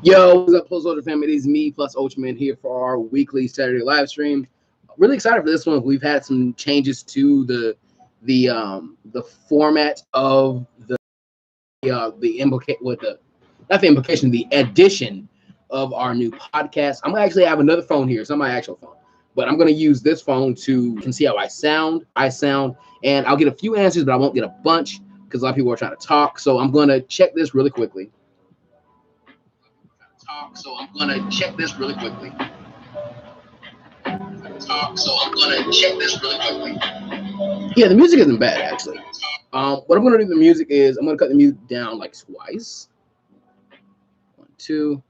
Yo, what's up, Plus Ultra family? It is me, Plus Ultraman, here for our weekly Saturday live stream. Really excited for this one. We've had some changes to the format of the implicate with the not the implication, the addition of our new podcast. I'm gonna actually have another phone here. It's not my actual phone, but I'm gonna use this phone to can see how I sound. And I'll get a few answers, but I won't get a bunch because a lot of people are trying to talk. So I'm gonna check this really quickly. So I'm gonna check this really quickly. Yeah, the music isn't bad actually. What I'm gonna do with the music is I'm gonna cut the music down like twice. One, two.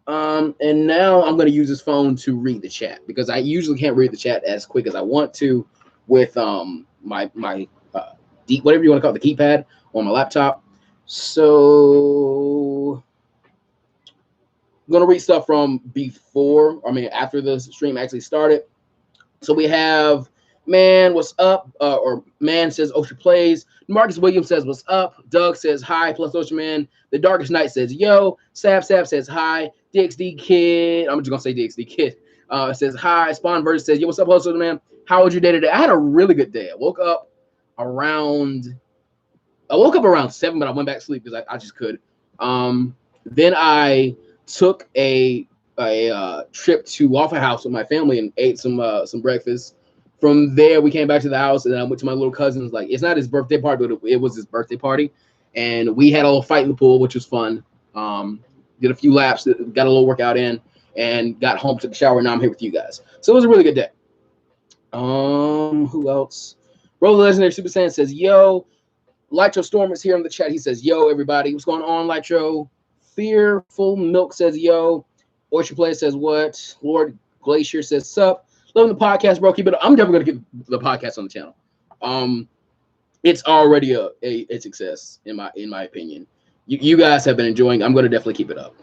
And now I'm gonna use this phone to read the chat because I usually can't read the chat as quick as I want to with my whatever you want to call it, the keypad on my laptop. So I'm gonna read stuff from after the stream actually started. So we have Man, what's up? Or Man says Osha plays. Marcus Williams says what's up. Doug says hi. Plus Osha Man. The Darkest Night says yo. Sab says hi. DXD Kid. I'm just gonna say DXD Kid. Says hi. Spawn Verse says yo. What's up, Plus Osha Man? How was your day today? I had a really good day. I woke up around 7, but I went back to sleep because I just could. Then I took a trip to Waffle House with my family and ate some breakfast. From there, we came back to the house, and I went to my little cousin's. Like, it's not his birthday party, but it was his birthday party, and we had a little fight in the pool, which was fun. Did a few laps, got a little workout in, and got home, took a shower. And now I'm here with you guys. So it was a really good day. Who else? Roll the Legendary Super Saiyan says, "Yo." Lytro Storm is here in the chat. He says, "Yo, everybody, what's going on, Lytro?" Fearful Milk says, "Yo." Oyster Play says, "What?" Lord Glacier says, "Sup." Loving the podcast, bro. Keep it up. I'm definitely gonna get the podcast on the channel. It's already a success in my opinion. You guys have been enjoying. I'm gonna definitely keep it up.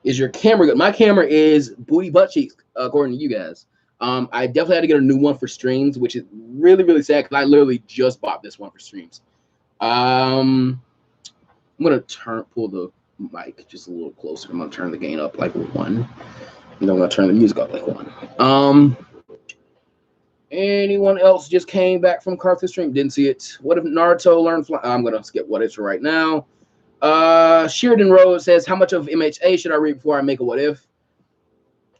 Is your camera good? My camera is booty butt cheeks, according to you guys. I definitely had to get a new one for streams, which is really, really sad because I literally just bought this one for streams. I'm gonna pull the mic just a little closer. I'm gonna turn the gain up like 1. And then I'm gonna turn the music up like 1. Anyone else just came back from Carthage stream? Didn't see it. What if Naruto learned fly? I'm gonna skip what if right now. Sheridan Rose says, "How much of MHA should I read before I make a what if?"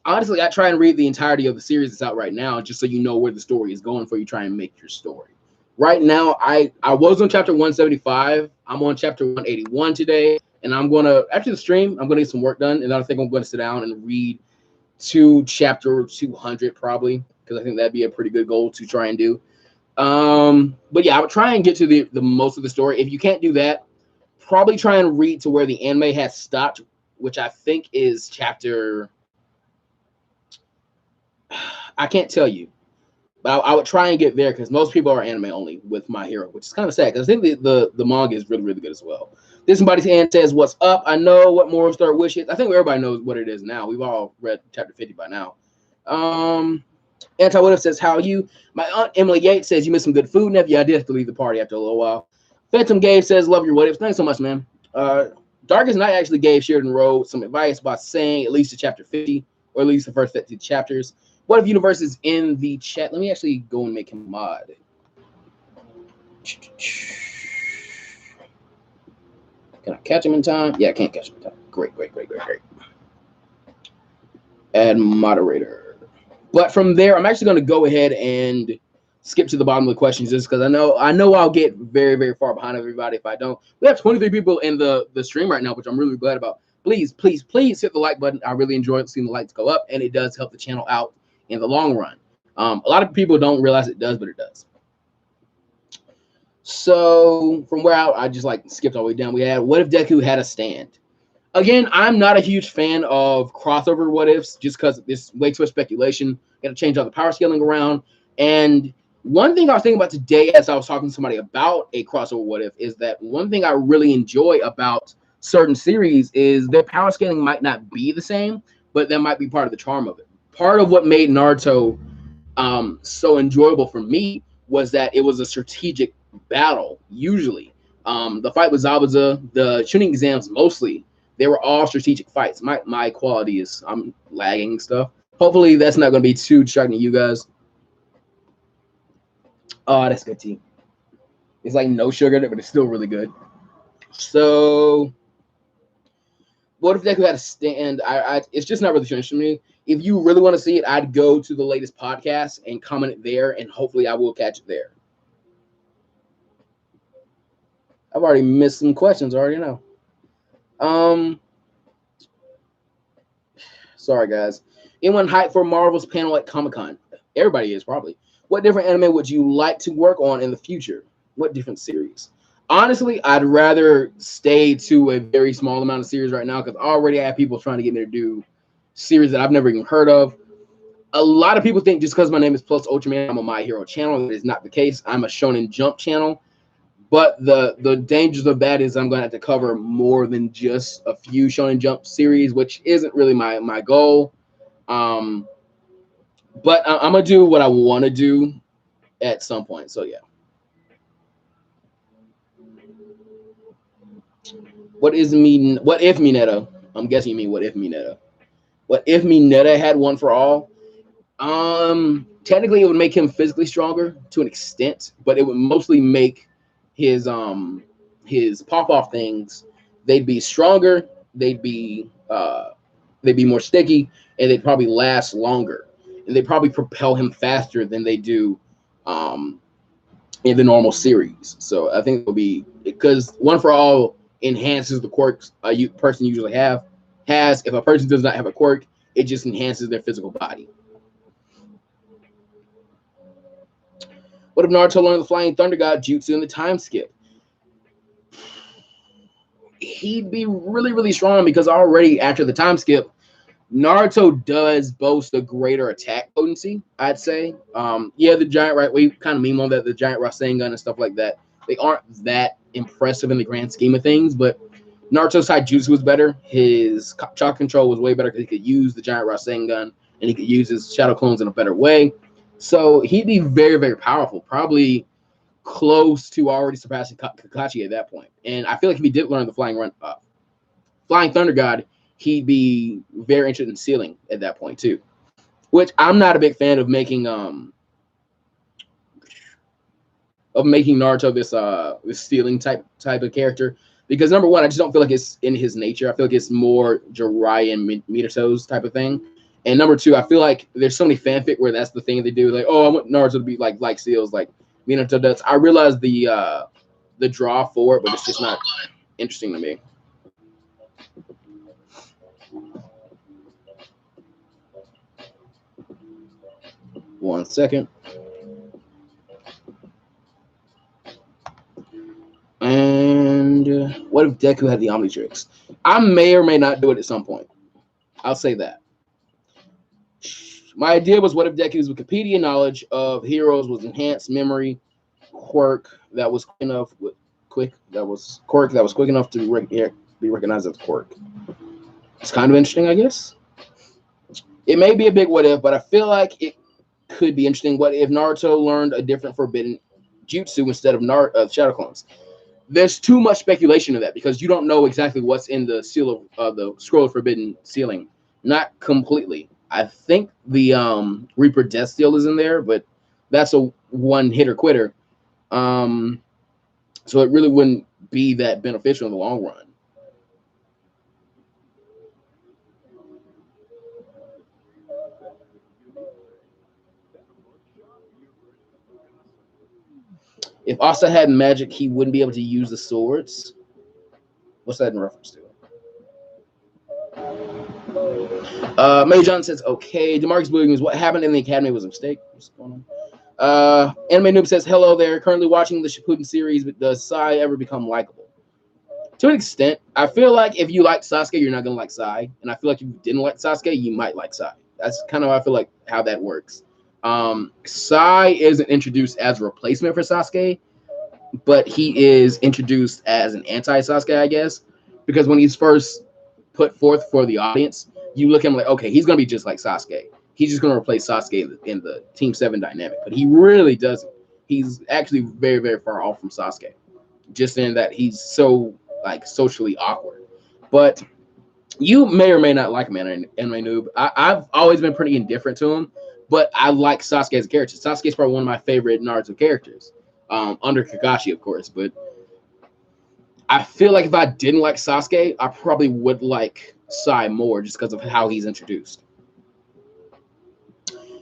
Honestly, I try and read the entirety of the series that's out right now, just so you know where the story is going before you try and make your story. Right now, I was on chapter 175. I'm on chapter 181 today, and I'm gonna after the stream, I'm gonna get some work done, and then I think I'm gonna sit down and read to chapter 200 probably, because I think that'd be a pretty good goal to try and do. But yeah, I would try and get to the most of the story. If you can't do that, probably try and read to where the anime has stopped, which I think is chapter. I can't tell you, but I would try and get there because most people are anime only with My Hero, which is kind of sad because I think the manga is really, really good as well. This somebody's hand says, "What's up?" I know what Moral Star Wish is. I think everybody knows what it is now. We've all read chapter 50 by now. Anti What If says, "How are you?" My aunt Emily Yates says, "You missed some good food, Nev." Yeah, I did have to leave the party after a little while. Phantom Gabe says, "Love your what ifs." Thanks so much, man. Darkest Night actually gave Sheridan Rhodes some advice by saying at least to chapter 50, or at least the first 50 chapters. What if Universe is in the chat? Let me actually go and make him mod. Can I catch him in time? Yeah, I can't catch him in time. Great. Add moderator. But from there, I'm actually going to go ahead and skip to the bottom of the questions just because I know I'll get very, very far behind everybody if I don't. We have 23 people in the stream right now, which I'm really glad about. Please hit the like button. I really enjoy seeing the lights go up, and it does help the channel out in the long run. A lot of people don't realize it does, but it does. So from where I just skipped all the way down, we had what if Deku had a stand? Again, I'm not a huge fan of crossover what ifs just because it's way too much speculation. Got to change all the power scaling around. And one thing I was thinking about today as I was talking to somebody about a crossover what if is that one thing I really enjoy about certain series is their power scaling might not be the same, but that might be part of the charm of it. Part of what made Naruto so enjoyable for me was that it was a strategic battle usually. The fight with Zabuza, the tuning exams mostly, they were all strategic fights. My quality is I'm lagging stuff. Hopefully that's not going to be too distracting to you guys. Oh, that's good tea. It's like no sugar, but it's still really good. So, what if Deku had a stand? It's just not really interesting to me. If you really want to see it, I'd go to the latest podcast and comment it there, and hopefully I will catch it there. I've already missed some questions. I already know. Sorry guys. Anyone hyped for Marvel's panel at Comic-Con? Everybody is probably. What different anime would you like to work on in the future? What different series? Honestly, I'd rather stay to a very small amount of series right now because I already have people trying to get me to do series that I've never even heard of. A lot of people think just because my name is Plus Ultraman, I'm a My Hero channel. That is not the case. I'm a Shonen Jump channel. But the dangers of that is I'm going to have to cover more than just a few Shonen Jump series, which isn't really my goal. But I'm going to do what I want to do at some point. So, yeah. What if Mineta? I'm guessing you mean what if Mineta. What if Mineta had one for all? Technically, it would make him physically stronger to an extent, but it would mostly make his pop-off things, they'd be stronger, they'd be more sticky, and they'd probably last longer. And they'd probably propel him faster than they do in the normal series. So I think it will be because one for all enhances the quirks a person usually has. If a person does not have a quirk, it just enhances their physical body. What if Naruto learned the Flying Thunder God Jutsu in the time skip? He'd be really, really strong because already after the time skip, Naruto does boast a greater attack potency, I'd say. Yeah, the giant, right? We kind of meme on that, the giant Rasengan and stuff like that. They aren't that impressive in the grand scheme of things, but Naruto's Taijutsu was better. His chakra control was way better because he could use the giant Rasengan and he could use his shadow clones in a better way. So he'd be very, very powerful, probably close to already surpassing Kakashi at that point. And I feel like if he did learn the Flying Thunder God, he'd be very interested in sealing at that point too. Which I'm not a big fan of making Naruto this stealing type of character. Because number one, I just don't feel like it's in his nature. I feel like it's more Jiraiya and Midorito's type of thing. And number two, I feel like there's so many fanfic where that's the thing they do. Like, oh, I want Naruto to be like Seals, like Minato does. I realize the draw for it, but it's just not interesting to me. One second. And what if Deku had the Omnitrix? I may or may not do it at some point. I'll say that. My idea was what if Deku's Wikipedia knowledge of heroes was enhanced memory quirk that was quick enough to be recognized as a quirk. It's kind of interesting, I guess. It may be a big what if, but I feel like it could be interesting. What if Naruto learned a different forbidden jutsu instead of shadow clones? There's too much speculation of that because you don't know exactly what's in the seal of the scroll of forbidden sealing. Not completely. I think the Reaper Death Seal is in there, but that's a one hitter quitter. So it really wouldn't be that beneficial in the long run. If Asta had magic, he wouldn't be able to use the swords. What's that in reference to? May John says, okay. DeMarcus Williams, what happened in the academy was a mistake. What's going on? Anime Noob says, hello there. Currently watching the Shippuden series, but does Sai ever become likable? To an extent. I feel like if you like Sasuke, you're not going to like Sai. And I feel like if you didn't like Sasuke, you might like Sai. That's kind of how I feel like how that works. Sai isn't introduced as a replacement for Sasuke, but he is introduced as an anti-Sasuke, I guess. Because when he's first put forth for the audience, you look at him like, okay, he's going to be just like Sasuke. He's just going to replace Sasuke in the Team 7 dynamic. But he really doesn't. He's actually very, very far off from Sasuke. just in that he's so like socially awkward. But you may or may not like him, Anime Noob. I've always been pretty indifferent to him, but I like Sasuke as a character. Sasuke is probably one of my favorite Naruto characters, under Kakashi, of course. But I feel like if I didn't like Sasuke, I probably would like Sai more just because of how he's introduced.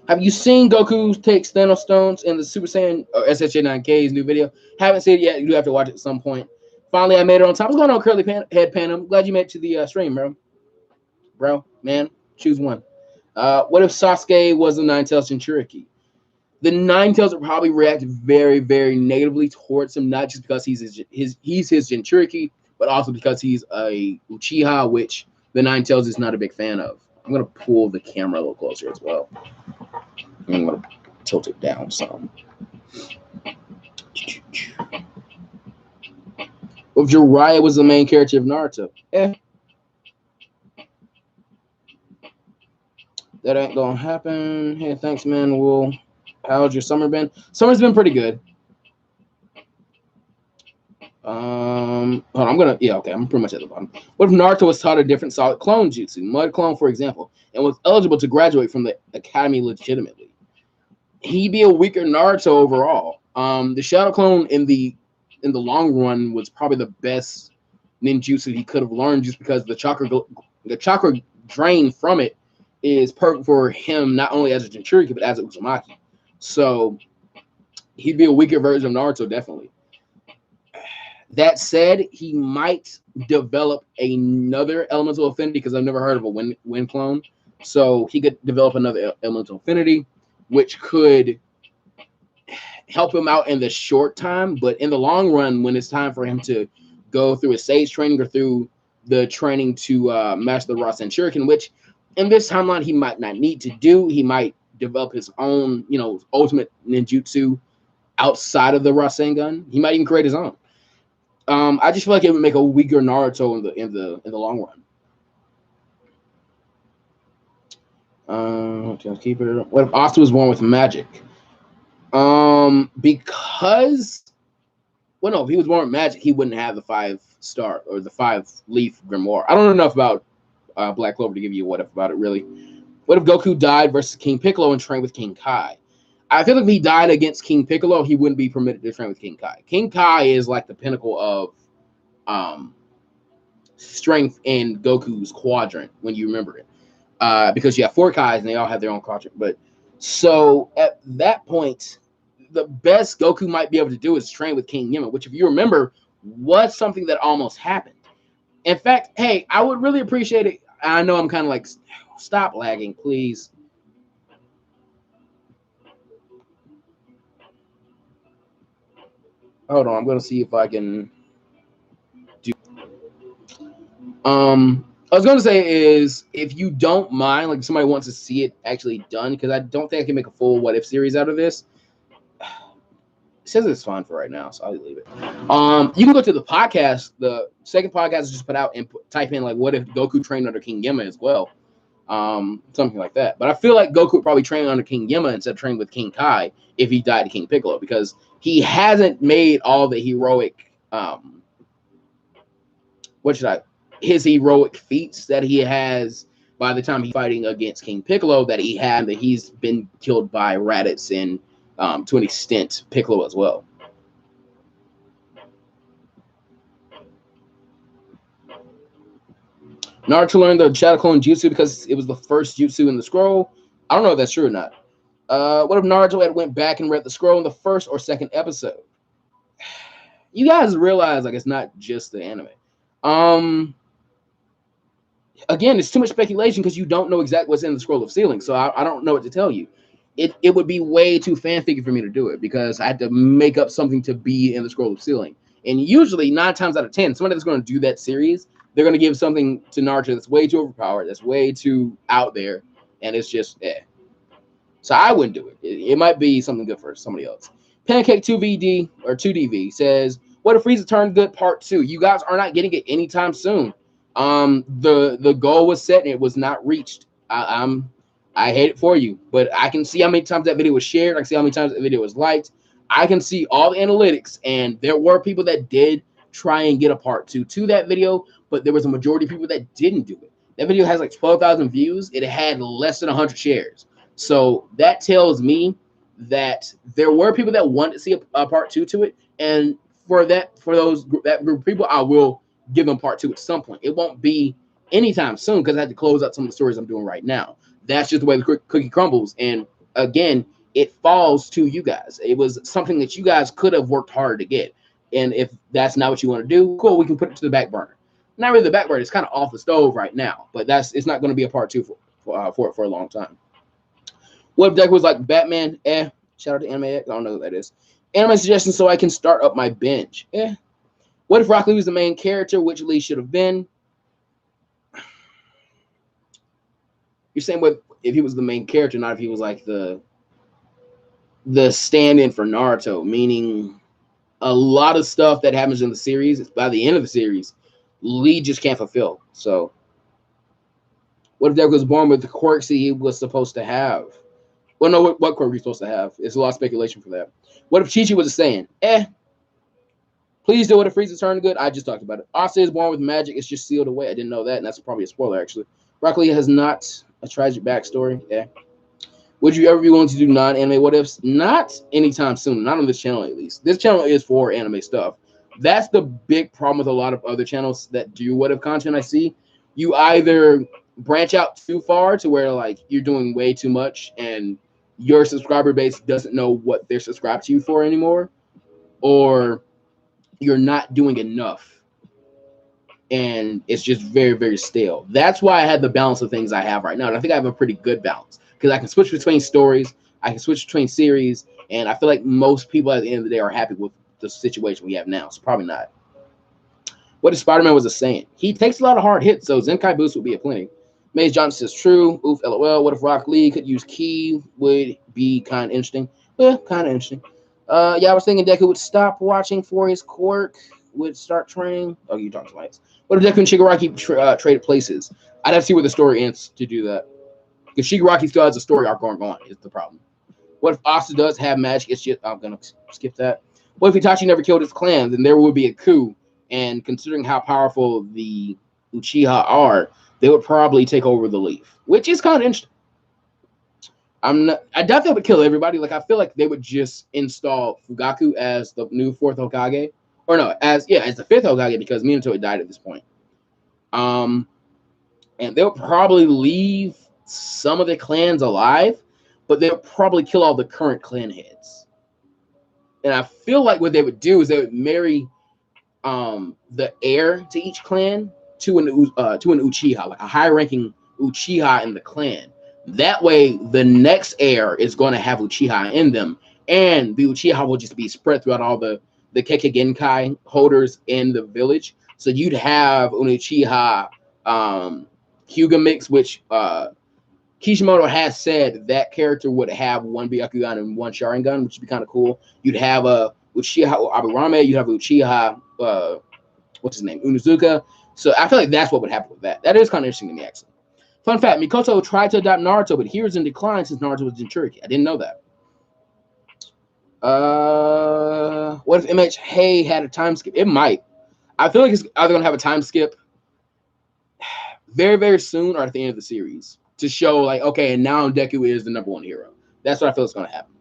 Have you seen Goku takes Thanos stones in the Super Saiyan or SSJ9K's new video? Haven't seen it yet. You do have to watch it at some point. Finally, I made it on time. What's going on, Curly Head Phantom? Glad you made it to the stream, bro. Bro, man, choose one. What if Sasuke was a Nine-Tails Jinchuriki? The Nine-Tails would probably react very, very negatively towards him, not just because he's his Jinchuriki, but also because he's a Uchiha, which the Nine-Tails is not a big fan of. I'm going to pull the camera a little closer as well. I'm going to tilt it down some. If Jiraiya was the main character of Naruto, that ain't gonna happen. Hey, thanks, man. How's your summer been? Summer's been pretty good. Hold on, I'm pretty much at the bottom. What if Naruto was taught a different solid clone jutsu, Mud Clone, for example, and was eligible to graduate from the academy legitimately? He'd be a weaker Naruto overall. The Shadow Clone in the long run was probably the best ninjutsu he could have learned, just because the chakra drain from it is perfect for him, not only as a Jinchuriki but as a Uzumaki. So he'd be a weaker version of Naruto, definitely. That said, he might develop another elemental affinity, because I've never heard of a wind clone. So he could develop another elemental affinity, which could help him out in the short time. But in the long run, when it's time for him to go through a sage training or through the training to master the Rasen Shuriken, which in this timeline he might not need to do. He might develop his own, ultimate ninjutsu outside of the Rasengan. He might even create his own. I just feel like it would make a weaker Naruto in the long run. Keep it. What if Asta was born with magic? Because, well, no, if he was born with magic, he wouldn't have the 5-star or the 5-leaf grimoire. I don't know enough about Black Clover to give you what if about it, really. What if Goku died versus King Piccolo and trained with King Kai? I feel like if he died against King Piccolo, he wouldn't be permitted to train with King Kai. King Kai is like the pinnacle of strength in Goku's quadrant, when you remember it. Because you have 4 Kais and they all have their own quadrant. But so at that point, the best Goku might be able to do is train with King Yima, which, if you remember, was something that almost happened. In fact, hey, I would really appreciate it. I know I'm kind of like, stop lagging, please. Hold on, I'm gonna see if I can do. I was gonna say is, if you don't mind, like somebody wants to see it actually done, because I don't think I can make a full what if series out of this. It says it's fine for right now, so I'll leave it. You can go to the podcast, the second podcast I just put out, and type in like what if Goku trained under King Yima as well. Something like that. But I feel like Goku would probably train under King Yima instead of training with King Kai if he died to King Piccolo, because he hasn't made all the heroic his heroic feats that he has by the time he's fighting against King Piccolo, that he's been killed by Raditz and to an extent Piccolo as well. Naruto learned the Shadow Clone Jutsu because it was the first jutsu in the scroll. I don't know if that's true or not. What if Naruto had went back and read the scroll in the first or second episode? You guys realize, like, it's not just the anime. Again, it's too much speculation because you don't know exactly what's in the Scroll of Sealing, so I don't know what to tell you. It would be way too fanficky for me to do it, because I had to make up something to be in the Scroll of Sealing. And usually, 9 times out of 10, somebody that's going to do that series, they're going to give something to Naruto that's way too overpowered, that's way too out there, and it's just, So I wouldn't do it. It might be something good for somebody else. Pancake 2VD or 2DV says, what if Frieza turned good part 2? You guys are not getting it anytime soon. The goal was set and it was not reached. I hate it for you, but I can see how many times that video was shared. I can see how many times that video was liked. I can see all the analytics, and there were people that did try and get a part two to that video, but there was a majority of people that didn't do it. That video has like 12,000 views. It had less than 100 shares. So that tells me that there were people that wanted to see a part two to it, and for that group of people, I will give them part two at some point. It won't be anytime soon because I had to close out some of the stories I'm doing right now. That's just the way the cookie crumbles. And again, it falls to you guys. It was something that you guys could have worked hard to get. And if that's not what you want to do, cool, we can put it to the back burner. Not really the back burner. It's kind of off the stove right now, but it's not going to be a part two for a long time. What if Deku was like Batman? Shout out to Anime X. I don't know who that is. Anime suggestions so I can start up my binge. What if Rock Lee was the main character? Which Lee should have been? You're saying what if he was the main character, not if he was like the stand-in for Naruto, meaning a lot of stuff that happens in the series, by the end of the series, Lee just can't fulfill. So what if Deku was born with the quirks he was supposed to have? Well, no, what quirk he's supposed to have? It's a lot of speculation for that. What if Chi-Chi was a Saiyan? Please do it if Frieza turned good. I just talked about it. Asta is born with magic. It's just sealed away. I didn't know that, and that's probably a spoiler, actually. Rock Lee has not a tragic backstory. Would you ever be willing to do non-anime what ifs? Not anytime soon. Not on this channel, at least. This channel is for anime stuff. That's the big problem with a lot of other channels that do what if content I see. You either branch out too far to where like you're doing way too much and your subscriber base doesn't know what they're subscribed to you for anymore, or you're not doing enough and it's just very, very stale. That's why I had the balance of things I have right now. And I think I have a pretty good balance because I can switch between stories, I can switch between series, and I feel like most people at the end of the day are happy with the situation we have now. So probably not. What if Spider-Man was a Saiyan? He takes a lot of hard hits, so Zenkai boost would be a plenty. Maze Johnson says true. Oof, LOL. What if Rock Lee could use Ki? Would be kind of interesting. Kind of interesting. Yeah, I was thinking Deku would stop watching for his quirk, would start training. Oh, you talking lights. What if Deku and Shigaraki traded places? I'd have to see where the story ends to do that. Because Shigaraki still has a story arc going on, is the problem. What if Asta does have magic? It's just, I'm going to skip that. What if Itachi never killed his clan? Then there would be a coup. And considering how powerful the Uchiha are, they would probably take over the leaf, which is kind of interesting. I doubt they would kill everybody. Like, I feel like they would just install Fugaku as the new fourth Hokage. Or no, as the fifth Hokage, because Minato had died at this point. And they'll probably leave some of the clans alive, but they'll probably kill all the current clan heads. And I feel like what they would do is they would marry the heir to each clan to an Uchiha, like a high-ranking Uchiha in the clan. That way, the next heir is going to have Uchiha in them, and the Uchiha will just be spread throughout all the Kekkei Genkai holders in the village. So you'd have an Uchiha Hyuga mix, which Kishimoto has said that character would have one Byakugan and one Sharingan, which would be kind of cool. You'd have a Uchiha Aburame, you'd have Uchiha, what's his name, Unuzuka. So I feel like that's what would happen with that. That is kind of interesting to me, actually. Fun fact, Mikoto tried to adopt Naruto, but he was in decline since Naruto was in Jinchuriki. I didn't know that. What if MHA had a time skip? It might. I feel like it's either going to have a time skip very, very soon or at the end of the series to show, like, okay, and now Deku is the #1 hero. That's what I feel is going to happen.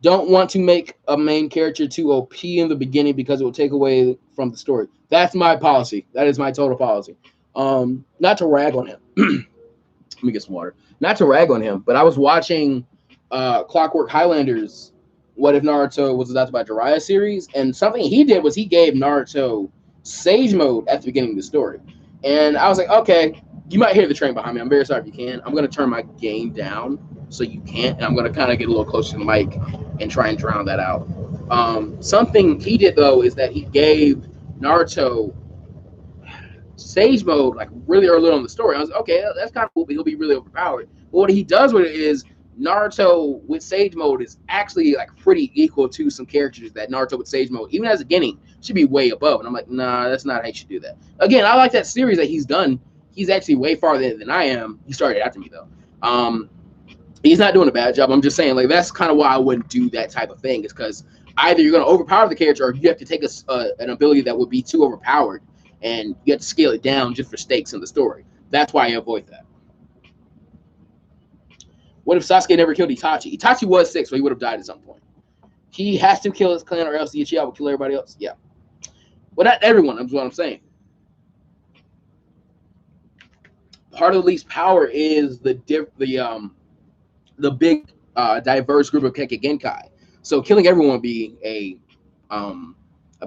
Don't want to make a main character too OP in the beginning because it will take away from the story. That's my policy. That is my total policy. Not to rag on him. Let me get some water. Not to rag on him, but I was watching Clockwork Highlanders, What If Naruto Was Adopted by Jiraiya series, and something he did was he gave Naruto Sage Mode at the beginning of the story. And I was like, okay, you might hear the train behind me. I'm very sorry if you can. I'm going to turn my gain down so you can't, and I'm going to kind of get a little closer to the mic and try and drown that out. Something he did, though, is that he gave Naruto Sage Mode like really early on in the story. I was like, okay, that's kind of cool, but he'll be really overpowered. But what he does with it is Naruto with Sage Mode is actually like pretty equal to some characters that Naruto with Sage Mode, even as a beginning, should be way above. And I'm like, nah, that's not how you should do that. Again, I like that series that he's done. He's actually way farther than I am. He started after me, though. He's not doing a bad job. I'm just saying, like, that's kind of why I wouldn't do that type of thing. Is because either you're going to overpower the character, or you have to take an ability that would be too overpowered, and you have to scale it down just for stakes in the story. That's why I avoid that. What if Sasuke never killed Itachi? Itachi was 6, so he would have died at some point. He has to kill his clan, or else the Uchiha will kill everybody else. Yeah. Well, not everyone. That's what I'm saying. Part of the least power is the big diverse group of Kekkei Genkai. So killing everyone would be a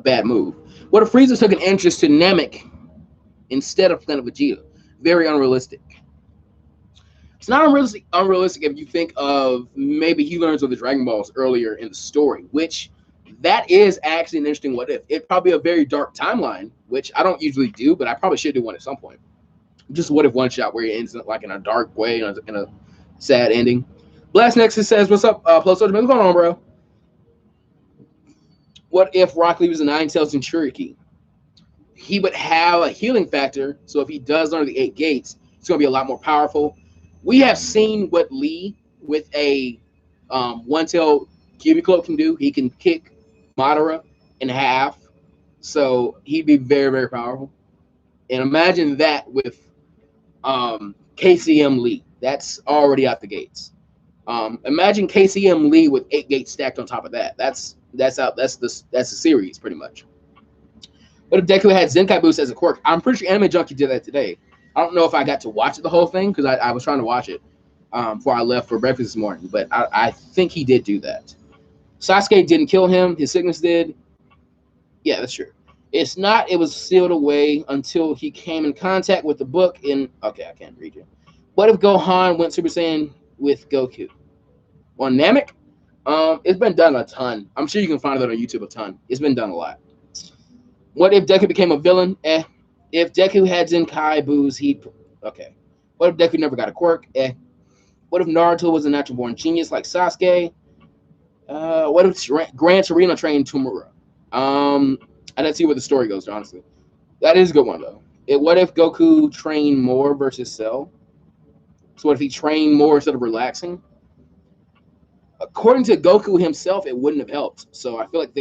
bad move. What if Frieza took an interest to Namek instead of Planet Vegeta? Very unrealistic. It's not unrealistic if you think of maybe he learns of the Dragon Balls earlier in the story, which that is actually an interesting what if. It's probably a very dark timeline, which I don't usually do, but I probably should do one at some point. Just what if one shot where he ends like in a dark way, in a sad ending. Blast Nexus says, "What's up, Plus Soldier? What's going on, bro? What if Rock Lee was a 9-tailed Jinchuriki? He would have a healing factor, so if he does learn the 8 gates, it's going to be a lot more powerful. We have seen what Lee with a one-tailed Kyuubi Cloak can do. He can kick Madara in half, so he'd be very, very powerful. And imagine that with KCM Lee. That's already out the gates. Imagine KCM Lee with 8 gates stacked on top of that. That's the series pretty much. What if Deku had Zenkai Boost as a quirk? I'm pretty sure Anime Junkie did that today. I don't know if I got to watch the whole thing because I was trying to watch it before I left for breakfast this morning, but I think he did do that. Sasuke didn't kill him. His sickness did. Yeah, that's true. It's not. It was sealed away until he came in contact with the book. Okay, I can't read it. What if Gohan went Super Saiyan with Goku on Namek? It's been done a ton. I'm sure you can find that on YouTube a ton. It's been done a lot. What if Deku became a villain? If Deku had Zenkai Boost, okay. What if Deku never got a quirk? What if Naruto was a natural born genius like Sasuke? What if Gran Torino trained Tomura? I didn't see where the story goes, honestly. That is a good one, though. What if Goku trained more versus Cell? So what if he trained more instead of relaxing? According to Goku himself, it wouldn't have helped. So I feel like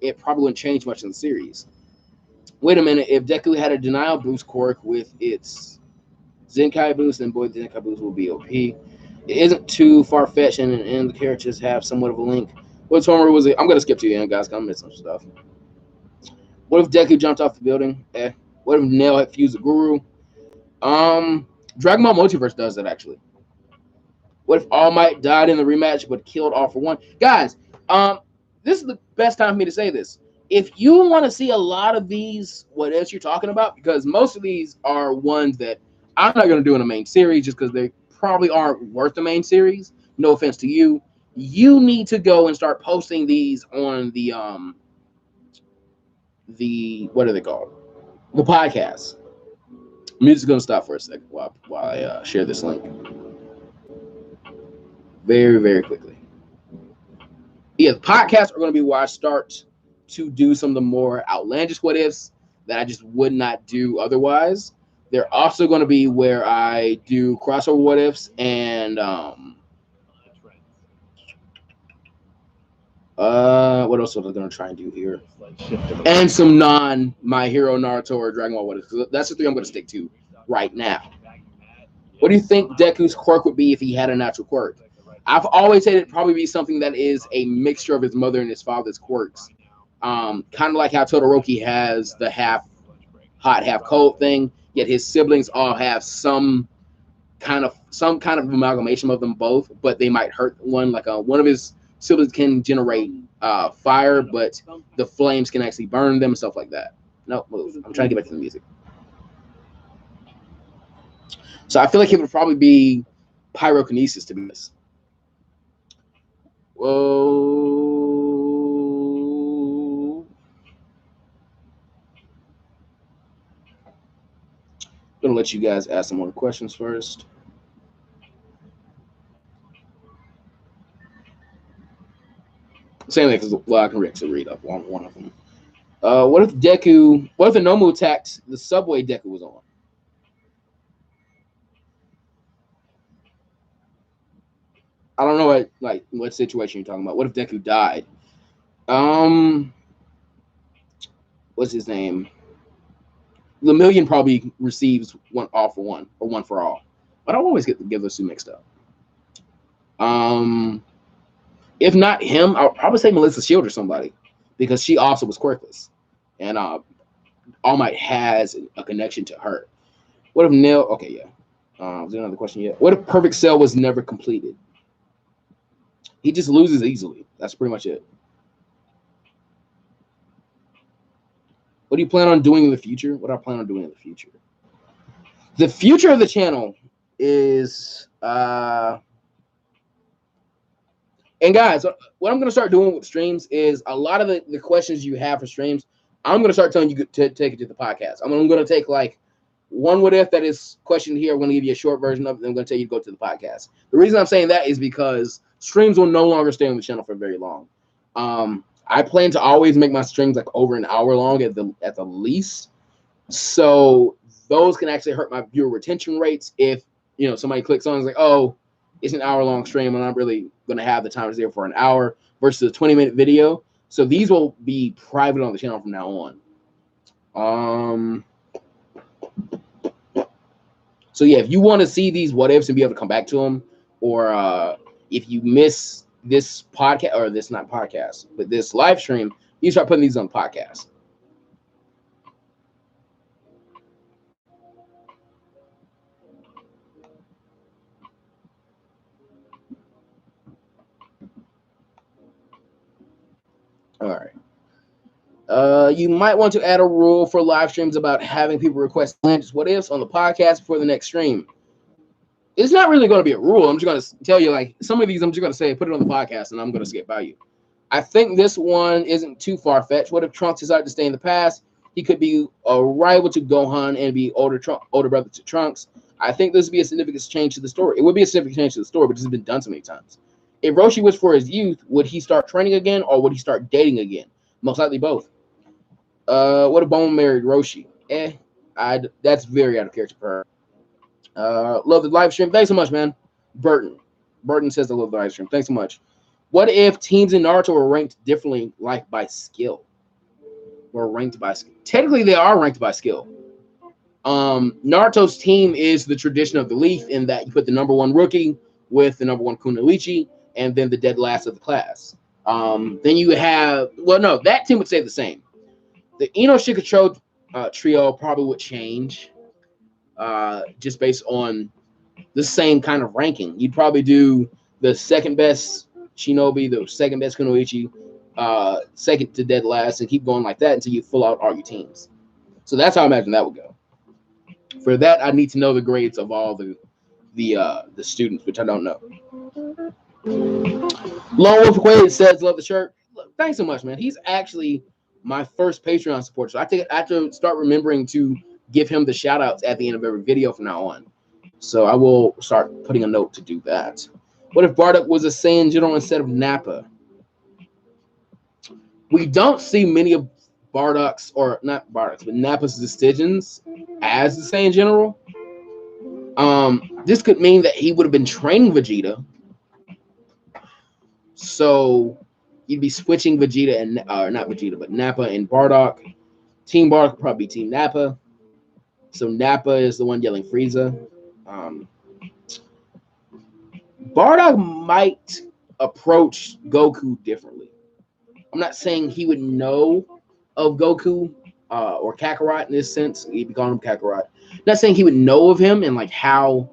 it probably wouldn't change much in the series. Wait a minute. If Deku had a Denial Boost quirk with its Zenkai Boost, then boy, the Zenkai Boost will be OP. It isn't too far-fetched, and the characters have somewhat of a link. What Tomura was it? I'm going to skip to the end, guys, because I'm missing some stuff. What if Deku jumped off the building? What if Nail had fused the Guru? Dragon Ball Multiverse does that, actually. What if All Might died in the rematch but killed All for One? Guys, this is the best time for me to say this. If you want to see a lot of these, what else you're talking about, because most of these are ones that I'm not going to do in a main series just because they probably aren't worth the main series. No offense to you. You need to go and start posting these on the what are they called? The podcast. I'm just going to stop for a second while I share this link. Very, very quickly. Yeah, the podcasts are going to be where I start to do some of the more outlandish what ifs that I just would not do otherwise. They're also going to be where I do crossover what ifs and what else was I going to try and do here? And some non My Hero, Naruto, or Dragon Ball what ifs. That's the three I'm going to stick to right now. What do you think Deku's quirk would be if he had a natural quirk? I've always said it'd probably be something that is a mixture of his mother and his father's quirks. Kind of like how Todoroki has the half hot, half cold thing, yet his siblings all have some kind of amalgamation of them both, but they might hurt one. Like one of his siblings can generate fire, but the flames can actually burn them and stuff like that. No, move. I'm trying to get back to the music. So I feel like it would probably be pyrokinesis, to be honest. Whoa. Gonna let you guys ask some more questions first. Same thing, because I can actually read up one of them. What if the Nomu attacked the subway Deku was on? I don't know what situation you're talking about. What if Deku died? What's his name? Lemillion probably receives one all for one or one for all, but I always get those two mixed up. Um, if not him, I'll probably say Melissa Shield or somebody because she also was quirkless, and All Might has a connection to her. What if Nil? Okay, yeah. Was there another question yet? What if Perfect Cell was never completed? He just loses easily. That's pretty much it. What do you plan on doing in the future? What do I plan on doing in the future? The future of the channel is and guys, what I'm gonna start doing with streams is a lot of the questions you have for streams, I'm gonna start telling you to take it to the podcast. I'm gonna take like one what if that is questioned here. I'm gonna give you a short version of it, and I'm gonna tell you to go to the podcast. The reason I'm saying that is because streams will no longer stay on the channel for very long. I plan to always make my streams like over an hour long at the least. So those can actually hurt my viewer retention rates if somebody clicks on and is like, oh, it's an hour long stream and I'm not really going to have the time to stay for an hour versus a 20-minute video. So these will be private on the channel from now on. So yeah, if you want to see these what ifs and be able to come back to them, or if you miss this podcast or this not podcast, but this live stream, you start putting these on podcasts. All right. You might want to add a rule for live streams about having people request what ifs on the podcast before the next stream. It's not really going to be a rule. I'm just going to tell you, like, some of these I'm just going to say, put it on the podcast, and I'm going to skip by you. I think this one isn't too far-fetched. What if Trunks decided to stay in the past? He could be a rival to Gohan and be older brother to Trunks. I think this would be a significant change to the story. It would be a significant change to the story, but this has been done so many times. If Roshi was for his youth, would he start training again, or would he start dating again? Most likely both. What if Bone married Roshi? That's very out of character for her. Love the live stream. Thanks so much, man. Burton says I love the live stream. Thanks so much. What if teams in Naruto were ranked differently, like by skill? Or ranked by skill? Technically, they are ranked by skill. Naruto's team is the tradition of the leaf in that you put the number one rookie with the number one Kunoichi, and then the dead last of the class. Then you have, well, no, that team would stay the same. The Ino Shikacho trio probably would change just based on the same kind of ranking. You'd probably do the second best Shinobi, the second best Kunoichi, second to dead last, and keep going like that until you full out all your teams. So that's how I imagine that would go. For that, I need to know the grades of all the students, which I don't know. Lone Wolf Quaid says, "Love the shirt." Look, thanks so much, man. He's actually my first Patreon supporter, so I have to start remembering to give him the shout outs at the end of every video from now on. So I will start putting a note to do that. What if Bardock was a Saiyan General instead of Nappa? We don't see many of Bardock's, or not Bardock's, but Nappa's decisions as the Saiyan General. This could mean that he would have been training Vegeta. So you'd be switching Vegeta and not Vegeta, but Nappa and Bardock. Team Bardock would probably be Team Nappa. So Nappa is the one yelling Frieza. Bardock might approach Goku differently. I'm not saying he would know of Goku or Kakarot in this sense. He'd be calling him Kakarot. Not saying he would know of him and like how,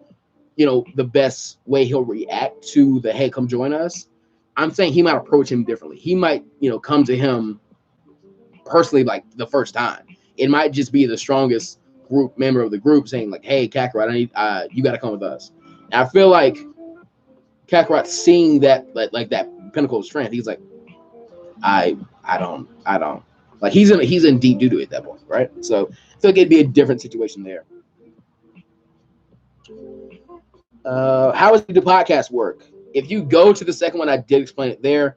the best way he'll react to the hey, come join us. I'm saying he might approach him differently. He might, come to him personally like the first time. It might just be the strongest group member of the group saying like, hey, Kakarot, I need you got to come with us. And I feel like Kakarot seeing that like that pinnacle of strength, he's like, I don't like he's in deep doo-doo at that point, right? So I feel like it'd be a different situation there. How does the podcast work? If you go to the second one, I did explain it there.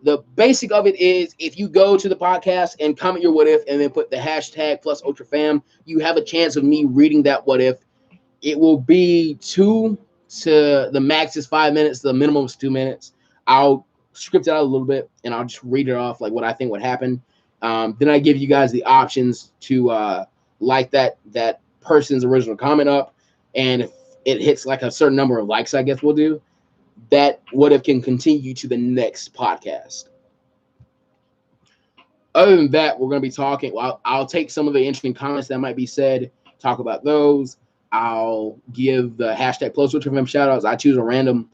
The basic of it is if you go to the podcast and comment your what if and then put the hashtag plus UltraFam, you have a chance of me reading that what if. It will be 2 to the max is 5 minutes, the minimum is 2 minutes. I'll script it out a little bit and I'll just read it off like what I think would happen. Then I give you guys the options to like that person's original comment up, and if it hits like a certain number of likes, I guess we'll do that. What if can continue to the next podcast. Other than that, we're going to be talking. Well, I'll take some of the interesting comments that might be said, talk about those. I'll give the hashtag Plus Ultra Fam shout outs. I choose a random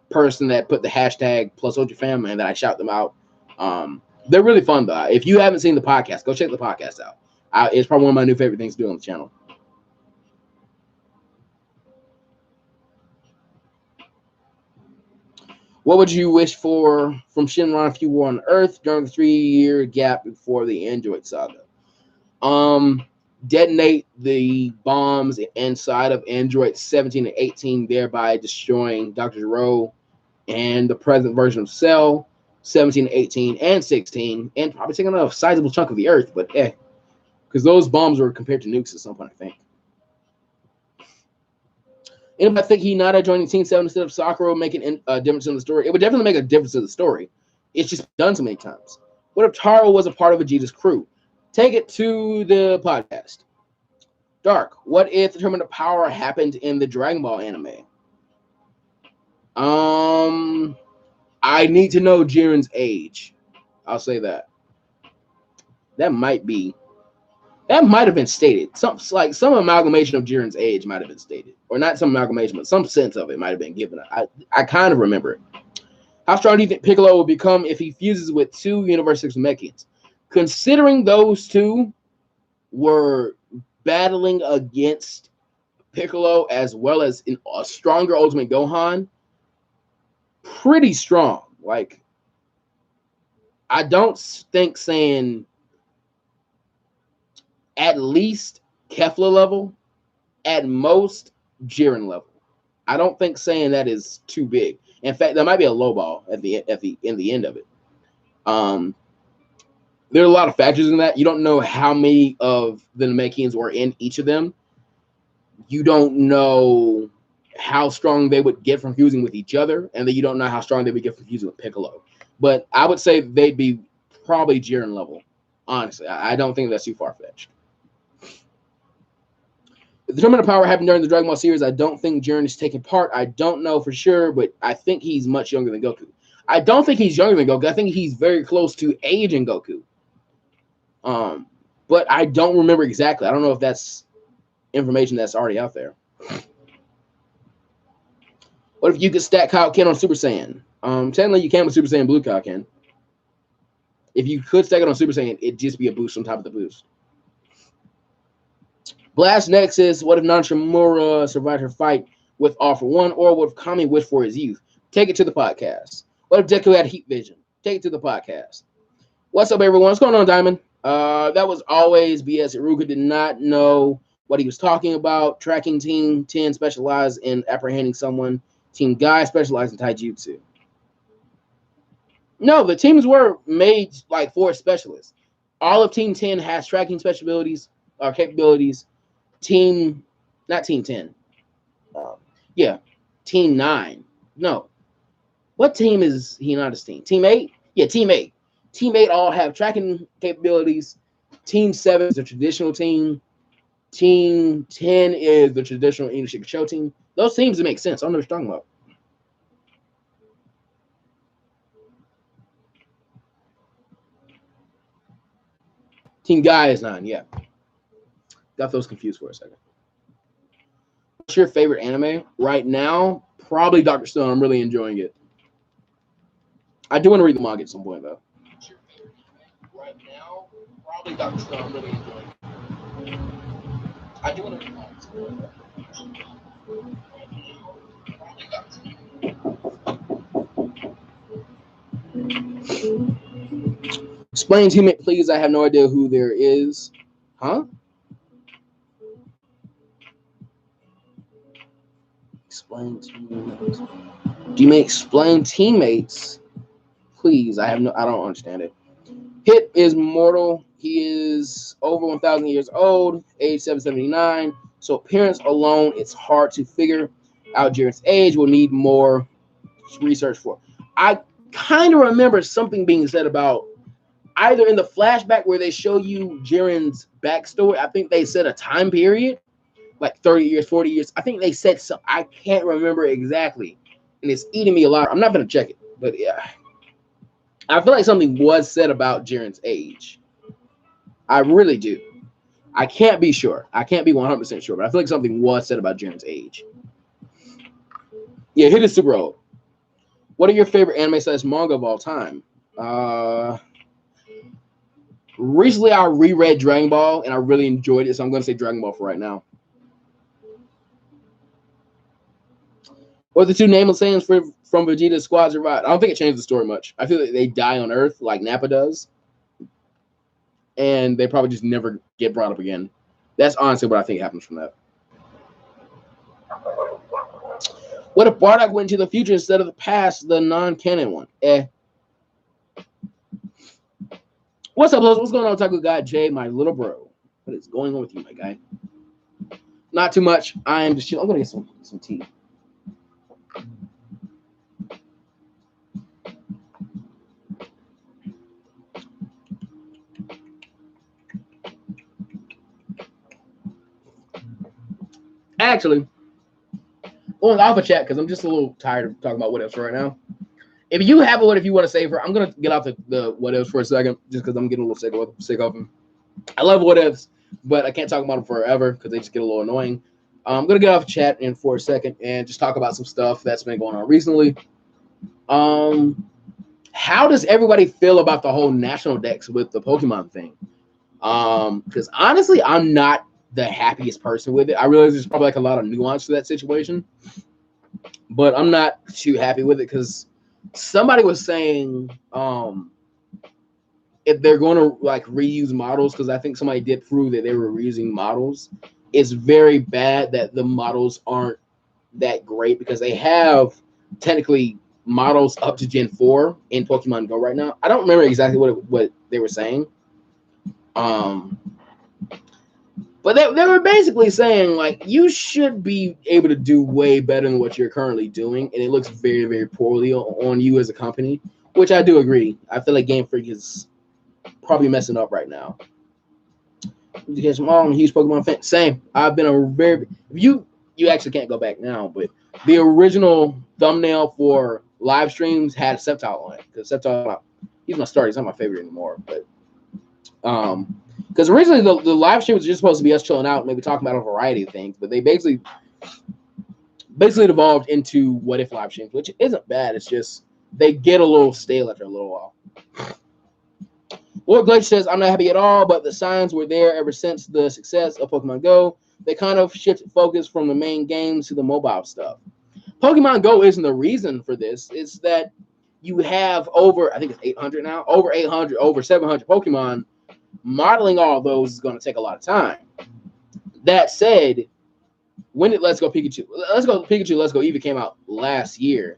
person that put the hashtag Plus Ultra Fam and then I shout them out. They're really fun though. If you haven't seen the podcast, go check the podcast out. It's probably one of my new favorite things to do on the channel. What would you wish for from Shenron if you were on Earth during the 3-year gap before the Android saga? Detonate the bombs inside of Android 17 and 18, thereby destroying Dr. Gero and the present version of Cell, 17, 18, and 16, and probably taking a sizable chunk of the Earth, but because those bombs were compared to nukes at some point, I think. Anybody think Hinata joining Team 7 instead of Sakura making a difference in the story? It would definitely make a difference in the story. It's just done so many times. What if Taro was a part of Vegeta's crew? Take it to the podcast. Dark, what if the Tournament of Power happened in the Dragon Ball anime? I need to know Jiren's age. I'll say that. That might have been stated. Some amalgamation of Jiren's age might have been stated. Or not some amalgamation, but some sense of it might have been given. I kind of remember it. How strong do you think Piccolo will become if he fuses with 2 Universe 6 Namekians? Considering those two were battling against Piccolo as well as in a stronger Ultimate Gohan, pretty strong. Like, I don't think saying at least Kefla level, at most Jiren level. I don't think saying that is too big. In fact, that might be a low ball in the end of it. There are a lot of factors in that. You don't know how many of the Namekians were in each of them. You don't know how strong they would get from fusing with each other, and then you don't know how strong they would get from fusing with Piccolo. But I would say they'd be probably Jiren level. Honestly, I don't think that's too far-fetched. If the Tournament of Power happened during the Dragon Ball series, I don't think Jiren is taking part. I don't know for sure, but I think he's much younger than Goku. I don't think he's younger than Goku. I think he's very close to age in Goku. But I don't remember exactly. I don't know if that's information that's already out there. What if you could stack Kaioken on Super Saiyan? Technically, you can with Super Saiyan Blue Kaioken. If you could stack it on Super Saiyan, it'd just be a boost on top of the boost. Blast Nexus, what if Nanshimura survived her fight with All For One, or what if Kami wished for his youth? Take it to the podcast. What if Deku had heat vision? Take it to the podcast. What's up, everyone? What's going on, Diamond? That was always BS. Iruka did not know what he was talking about. Tracking Team 10 specialized in apprehending someone. Team Guy specialized in taijutsu. No, the teams were made like for specialists. All of Team 10 has tracking special abilities or capabilities. Team 10. Yeah, Team 9. No. What team is Hinata's team? Team 8? Yeah, Team 8. Team 8 all have tracking capabilities. Team 7 is the traditional team. Team 10 is the traditional English show team. Those teams make sense. I don't know what you're talking about. Team Guy is 9, yeah. Got those confused for a second. What's your favorite anime? Right now, probably Dr. Stone. I'm really enjoying it. I do want to read the manga at some point, though. What's your favorite anime? Right now, probably Dr. Stone. I'm really enjoying it. I do want to read the manga at some point, though. Right now, probably Dr. Stone. Explain to me, please. I have no idea who there is. Huh? Explain teammates. Do you mean explain teammates? Please, I don't understand it. Hit is mortal. He is over 1,000 years old, age 779. So appearance alone, it's hard to figure out Jiren's age will need more research for. I kind of remember something being said about either in the flashback where they show you Jiren's backstory. I think they said a time period, like 30 years, 40 years. I think they said so. I can't remember exactly. And it's eating me alive. I'm not going to check it, but yeah. I feel like something was said about Jiren's age. I really do. I can't be sure. I can't be 100% sure, but I feel like something was said about Jiren's age. Yeah, Hit is super old. What are your favorite anime / manga of all time? Recently, I reread Dragon Ball, and I really enjoyed it, so I'm going to say Dragon Ball for right now. What are the two nameless sayings from Vegeta's Squad Survive? I don't think it changed the story much. I feel like they die on Earth like Nappa does, and they probably just never get brought up again. That's honestly what I think happens from that. What if Bardock went into the future instead of the past, the non-canon one? What's up, Los? What's going on, Taco Guy Jay, my little bro? What is going on with you, my guy? Not too much. I am just chilling. I'm gonna get some tea. Actually, going off of chat because I'm just a little tired of talking about what else right now. If you have a what if you want to save her, I'm gonna get off the what ifs for a second, just because I'm getting a little sick of them. I love what ifs, but I can't talk about them forever because they just get a little annoying. I'm gonna get off chat in for a second and just talk about some stuff that's been going on recently. How does everybody feel about the whole national dex with the Pokemon thing? Because honestly, I'm not the happiest person with it. I realize there's probably like a lot of nuance to that situation, but I'm not too happy with it because somebody was saying if they're going to like reuse models, because I think somebody did prove that they were reusing models, it's very bad that the models aren't that great because they have technically models up to Gen 4 in Pokemon Go right now. I don't remember exactly what they were saying. But they were basically saying, like, you should be able to do way better than what you're currently doing, and it looks very, very poorly on you as a company, which I do agree. I feel like Game Freak is probably messing up right now. Because I'm a huge Pokemon fan. Same. I've been a very... You actually can't go back now, but the original thumbnail for live streams had Sceptile on it. Because Sceptile, he's my starter. He's not my favorite anymore, but... because originally the live stream was just supposed to be us chilling out, maybe talking about a variety of things, but they basically evolved into what if live streams, which isn't bad. It's just they get a little stale after a little while. Lord Glacier says, I'm not happy at all, but the signs were there ever since the success of Pokemon Go. They kind of shifted focus from the main games to the mobile stuff. Pokemon Go isn't the reason for this. It's that you have over, I think it's 800 now, over 800, over 700 Pokemon. Modeling all of those is going to take a lot of time. That said, when did Let's Go Pikachu? Let's Go Eevee came out last year.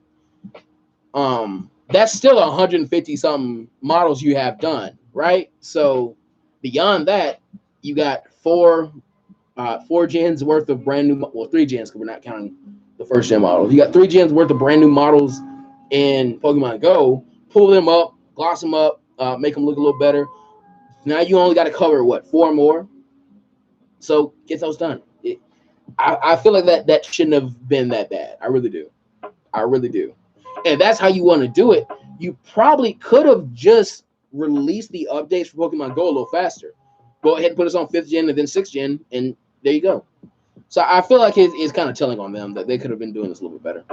That's still 150 something models you have done, right? So beyond that, you got four gens worth of brand new, well, 3 gens because we're not counting the first gen models. You got 3 gens worth of brand new models in Pokemon Go. Pull them up, gloss them up, make them look a little better. Now you only got to cover, what, 4 more? So get those done. I feel like that shouldn't have been that bad. I really do. I really do. And that's how you want to do it. You probably could have just released the updates for Pokemon Go a little faster. Go ahead and put us on 5th gen and then 6th gen, and there you go. So I feel like it's kind of telling on them that they could have been doing this a little bit better.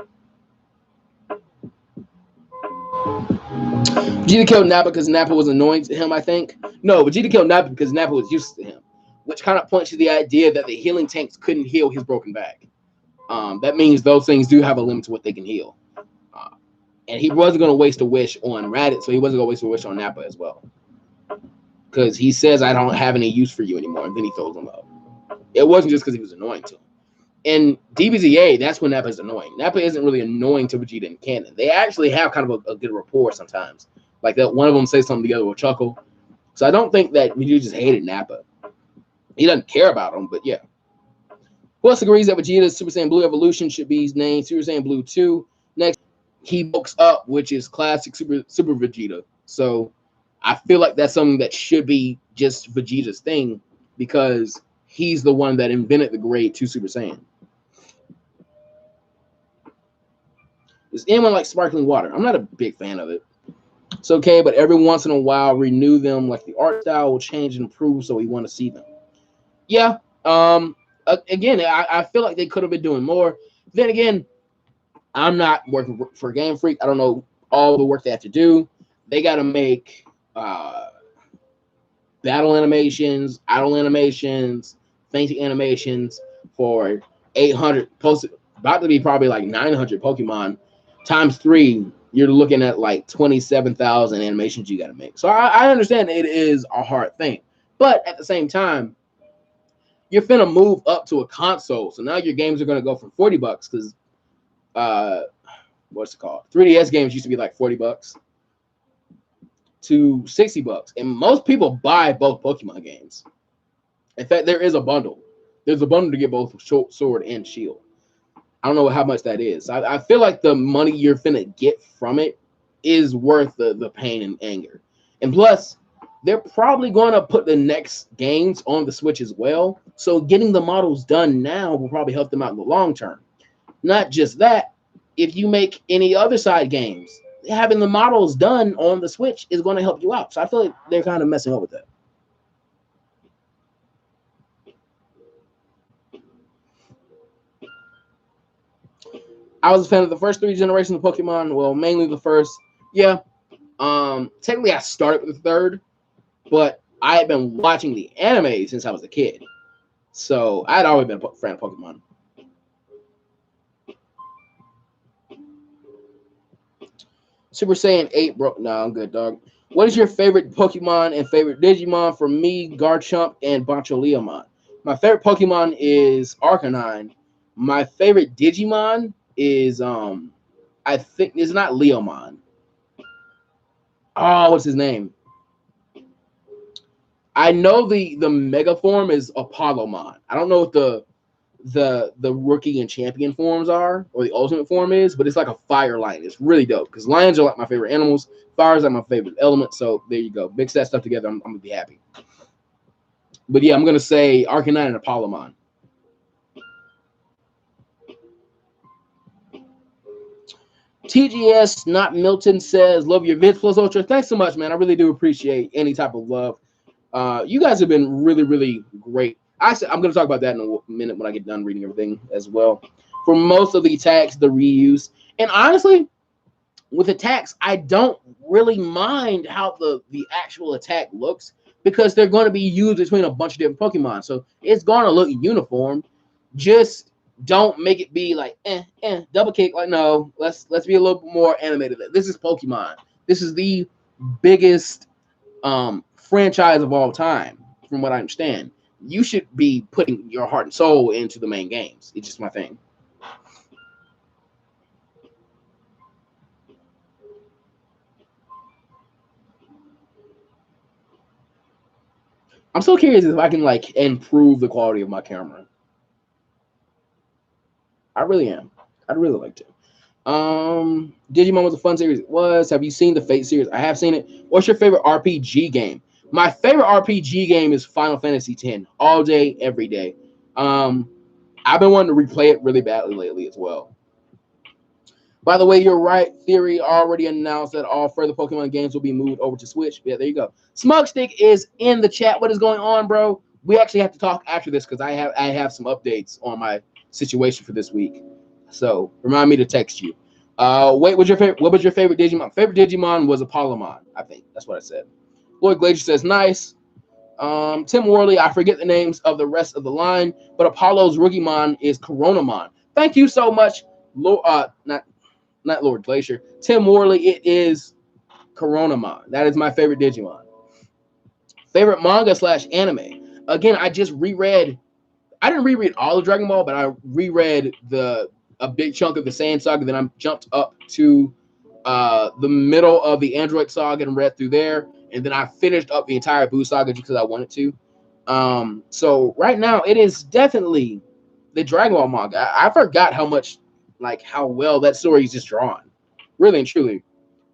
Vegeta killed Nappa because Nappa was annoying to him, I think. No, Vegeta killed Nappa because Nappa was used to him, which kind of points to the idea that the healing tanks couldn't heal his broken back. That means those things do have a limit to what they can heal. And he wasn't going to waste a wish on Raditz, so he wasn't going to waste a wish on Nappa as well. Because he says, I don't have any use for you anymore, and then he throws him up. It wasn't just because he was annoying to him. In DBZA, that's when Nappa is annoying. Nappa isn't really annoying to Vegeta in canon. They actually have kind of a good rapport sometimes. Like that, one of them says something together will chuckle. So I don't think that Vegeta just hated Nappa. He doesn't care about him, but yeah. Who else agrees that Vegeta's Super Saiyan Blue evolution should be named Super Saiyan Blue 2? Next, he bulks up, which is classic Super Vegeta. So I feel like that's something that should be just Vegeta's thing because he's the one that invented the grade 2 Super Saiyan. Does anyone like sparkling water? I'm not a big fan of it. It's okay, but every once in a while, renew them. Like the art style will change and improve, so we want to see them. Yeah. Again, I feel like they could have been doing more. Then again, I'm not working for Game Freak. I don't know all the work they have to do. They got to make battle animations, idle animations, fainting animations for 800 posted, about to be probably like 900 Pokemon times 3. You're looking at like 27,000 animations you got to make. So I understand it is a hard thing, but at the same time, you're finna move up to a console. So now your games are gonna go from $40 because what's it called? 3DS games used to be like $40 to $60, and most people buy both Pokemon games. In fact, there is a bundle. There's a bundle to get both Sword and Shield. I don't know how much that is. I feel like the money you're finna get from it is worth the pain and anger. And plus, they're probably going to put the next games on the Switch as well. So getting the models done now will probably help them out in the long term. Not just that, if you make any other side games, having the models done on the Switch is going to help you out. So I feel like they're kind of messing up with that. I was a fan of the first 3 generations of Pokemon. Well, mainly the first. Yeah. Technically, I started with the third, but I had been watching the anime since I was a kid. So I'd always been a fan of Pokemon. Super Saiyan 8, bro. No, I'm good, dog. What is your favorite Pokemon and favorite Digimon? For me, Garchomp and Boncholiamon. My favorite Pokemon is Arcanine. My favorite Digimon is I think it's not Leomon. Oh, what's his name? I know the Mega form is Apollomon. I don't know what the rookie and champion forms are, or the ultimate form is, but it's like a fire lion. It's really dope because lions are like my favorite animals. Fire is like my favorite element. So there you go. Mix that stuff together. I'm gonna be happy. But yeah, I'm gonna say Arcanine and Apollomon. TGS, not Milton, says, love your vids plus ultra. Thanks so much, man. I really do appreciate any type of love. You guys have been really, really great. I'm going to talk about that in a minute when I get done reading everything as well. For most of the attacks, the reuse. And honestly, with attacks, I don't really mind how the actual attack looks because they're going to be used between a bunch of different Pokemon. So it's going to look uniform. Just don't make it be like double kick. Like, no, let's be a little bit more animated. This is Pokemon. This is the biggest franchise of all time, from what I understand. You should be putting your heart and soul into the main games. It's just my thing. I'm so curious if I can like improve the quality of my camera. I really am. I'd really like to. Digimon was a fun series. It was. Have you seen the Fate series? I have seen it. What's your favorite RPG game? My favorite RPG game is Final Fantasy X. All day, every day. I've been wanting to replay it really badly lately as well. By the way, you're right. Theory already announced that all further Pokemon games will be moved over to Switch. Yeah, there you go. Smugstick is in the chat. What is going on, bro? We actually have to talk after this because I have some updates on my situation for this week. So remind me to text you. Wait, what was your favorite Digimon? Favorite Digimon was Apollomon, I think. That's what I said. Lloyd Glacier says nice. Tim Worley, I forget the names of the rest of the line, but Apollo's Rookimon is Coronamon. Thank you so much, not Lord Glacier. Tim Worley, it is Coronamon. That is my favorite Digimon. Favorite manga / anime. Again, I just reread. I didn't reread all of Dragon Ball, but I reread a big chunk of the Saiyan saga. Then I jumped up to the middle of the Android saga and read through there. And then I finished up the entire Buu saga just because I wanted to. So right now, it is definitely the Dragon Ball manga. I forgot how much, like how well that story is just drawn, really and truly.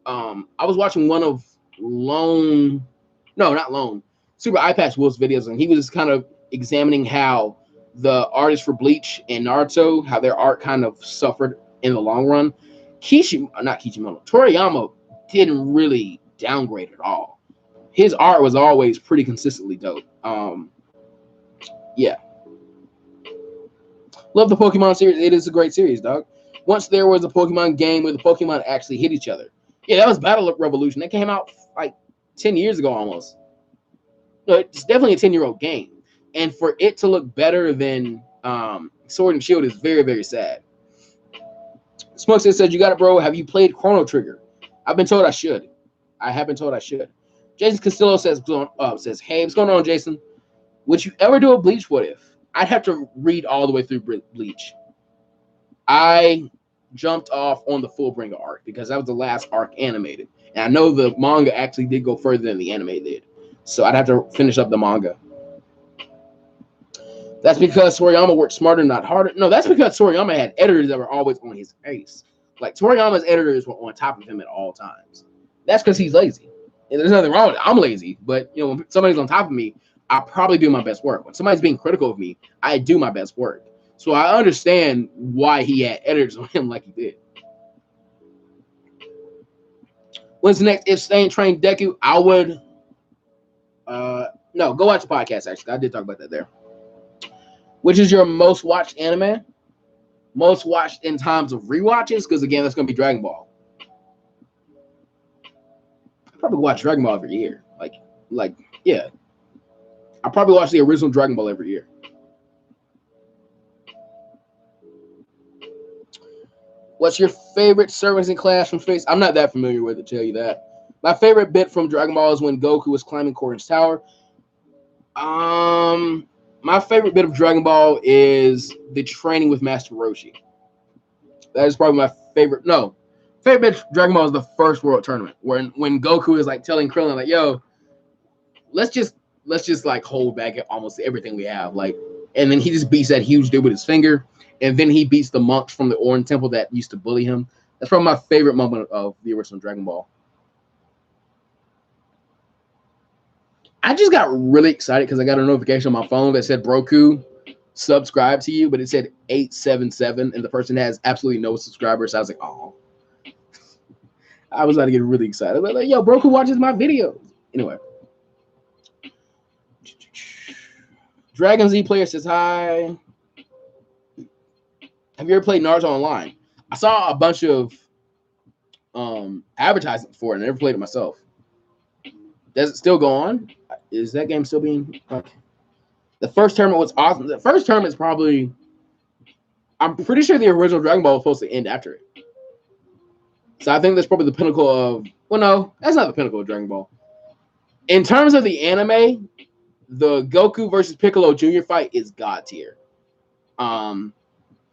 I was watching one of not Lone, Super Eye Patch Wolf's videos, and he was just kind of examining how the artists for Bleach and Naruto, how their art kind of suffered in the long run. Not Kishimoto, Toriyama didn't really downgrade at all. His art was always pretty consistently dope. Yeah. Love the Pokemon series. It is a great series, dog. Once there was a Pokemon game where the Pokemon actually hit each other. Yeah, that was Battle Revolution. That came out like 10 years ago almost. No, it's definitely a 10-year-old game. And for it to look better than Sword and Shield is very, very sad. Smoke says, you got it, bro. Have you played Chrono Trigger? I've been told I should. I have been told I should. Jason Castillo says, hey, what's going on, Jason? Would you ever do a Bleach what if? I'd have to read all the way through Bleach. I jumped off on the Fullbringer arc because that was the last arc animated. And I know the manga actually did go further than the anime did. So I'd have to finish up the manga. That's because Toriyama worked smarter, not harder. No, that's because Toriyama had editors that were always on his case. Like, Toriyama's editors were on top of him at all times. That's because he's lazy. And there's nothing wrong with it. I'm lazy. But, you know, when somebody's on top of me, I probably do my best work. When somebody's being critical of me, I do my best work. So I understand why he had editors on him like he did. When's the next If Stain Train Deku? I would... no, go watch the podcast, actually. I did talk about that there. Which is your most watched anime? Most watched in times of rewatches? Because, again, that's going to be Dragon Ball. I probably watch Dragon Ball every year. Like, yeah. I probably watch the original Dragon Ball every year. What's your favorite servants in Clash from Space? I'm not that familiar with it, to tell you that. My favorite bit from Dragon Ball is when Goku was climbing Korin's tower. My favorite bit of Dragon Ball is the training with Master Roshi. That is probably my favorite. No, favorite bit of Dragon Ball is the first World Tournament, when Goku is like telling Krillin, like, "Yo, let's just like hold back almost everything we have." Like, and then he just beats that huge dude with his finger, and then he beats the monks from the Orin Temple that used to bully him. That's probably my favorite moment of the original Dragon Ball. I just got really excited because I got a notification on my phone that said Broku subscribe to you, but it said 877, and the person has absolutely no subscribers. So I was like, oh. I was about to get really excited. Like, yo, Broku watches my videos. Anyway. Dragon Z Player says, hi. Have you ever played Naruto Online? I saw a bunch of advertising for it, and I never played it myself. Does it still go on? Is that game still being... Okay. The first tournament was awesome. The first tournament is probably... I'm pretty sure the original Dragon Ball was supposed to end after it. So I think that's probably the pinnacle of... Well, no, that's not the pinnacle of Dragon Ball. In terms of the anime, the Goku versus Piccolo Jr. fight is god tier. And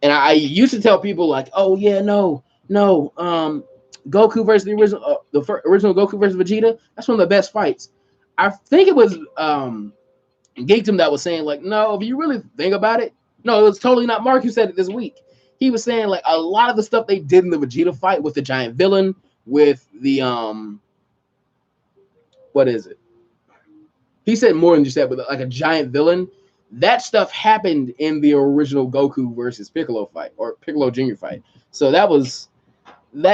I used to tell people like, oh, yeah, no. Goku versus the original Goku versus Vegeta, that's one of the best fights. I think it was Geekdom that was saying, like, no, if you really think about it, no, it was totally not Mark who said it this week. He was saying, like, a lot of the stuff they did in the Vegeta fight with the giant villain, with the, what is it? He said more than just that, but like a giant villain. That stuff happened in the original Goku versus Piccolo fight, or Piccolo Jr. fight. So that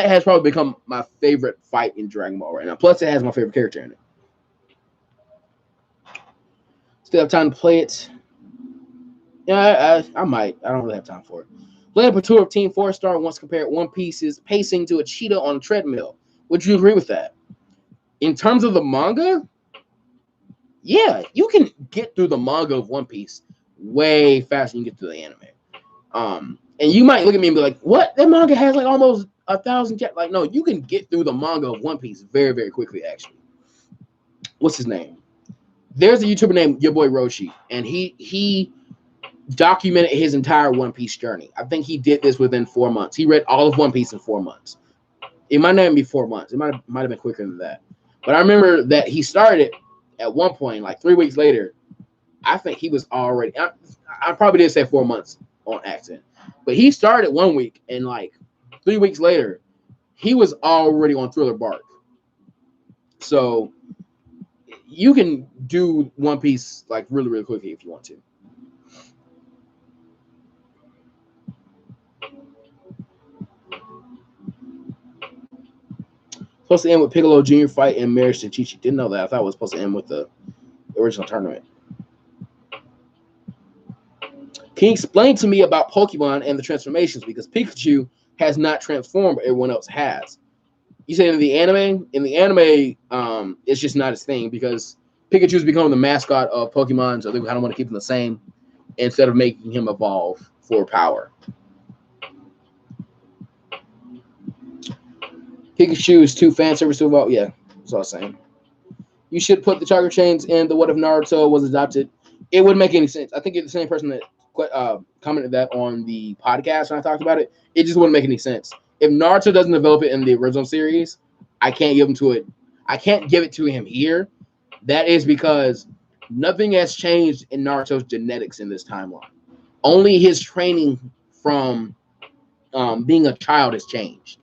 has probably become my favorite fight in Dragon Ball right now. Plus, it has my favorite character in it. Still have time to play it. Yeah, I might. I don't really have time for it. Planet Tour of Team 4-Star once compared One Piece's pacing to a cheetah on a treadmill. Would you agree with that? In terms of the manga, yeah, you can get through the manga of One Piece way faster than you get through the anime. And you might look at me and be like, what? That manga has like almost 1,000 chapters. Like, no, you can get through the manga of One Piece very, very quickly, actually. What's his name? There's a YouTuber named Your Boy Roshi, and he documented his entire One Piece journey. I think he did this within 4 months. He read all of One Piece in 4 months. It might not even be 4 months. It might have been quicker than that. But I remember that he started at one point, like 3 weeks later. I think he was already. I probably did say 4 months. on accident. But he started 1 week, and like 3 weeks later, he was already on Thriller Bark. So you can do One Piece like really, really quickly if you want to. Supposed to end with Piccolo Jr. fight and marriage to Chi-Chi. Didn't know that. I thought it was supposed to end with the original tournament. Can you explain to me about Pokemon and the transformations? Because Pikachu has not transformed, but everyone else has. You said in the anime? In the anime, it's just not his thing because Pikachu's become the mascot of Pokemon, so they kind of want to keep him the same instead of making him evolve for power. Pikachu is too fan service to evolve. Yeah, that's what I was saying. You should put the chakra chains in the What If Naruto was adopted. It wouldn't make any sense. I think you're the same person that commented that on the podcast when I talked about it. It just wouldn't make any sense. If Naruto doesn't develop it in the original series, I can't give him to it. I can't give it to him here. That is because nothing has changed in Naruto's genetics in this timeline. Only his training from being a child has changed,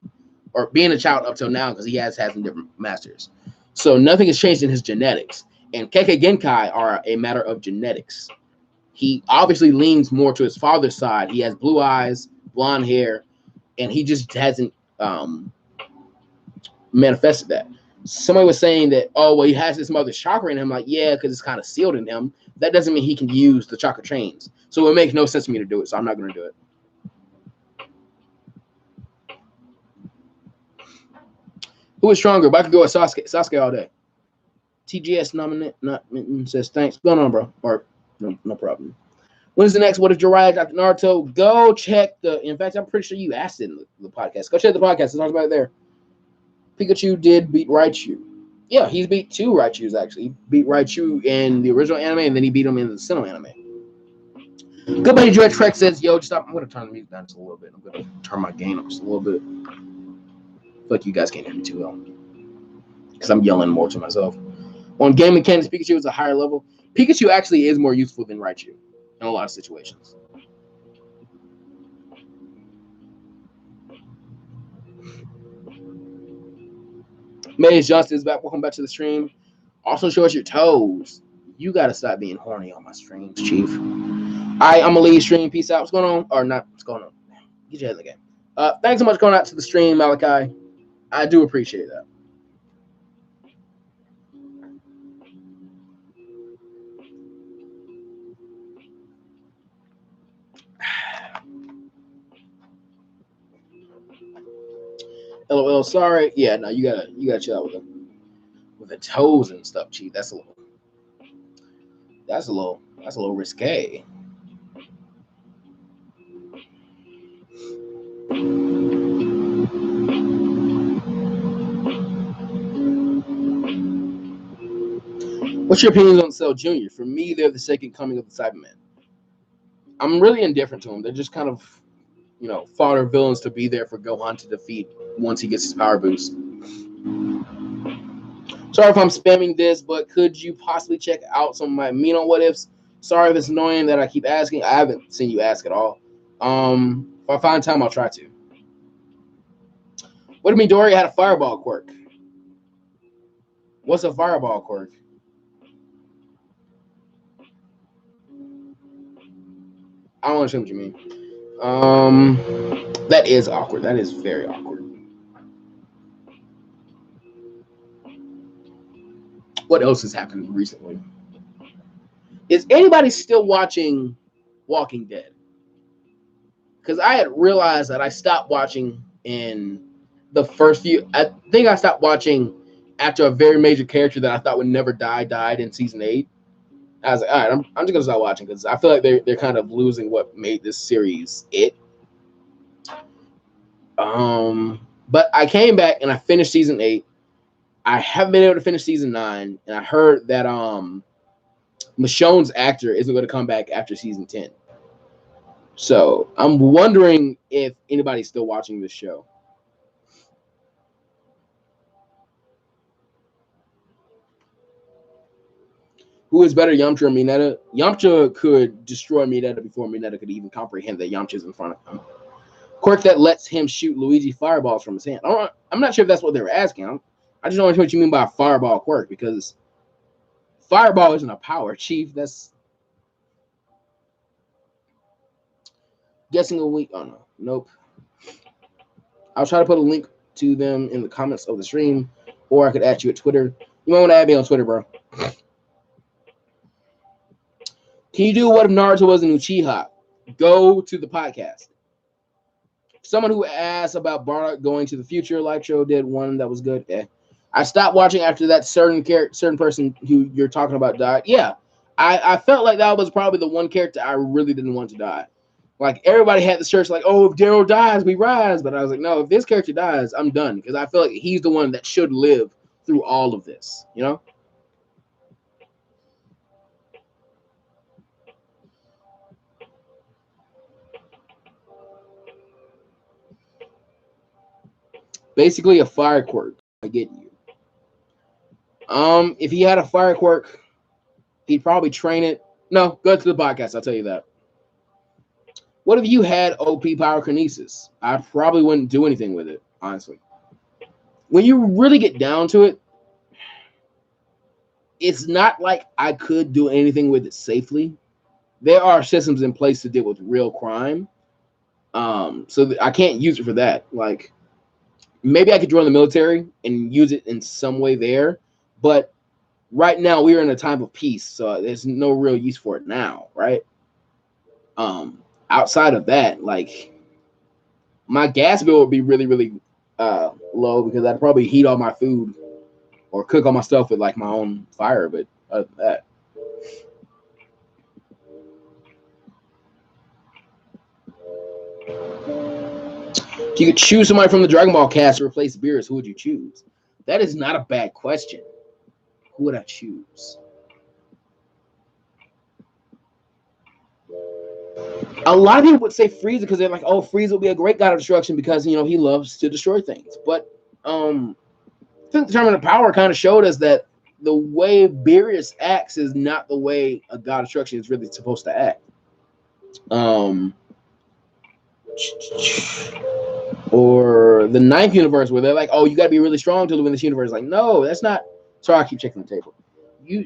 or being a child up till now because he has had some different masters. So nothing has changed in his genetics. And Kekkei Genkai are a matter of genetics. He obviously leans more to his father's side. He has blue eyes, blonde hair, and he just hasn't manifested that. Somebody was saying that, oh, well, he has this mother's chakra in him. Like, yeah, because it's kind of sealed in him. That doesn't mean he can use the chakra chains. So it makes no sense for me to do it. So I'm not going to do it. Who is stronger? But I could go with Sasuke all day. TGS nominate says thanks. What's going on, bro? Or no problem. When is the next What If Jiraiya Dr. Naruto? Go check the. In fact, I'm pretty sure you asked it in the podcast. Go check the podcast. It talks about it there. Pikachu did beat Raichu. Yeah, he's beat 2 Raichus actually. He beat Raichu in the original anime, and then he beat him in the Sinnoh anime. Good buddy Dread Trek says, "Yo, stop. I'm gonna turn the music down just a little bit. I'm gonna turn my gain up just a little bit. But you guys can't hear me too well because I'm yelling more to myself." On game mechanics, Pikachu is a higher level. Pikachu actually is more useful than Raichu in a lot of situations. Maze Justice is back. Welcome back to the stream. Also, show us your toes. You gotta stop being horny on my streams, Chief. Alright, I'm gonna leave stream. Peace out. What's going on? Or not? What's going on? Get your head in the game. Thanks so much for going out to the stream, Malachi. I do appreciate that. LOL. Sorry. Yeah, no, you gotta chill out with them. With the toes and stuff, Chief. That's a little risque. What's your opinions on Cell Jr.? For me, they're the second coming of the Cybermen. I'm really indifferent to them. They're just kind of, fodder villains to be there for Gohan to defeat once he gets his power boost. Sorry if I'm spamming this, but could you possibly check out some of my mean on what ifs? Sorry if it's annoying that I keep asking. I haven't seen you ask at all. If I find time, I'll try to. What do you mean Dory had a fireball quirk? What's a fireball quirk? I don't understand what you mean. That is awkward. That is very awkward. What else has happened recently? Is anybody still watching Walking Dead? Because I had realized that I stopped watching in the first few. I think I stopped watching after a very major character that I thought would never die died in season 8. I was like, all right, I'm just gonna stop watching because I feel like they're kind of losing what made this series it. But I came back and I finished season 8. I haven't been able to finish season 9, and I heard that Michonne's actor isn't going to come back after season 10. So I'm wondering if anybody's still watching this show. Who is better, Yamcha or Mineta? Yamcha could destroy Mineta before Mineta could even comprehend that Yamcha's in front of him. Quirk that lets him shoot Luigi fireballs from his hand. I'm not sure if that's what they were asking. I just don't know what you mean by fireball quirk, because fireball isn't a power, Chief. That's guessing a week. Oh, no. Nope. I'll try to put a link to them in the comments of the stream, or I could add you at Twitter. You might want to add me on Twitter, bro. Can you do what if Naruto was an Uchiha? Go to the podcast. Someone who asked about Bardock going to the future, like show did one that was good. I stopped watching after that certain person who you're talking about died. Yeah, I felt like that was probably the one character I really didn't want to die. Like, everybody had the search, like, oh, if Daryl dies, we rise. But I was like, no, if this character dies, I'm done. Because I feel like he's the one that should live through all of this, you know? Basically a fire quirk. I get you. If he had a fire quirk, he'd probably train it. No, go to the podcast. I'll tell you that. What if you had OP pyrokinesis? I probably wouldn't do anything with it, honestly. When you really get down to it, it's not like I could do anything with it safely. There are systems in place to deal with real crime. So I can't use it for that. Like, maybe I could join the military and use it in some way there. But right now, we are in a time of peace, so there's no real use for it now, right? Outside of that, like, my gas bill would be really, really low, because I'd probably heat all my food or cook all my stuff with, like, my own fire. But other than that, if you could choose somebody from the Dragon Ball cast to replace Beerus, who would you choose? That is not a bad question. Who would I choose? A lot of people would say Frieza, because they're like, oh, Frieza would be a great god of destruction because, you know, he loves to destroy things. But I think the Tournament of Power kind of showed us that the way Beerus acts is not the way a god of destruction is really supposed to act. Or the Ninth Universe, where they're like, oh, you got to be really strong to live in this universe. Like, no, that's not. Sorry, I keep checking the table.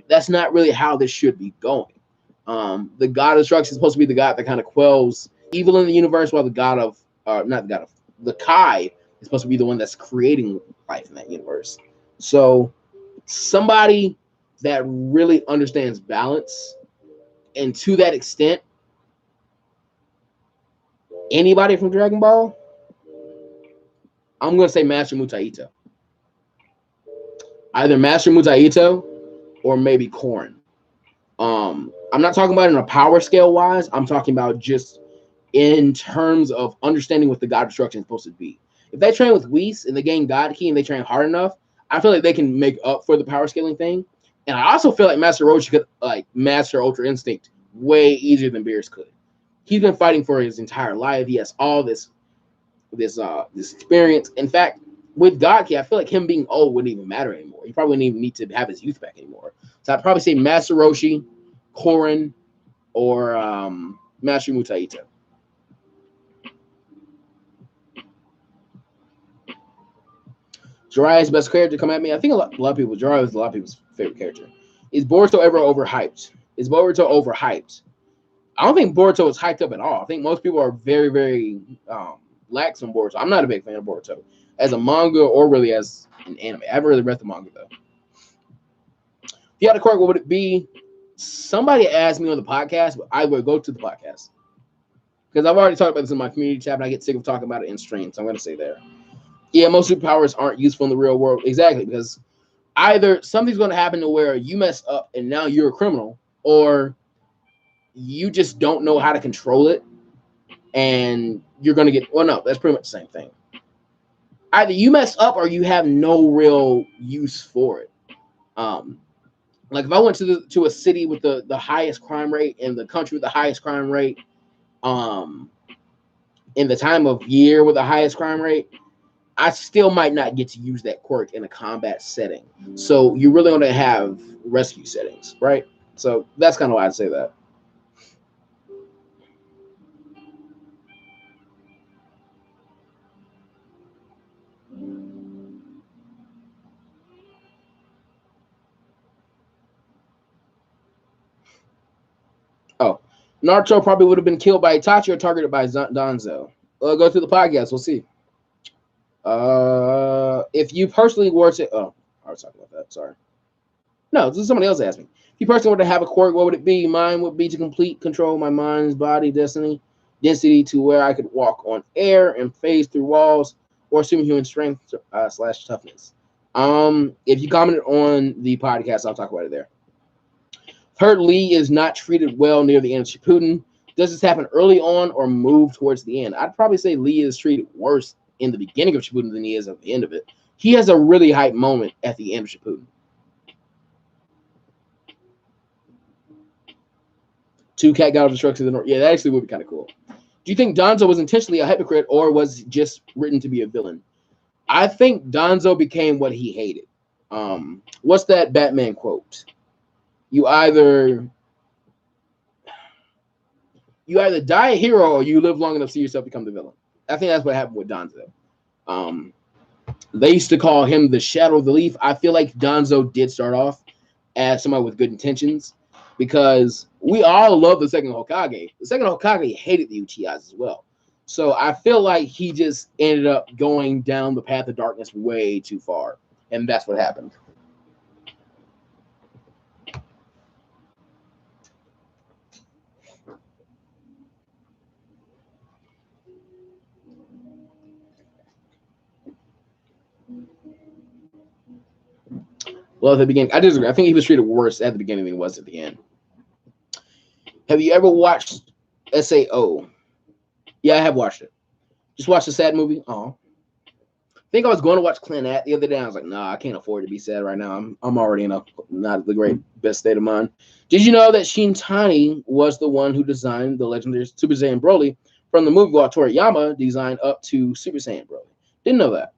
That's not really how this should be going. The god of destruction is supposed to be the god that kind of quells evil in the universe, while the god of, not the god of, the Kai is supposed to be the one that's creating life in that universe. So somebody that really understands balance, and to that extent, anybody from Dragon Ball, I'm going to say Master Mutaito. Either Master Mutaito or maybe Korin. I'm not talking about in a power scale wise. I'm talking about just in terms of understanding what the god destruction is supposed to be. If they train with Whis and they gain God Ki and they train hard enough, I feel like they can make up for the power scaling thing. And I also feel like Master Roshi could like master Ultra Instinct way easier than Beerus could. He's been fighting for his entire life. He has all this experience. In fact, with God Ki, I feel like him being old wouldn't even matter anymore. He probably wouldn't even need to have his youth back anymore. So I'd probably say Master Roshi, Korin, or Master Mutaito. Jiraiya's best character, come at me. I think a lot of people, Jiraiya is a lot of people's favorite character. Is Boruto ever overhyped? Is Boruto overhyped? I don't think Boruto is hyped up at all. I think most people are very, very lax on Boruto. I'm not a big fan of Boruto as a manga or really as an anime. I haven't really read the manga though. If you had a quirk, what would it be? Somebody asked me on the podcast, but I would go to the podcast because I've already talked about this in my community tab, and I get sick of talking about it in stream. So I'm going to say there. Yeah, most superpowers aren't useful in the real world. Exactly, because either something's going to happen to where you mess up and now you're a criminal, or you just don't know how to control it, and you're going to get, well, no, that's pretty much the same thing. Either you mess up or you have no real use for it. Like if I went to a city with the highest crime rate in the country with the highest crime rate, in the time of year with the highest crime rate, I still might not get to use that quirk in a combat setting. So you really want to have rescue settings, right? So that's kind of why I'd say that. Oh, Naruto probably would have been killed by Itachi or targeted by Danzo. Go through the podcast. We'll see. If you personally were to, I was talking about that. Sorry. No, this is somebody else asked me. If you personally were to have a quirk, what would it be? Mine would be to complete control my mind's body density to where I could walk on air and phase through walls, or superhuman strength slash toughness. If you commented on the podcast, I'll talk about it there. Heard Lee is not treated well near the end of Shippuden. Does this happen early on or move towards the end? I'd probably say Lee is treated worse in the beginning of Shippuden than he is at the end of it. He has a really hype moment at the end of Shippuden. Two cat god of destruction to the north. Yeah, that actually would be kind of cool. Do you think Danzo was intentionally a hypocrite or was just written to be a villain? I think Danzo became what he hated. What's that Batman quote? You either die a hero or you live long enough to see yourself become the villain. I think that's what happened with Danzo. They used to call him the Shadow of the Leaf. I feel like Danzo did start off as somebody with good intentions because we all love the second Hokage. The second Hokage hated the Uchihas as well. So I feel like he just ended up going down the path of darkness way too far. And that's what happened. Well, at the beginning, I disagree. I think he was treated worse at the beginning than he was at the end. Have you ever watched SAO? Yeah, I have watched it. Just watched a sad movie. Oh, I think I was going to watch Clannad the other day. I was like, nah, I can't afford to be sad right now. I'm already in a not the great best state of mind. Did you know that Shintani was the one who designed the legendary Super Saiyan Broly from the movie while Toriyama designed up to Super Saiyan Broly? Didn't know that.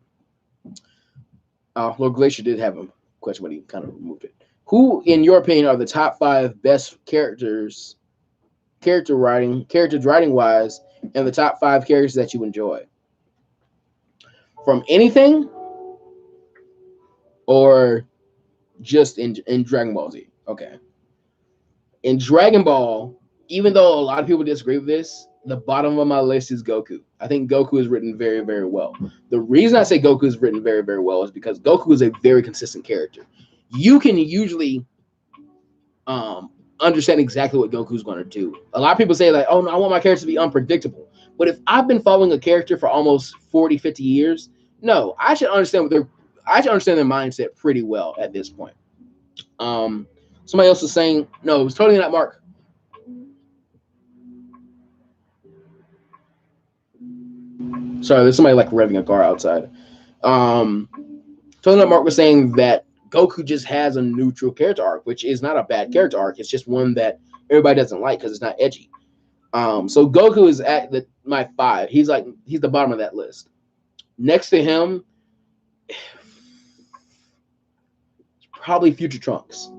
Lord Glacier did have a question, but he kind of removed it. Who, in your opinion, are the top 5 best characters writing wise, and the top 5 characters that you enjoy? From anything or just in Dragon Ball Z? Okay. In Dragon Ball, even though a lot of people disagree with this, the bottom of my list is Goku. I think Goku is written very, very well. The reason I say Goku is written very, very well is because Goku is a very consistent character. You can usually understand exactly what Goku's going to do. A lot of people say like, oh no, I want my character to be unpredictable. But if I've been following a character for almost 40, 50 years, no, I should understand their mindset pretty well at this point. Somebody else was saying, no, it was totally not Mark. Sorry, there's somebody like revving a car outside. Totally not Mark was saying that Goku just has a neutral character arc, which is not a bad character arc. It's just one that everybody doesn't like because it's not edgy. So Goku is at my 5. He's the bottom of that list. Next to him, probably Future Trunks.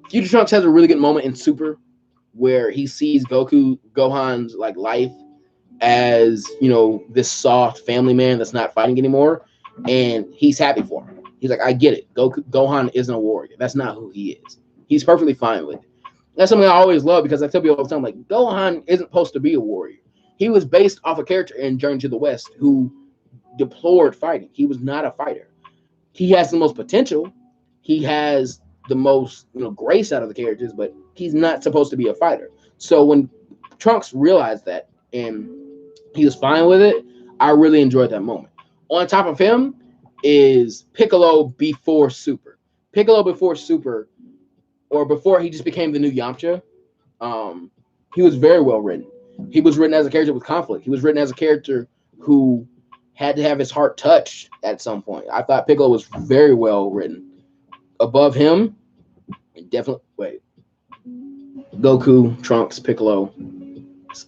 Future Trunks has a really good moment in Super where he sees Gohan's like life as, you know, this soft family man that's not fighting anymore, and he's happy for him. He's like, I get it. Gohan isn't a warrior. That's not who he is. He's perfectly fine with it. That's something I always love because I tell people all the time, like, Gohan isn't supposed to be a warrior. He was based off a character in Journey to the West who deplored fighting. He was not a fighter. He has the most potential. He has the most, you know, grace out of the characters, but he's not supposed to be a fighter. So when Trunks realized that and he was fine with it, I really enjoyed that moment. On top of him is Piccolo before Super. Piccolo before Super, or before he just became the new Yamcha, he was very well written. He was written as a character with conflict. He was written as a character who had to have his heart touched at some point. I thought Piccolo was very well written. Above him, definitely, Goku, Trunks, Piccolo.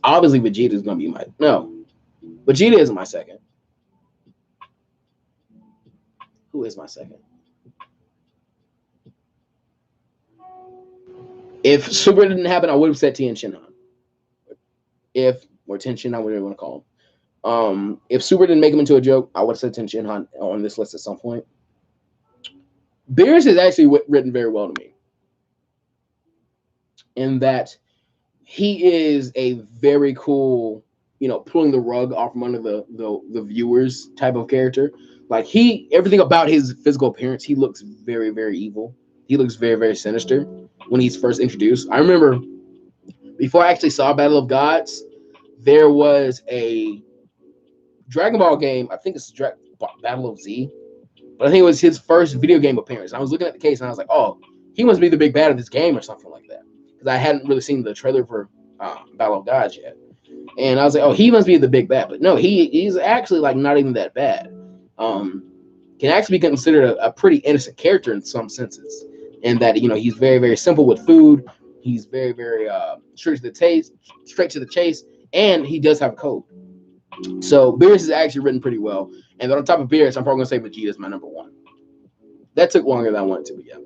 Obviously, Vegeta is going to be Vegeta isn't my second. Who is my second? If Super didn't happen, I would have said Tien Shinhan. Or Tien Shinhan, whatever you want to call him. If Super didn't make him into a joke, I would have said Tien Shinhan on this list at some point. Beerus is actually written very well to me, in that he is a very cool, pulling the rug off from under the viewers type of character. Like everything about his physical appearance, he looks very, very evil. He looks very, very sinister when he's first introduced. I remember before I actually saw Battle of Gods, there was a Dragon Ball game. I think it's Battle of Z, but I think it was his first video game appearance. I was looking at the case and I was like, oh, he must be the big bad of this game or something like that, because I hadn't really seen the trailer for Battle of Gods yet. And I was like, oh, he must be the big bad. But no, he's actually like not even that bad. Can actually be considered a pretty innocent character in some senses, in that he's very, very simple with food. He's very, very straight to the chase, and he does have a code. So Beerus is actually written pretty well. And on top of Beerus, I'm probably gonna say Vegeta is my number one. That took longer than I wanted to, but yeah.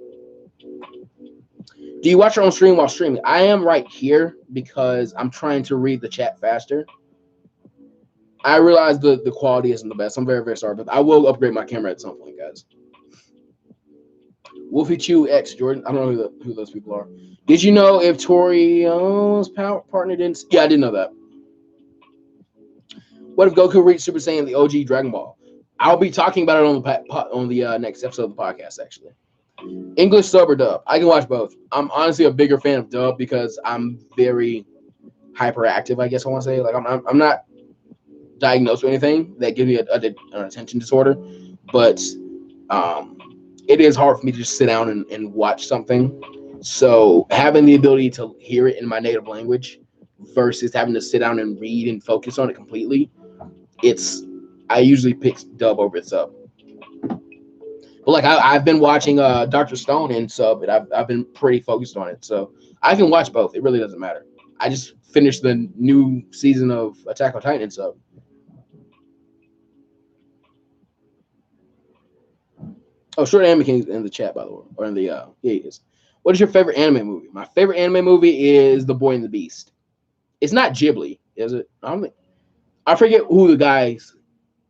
Do you watch your own stream while streaming? I am right here because I'm trying to read the chat faster. I realize the quality isn't the best. I'm very, very sorry, but I will upgrade my camera at some point, guys. Wolfie Chew X Jordan. I don't know who those people are. Did you know if Torio's partner didn't? Yeah, I didn't know that. What if Goku reached Super Saiyan, the OG Dragon Ball? I'll be talking about it on the next episode of the podcast, actually. English sub or dub? I can watch both. I'm honestly a bigger fan of dub because I'm very hyperactive, I guess I want to say. Like I'm not diagnosed with anything that gives me an attention disorder, but it is hard for me to just sit down and watch something. So having the ability to hear it in my native language versus having to sit down and read and focus on it completely, I usually pick dub over sub. But like I've been watching Dr. Stone in sub, and I've been pretty focused on it, so I can watch both. It really doesn't matter. I just finished the new season of Attack on Titan in sub. Oh, Short Anime King in the chat, by the way, or in the yeah, he is. What is your favorite anime movie? My favorite anime movie is The Boy and the Beast. It's not Ghibli, is it? I forget who the guys.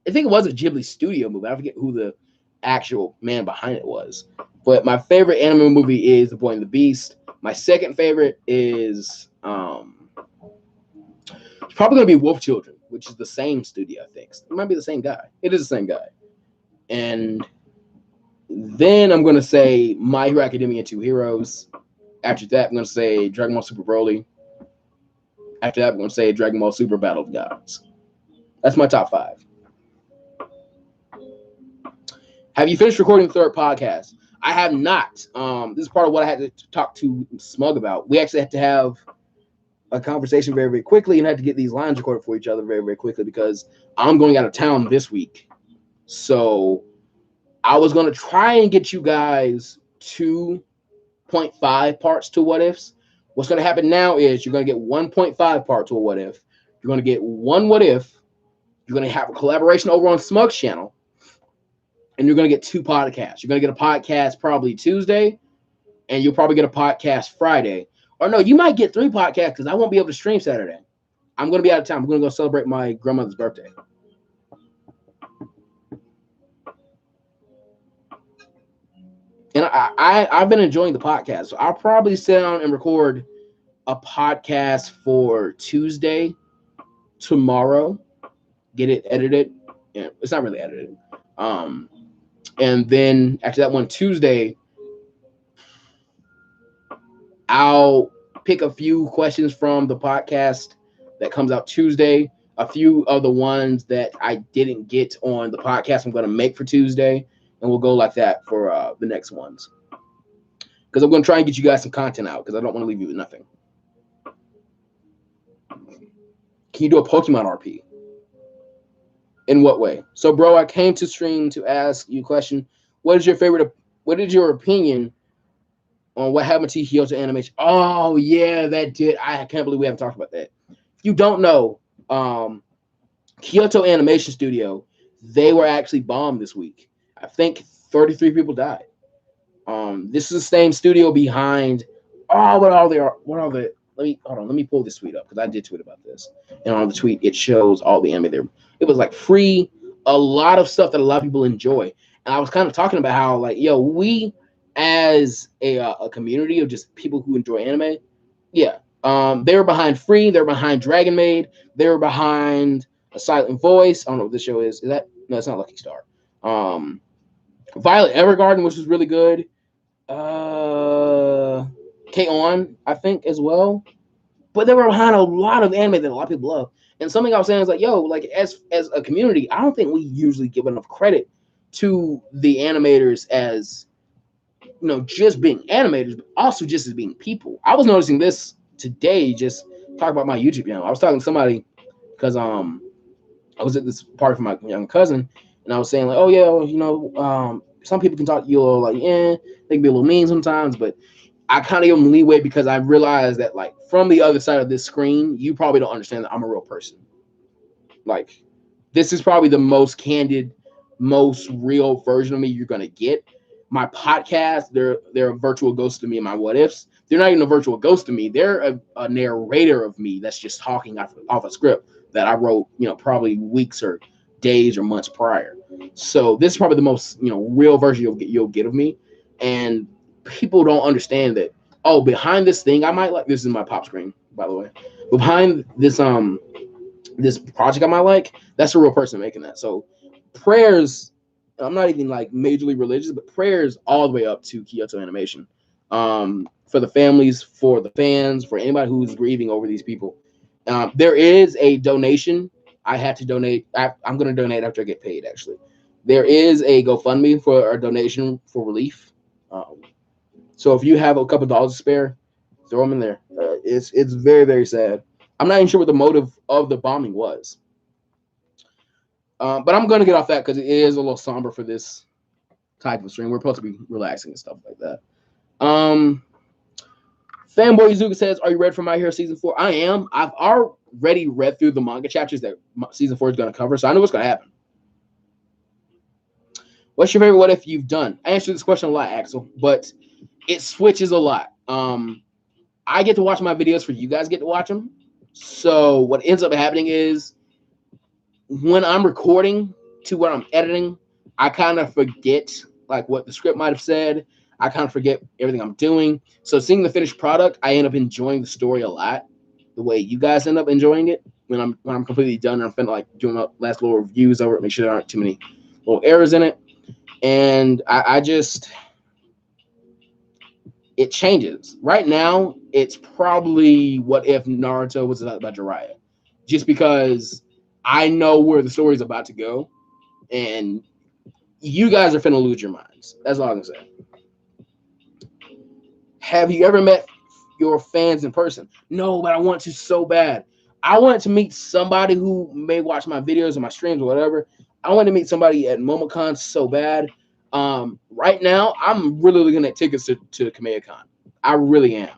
I think it was a Ghibli studio movie. I forget who the actual man behind it was. But my favorite anime movie is The Boy and the Beast. My second favorite is it's probably gonna be Wolf Children, which is the same studio, I think. It might be the same guy. It is the same guy. And then I'm gonna say My Hero Academia 2 Heroes. After that, I'm gonna say Dragon Ball Super Broly. After that, I'm gonna say Dragon Ball Super Battle of Gods. That's my top 5. Have you finished recording the third podcast? I have not. This is part of what I had to talk to Smug about. We actually had to have a conversation very, very quickly and had to get these lines recorded for each other very, very quickly because I'm going out of town this week. So I was going to try and get you guys 2.5 parts to What Ifs. What's going to happen now is you're going to get 1.5 part to a What If. You're going to get one What If. You're going to have a collaboration over on Smug's channel. And you're going to get 2 podcasts. You're going to get a podcast probably Tuesday, and you'll probably get a podcast Friday. Or no, you might get 3 podcasts because I won't be able to stream Saturday. I'm going to be out of town. I'm going to go celebrate my grandmother's birthday. And I've been enjoying the podcast. So I'll probably sit down and record a podcast for Tuesday, tomorrow, get it edited. Yeah, it's not really edited. And then after that one Tuesday, I'll pick a few questions from the podcast that comes out Tuesday, a few of the ones that I didn't get on the podcast I'm going to make for Tuesday, and we'll go like that for the next ones. Because I'm going to try and get you guys some content out because I don't want to leave you with nothing. Can you do a Pokemon RP? In what way? So, bro, I came to stream to ask you a question. What is your opinion on what happened to Kyoto Animation? Oh, yeah, that did. I can't believe we haven't talked about that. If you don't know, Kyoto Animation Studio, they were actually bombed this week. I think 33 people died. This is the same studio behind Oh, what are they? What are the? Let me hold on. Let me pull this tweet up because I did tweet about this, and on the tweet it shows all the anime there. It was like free, a lot of stuff that a lot of people enjoy, and I was kind of talking about how like, yo, we as a community of just people who enjoy anime, yeah, they were behind Free, they were behind Dragon Maid, they were behind A Silent Voice. I don't know what this show is. Is that no? It's not Lucky Star. Um, Violet Evergarden, which was really good. Uh, K-On, I think, as well. But they were behind a lot of anime that a lot of people love. And something I was saying is like, yo, like as a community, I don't think we usually give enough credit to the animators as just being animators, but also just as being people. I was noticing this today, just talk about my YouTube channel. I was talking to somebody because I was at this party for my young cousin, and I was saying like, oh yeah, well, some people can talk to you a little like, they can be a little mean sometimes, but I kind of give them leeway because I realized that like from the other side of this screen, you probably don't understand that I'm a real person. Like this is probably the most candid, most real version of me you're gonna get. My podcast, they're a virtual ghost to me and my what ifs. They're not even a virtual ghost to me. They're a narrator of me that's just talking off a script that I wrote, probably weeks or days or months prior. So this is probably the most, real version you'll get of me. And people don't understand that, oh, behind this thing I might like, this is my pop screen, by the way. Behind this project I might like, that's a real person making that. So prayers, I'm not even like majorly religious, but prayers all the way up to Kyoto Animation. For the families, for the fans, for anybody who's grieving over these people. There is a donation. I had to donate. I'm going to donate after I get paid, actually. There is a GoFundMe for a donation for relief. So if you have a couple dollars to spare, throw them in there. It's very, very sad. I'm not even sure what the motive of the bombing was. But I'm going to get off that because it is a little somber for this type of stream. We're supposed to be relaxing and stuff like that. Fanboy Yuzuka says, are you ready for My Hero Season 4? I am. I've already read through the manga chapters that Season 4 is going to cover, so I know what's going to happen. What's your favorite what if you've done? I answered this question a lot, Axel, but it switches a lot. I get to watch my videos for you guys get to watch them. So what ends up happening is when I'm recording to when I'm editing, I kind of forget like what the script might have said. I kind of forget everything I'm doing. So seeing the finished product, I end up enjoying the story a lot. The way you guys end up enjoying it when I'm completely done and I'm finna like doing my last little reviews over it, make sure there aren't too many little errors in it. And I just it changes. Right now, it's probably what if Naruto was about Jiraiya, just because I know where the story's about to go, and you guys are finna lose your minds. That's all I can say. Have you ever met your fans in person? No, but I want to so bad. I want to meet somebody who may watch my videos or my streams or whatever. I want to meet somebody at MomoCon so bad. Right now, I'm really looking at tickets to KamehamehaCon. I really am.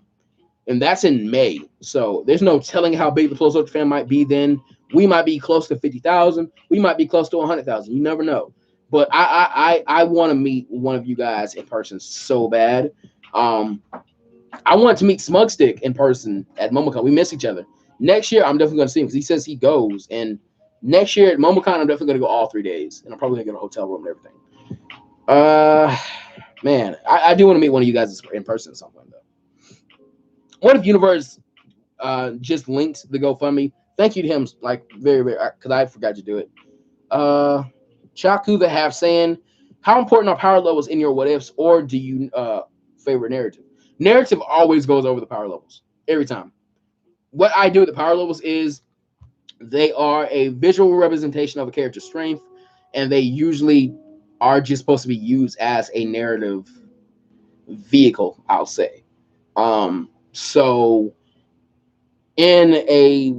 And that's in May. So there's no telling how big the Flow Soldier fan might be then. We might be close to 50,000. We might be close to 100,000. You never know. But I want to meet one of you guys in person so bad. I want to meet Smugstick in person at MomoCon. We miss each other. Next year, I'm definitely going to see him because he says he goes. And next year at MomoCon, I'm definitely going to go all 3 days. And I'm probably going to get a hotel room and everything. Man, I do want to meet one of you guys in person at some point, though. What if Universe just linked the GoFundMe? Thank you to him, like, very, very, because I forgot to do it. Chaku the Half saying, how important are power levels in your what ifs, or do you favorite narrative? Narrative always goes over the power levels every time. What I do with the power levels is they are a visual representation of a character's strength, and they usually are just supposed to be used as a narrative vehicle, I'll say. So in a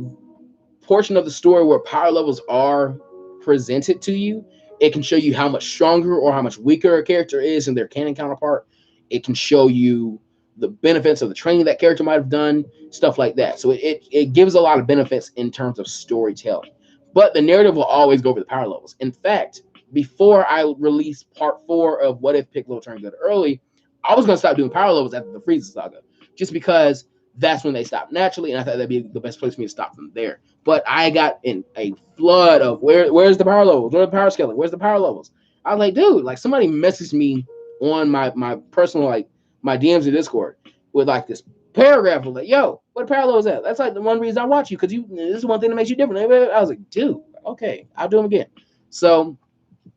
portion of the story where power levels are presented to you, it can show you how much stronger or how much weaker a character is than their canon counterpart. It can show you the benefits of the training that character might have done, stuff like that. So it gives a lot of benefits in terms of storytelling. But the narrative will always go over the power levels. In fact, before I released part 4 of What If Piccolo Turned Good Early, I was going to stop doing power levels after the Frieza saga. just because that's when they stop naturally, and I thought that'd be the best place for me to stop from there. But I got in a flood of where's the power levels? Where's the power scaling? Where's the power levels? I was like, dude, like somebody messaged me on my personal, like my DMs in Discord with like this paragraph of like, yo, what power level is that? That's like the one reason I watch you, because this is one thing that makes you different. I was like, dude, okay, I'll do them again. So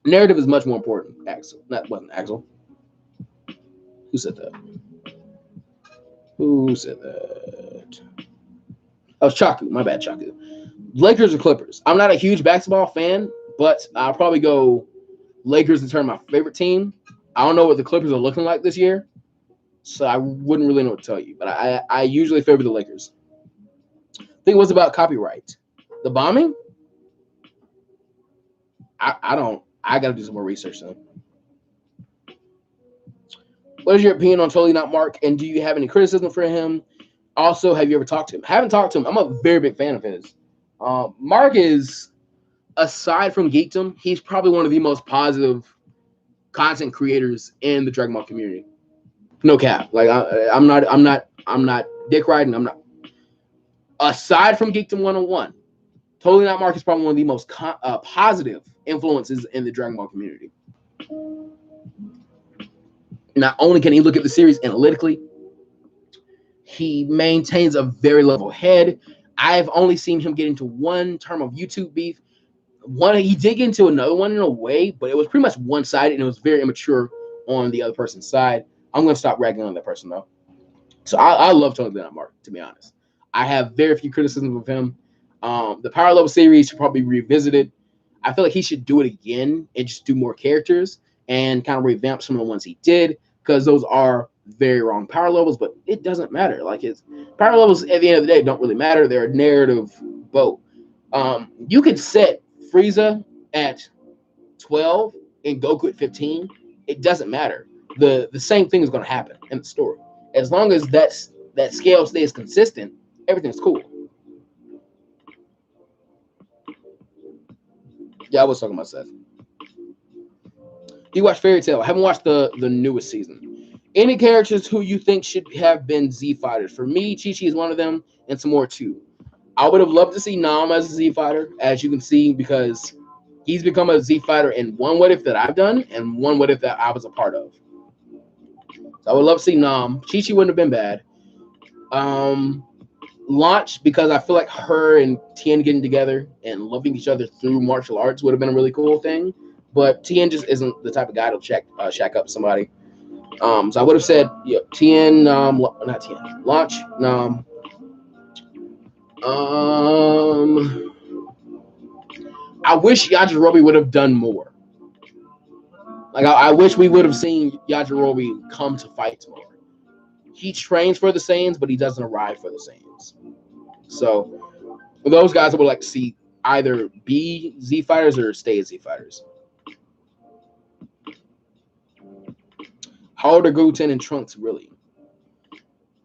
narrative is much more important. Axel, that wasn't Axel. Who said that? Who said that? Oh, it's Chaku. My bad, Chaku. Lakers or Clippers? I'm not a huge basketball fan, but I'll probably go Lakers in terms of my favorite team. I don't know what the Clippers are looking like this year, so I wouldn't really know what to tell you. But I usually favor the Lakers. I think it was about copyright. The bombing? I don't. I got to do some more research then. What is your opinion on Totally Not Mark, and do you have any criticism for him? Also, have you ever talked to him? Haven't talked to him. I'm a very big fan of his. Mark is, aside from geekdom, he's probably one of the most positive content creators in the Dragon Ball community. No cap. Like I'm not dick riding. I'm not. Aside from Geekdom 101, Totally Not Mark is probably one of the most positive influences in the Dragon Ball community. Not only can he look at the series analytically, he maintains a very level head. I've only seen him get into one term of YouTube beef. He did get into another one in a way, but it was pretty much one-sided, and it was very immature on the other person's side. I'm going to stop ragging on that person, though. So I love Totally Not Mark, to be honest. I have very few criticisms of him. The Power Level series should probably be revisited. I feel like he should do it again and just do more characters and kind of revamp some of the ones he did, because those are very wrong power levels, but it doesn't matter. Like, his power levels at the end of the day don't really matter. They're a narrative boat. You could set Frieza at 12 and Goku at 15. It doesn't matter. The same thing is going to happen in the story. As long as that scale stays consistent, everything's cool. Yeah, I was talking about Seth. You watch Fairy Tail? I haven't watched the newest season. Any characters who you think should have been Z fighters? For me, Chi-Chi is one of them, and some more too. I would have loved to see Nam as a Z fighter, as you can see, because he's become a Z fighter in one What If that I've done and one What If that I was a part of. So I would love to see Nam. Chi-Chi wouldn't have been bad. Launch, because I feel like her and Tien getting together and loving each other through martial arts would have been a really cool thing. But Tien just isn't the type of guy to shack up somebody. So I would have said, yeah, Tien, not Tien, Launch, I wish Yajirobe would have done more. Like, I wish we would have seen Yajirobe come to fight more. He trains for the Saiyans, but he doesn't arrive for the Saiyans. So for those guys, I would like to see either be Z fighters or stay as Z fighters. How old are Goten and Trunks really?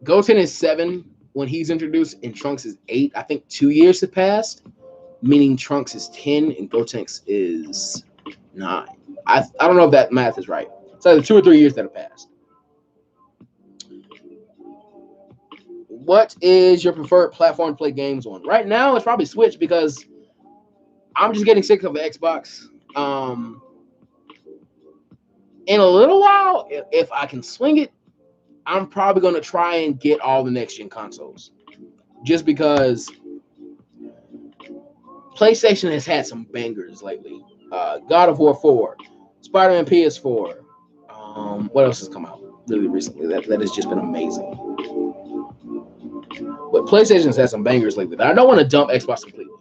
Goten is 7 when he's introduced, and Trunks is 8. I think 2 years have passed, meaning Trunks is 10 and Goten is 9. I don't know if that math is right. It's either 2 or 3 years that have passed. What is your preferred platform to play games on? Right now, it's probably Switch, because I'm just getting sick of the Xbox. In a little while, if I can swing it, I'm probably going to try and get all the next-gen consoles. Just because PlayStation has had some bangers lately. God of War 4, Spider-Man PS4. What else has come out really recently that has just been amazing? But PlayStation's had some bangers lately. I don't want to dump Xbox completely.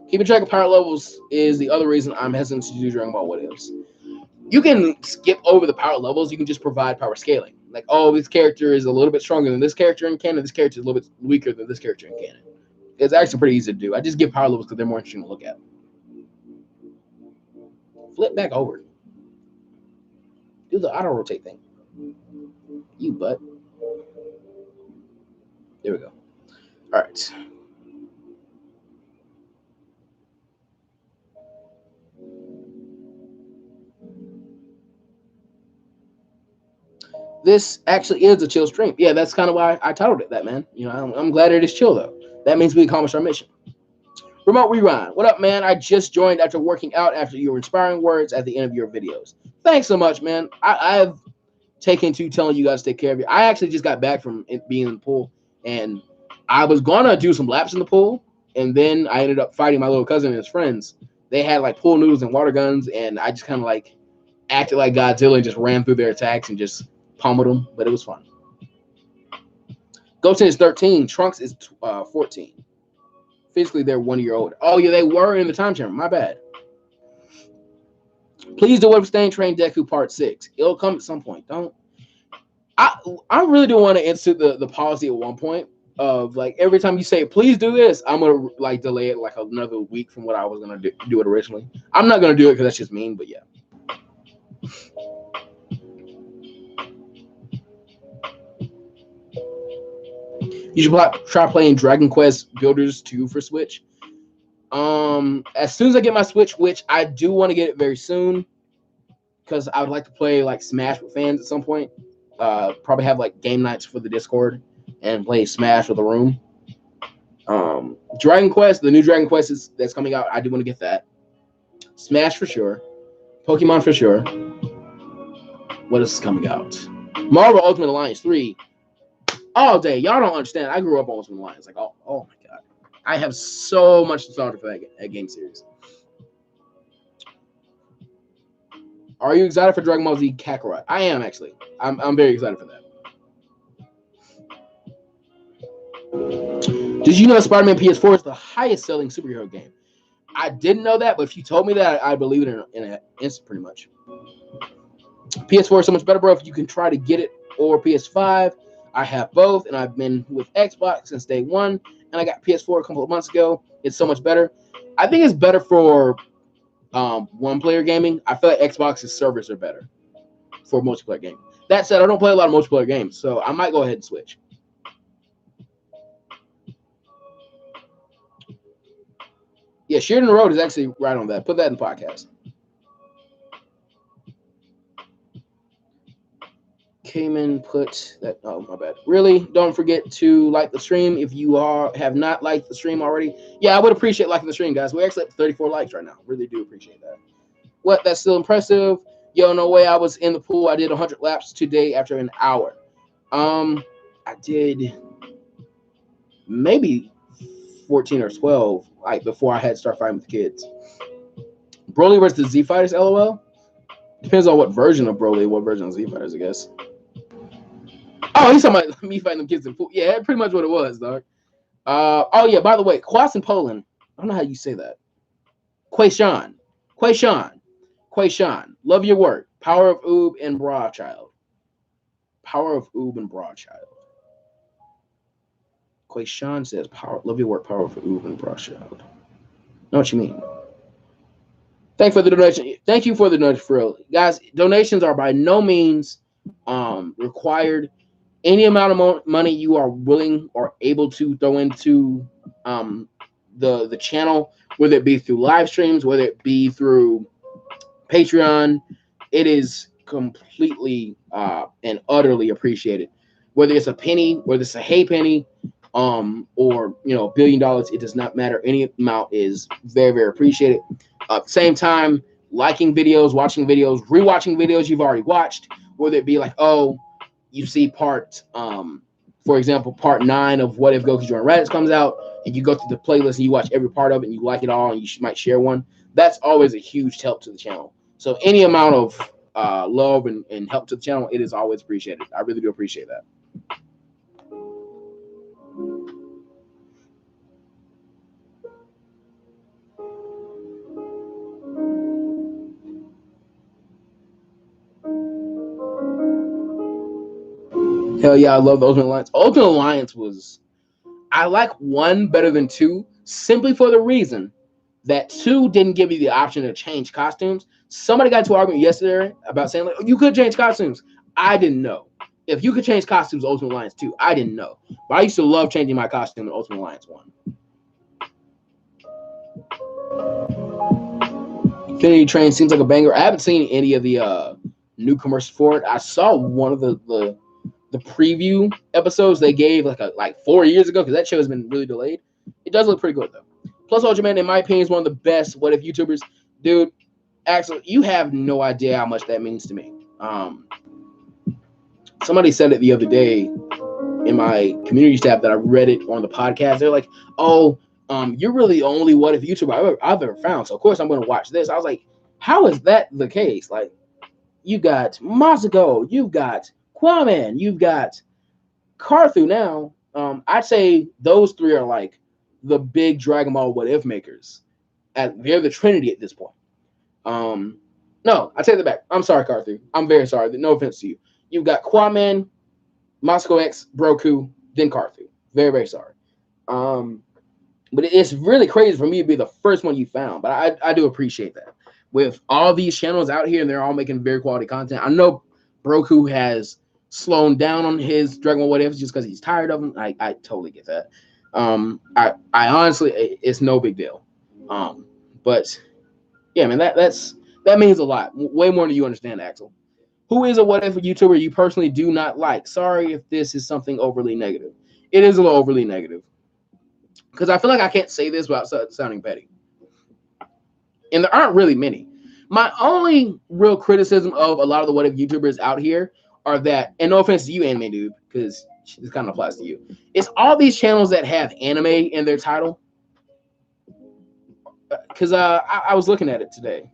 Keeping track of power levels is the other reason I'm hesitant to do Dragon Ball What Ifs. You can skip over the power levels. You can just provide power scaling. Like, oh, this character is a little bit stronger than this character in canon. This character is a little bit weaker than this character in canon. It's actually pretty easy to do. I just give power levels because they're more interesting to look at. Flip back over. Do the auto rotate thing. You butt. There we go. All right. this actually is a chill stream. Yeah, that's kind of why I titled it that, man. You know, I'm glad it is chill though. That means we accomplished our mission. Remote Rewind. What up, man? I just joined after working out after your inspiring words at the end of your videos. Thanks so much, man. I've taken to telling you guys to take care of you. I actually just got back from being in the pool, and I was gonna do some laps in the pool, and then I ended up fighting my little cousin and his friends. They had like pool noodles and water guns, and I just kind of like acted like Godzilla and just ran through their attacks and just pummeled them, but it was fun. Goten is 13. Trunks is 14. Physically, they're 1 year old. Oh, yeah, they were in the time chamber. My bad. Please do Staying Train Deku Part 6. It'll come at some point. Don't. I really do want to institute the policy at one point of like every time you say please do this, I'm gonna like delay it like another week from what I was gonna do it originally. I'm not gonna do it because that's just mean, but yeah. You should try playing Dragon Quest Builders 2 for Switch. As soon as I get my Switch, which I do want to get it very soon, because I would like to play like Smash with fans at some point. Probably have like game nights for the Discord and play Smash with the room. Dragon Quest, the new Dragon Quest that's coming out, I do want to get that. Smash for sure. Pokemon for sure. What else is coming out? Marvel Ultimate Alliance 3. All day. Y'all don't understand. I grew up on Ultimate Alliance. Like, oh my god. I have so much nostalgia for that game series. Are you excited for Dragon Ball Z Kakarot? I am, actually. I'm very excited for that. Did you know Spider-Man PS4 is the highest selling superhero game? I didn't know that, but if you told me that, I believe it in an instant, pretty much. PS4 is so much better, bro. If you can try to get it, or PS5. I have both, and I've been with Xbox since day one, and I got PS4 a couple of months ago. It's so much better. I think it's better for one-player gaming. I feel like Xbox's servers are better for multiplayer gaming. That said, I don't play a lot of multiplayer games, so I might go ahead and switch. Yeah, Sheridan Road is actually right on that. Put that in the podcast. Cayman put that. Oh, my bad. Really, don't forget to like the stream if you have not liked the stream already. Yeah, I would appreciate liking the stream, guys. We're actually at 34 likes right now. Really do appreciate that. What? That's still impressive. Yo, no way. I was in the pool. I did 100 laps today after an hour. I did maybe 14 or 12 like before I had to start fighting with the kids. Broly versus the Z Fighters, LOL. Depends on what version of Broly, what version of Z Fighters, I guess. Oh, he's talking about me fighting them kids in pool. Yeah, pretty much what it was, dog. Oh yeah, by the way, Kwas in Poland. I don't know how you say that. Quayshawn. Love your work. Power of Oob and Brawchild. Quayshawn says, love your work. Power of Oob and Brawchild. Know what you mean? Thank you for the donation. Thank you for the donation, for real. Guys, donations are by no means required. Any amount of money you are willing or able to throw into the channel, whether it be through live streams, whether it be through Patreon, it is completely and utterly appreciated. Whether it's a penny, whether it's a hay penny, or $1 billion, it does not matter. Any amount is very, very appreciated. At the same time, liking videos, watching videos, rewatching videos you've already watched, whether it be like, oh, you see for example, part 9 of What If Goku Joined Raditz comes out, and you go through the playlist and you watch every part of it and you like it all, and you might share one. That's always a huge help to the channel. So any amount of love and help to the channel, it is always appreciated. I really do appreciate that. Hell yeah, I love the Ultimate Alliance. Ultimate Alliance I like 1 better than 2, simply for the reason that 2 didn't give you the option to change costumes. Somebody got into an argument yesterday about saying, like, you could change costumes. I didn't know. If you could change costumes, Ultimate Alliance 2, I didn't know. But I used to love changing my costume in Ultimate Alliance 1. Infinity Train seems like a banger. I haven't seen any of the new commercials for it. I saw one of the preview episodes they gave like 4 years ago, because that show has been really delayed. It does look pretty good though. Plus, Ultra Man, in my opinion, is one of the best What If YouTubers. Dude, Axel, you have no idea how much that means to me. Somebody said it the other day in my community tab that I read it on the podcast. They're like, "Oh, you're really the only What If YouTuber I've ever found. So of course I'm going to watch this." I was like, "How is that the case? Like, you got Masako, you've got Kwame, you've got Carthu now." I'd say those three are like the big Dragon Ball What If makers. They're the Trinity at this point. No, I take that back. I'm sorry, Carthu. I'm very sorry. No offense to you. You've got Kwame, Moscow X, Broku, then Carthu. Very, very sorry. But it's really crazy for me to be the first one you found. But I do appreciate that. With all these channels out here and they're all making very quality content. I know Broku has slowed down on his Dragon Ball What If just because he's tired of them. I totally get that. I honestly, it's no big deal. But yeah, man, that means a lot. Way more than you understand, Axel. Who is a What If YouTuber you personally do not like? Sorry if this is something overly negative. It is a little overly negative. Because I feel like I can't say this without sounding petty. And there aren't really many. My only real criticism of a lot of the What If YouTubers out here are that, and no offense to you, Anime Dude, because this kind of applies to you, it's all these channels that have anime in their title. Because I was looking at it today.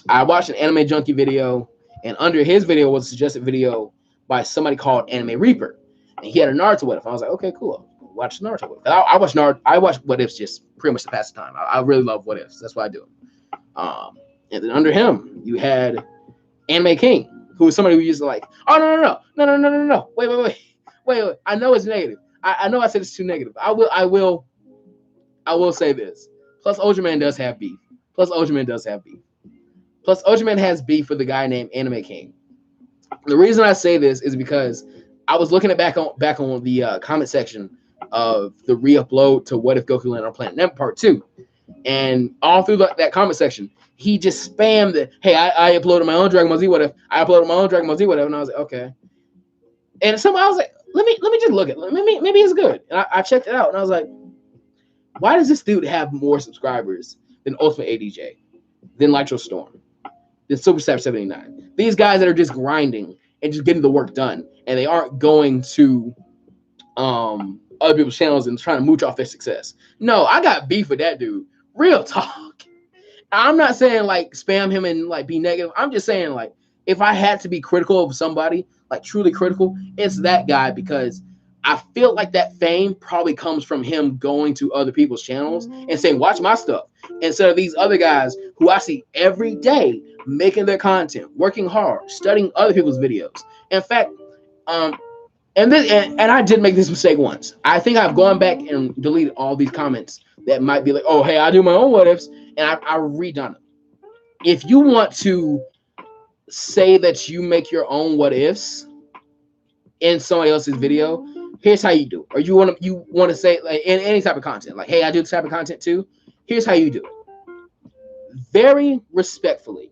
I watched an Anime Junkie video, and under his video was a suggested video by somebody called Anime Reaper. And he had a Naruto What If. I was like, okay, cool. Watch Naruto What If. I watch What Ifs just pretty much to pass the time. I really love What Ifs. That's why I do it. And then under him, you had Anime King, who was somebody who used to like, oh, no. Wait. I know it's negative. I know I said it's too negative. I will say this. Plus, Ultraman does have beef. Plus, Ultraman has beef with the guy named Anime King. The reason I say this is because I was looking back on the comment section of the re-upload to What If Goku Landed on Planet Namek Part 2. And all through that comment section, he just spammed the, hey, I uploaded my own Dragon Ball Z What If. I uploaded my own Dragon Ball Z What If. And I was like, okay. And somehow I was like, let me just look at it. Maybe it's good. And I checked it out. And I was like, why does this dude have more subscribers than Ultimate ADJ, than Nitro Storm, than Super Sap 79? These guys that are just grinding and just getting the work done, and they aren't going to other people's channels and trying to mooch off their success. No, I got beef with that dude. Real talk. I'm not saying like spam him and like be negative. I'm just saying like if I had to be critical of somebody, like truly critical, it's that guy, because I feel like that fame probably comes from him going to other people's channels and saying, watch my stuff, instead of these other guys who I see every day making their content, working hard, studying other people's videos. In fact, and I did make this mistake once. I think I've gone back and deleted all these comments that might be like, oh, hey, I do my own What Ifs, and I redone them. If you want to say that you make your own What Ifs in somebody else's video, here's how you do it. Or you want to say like in any type of content, like, hey, I do this type of content too. Here's how you do it. Very respectfully.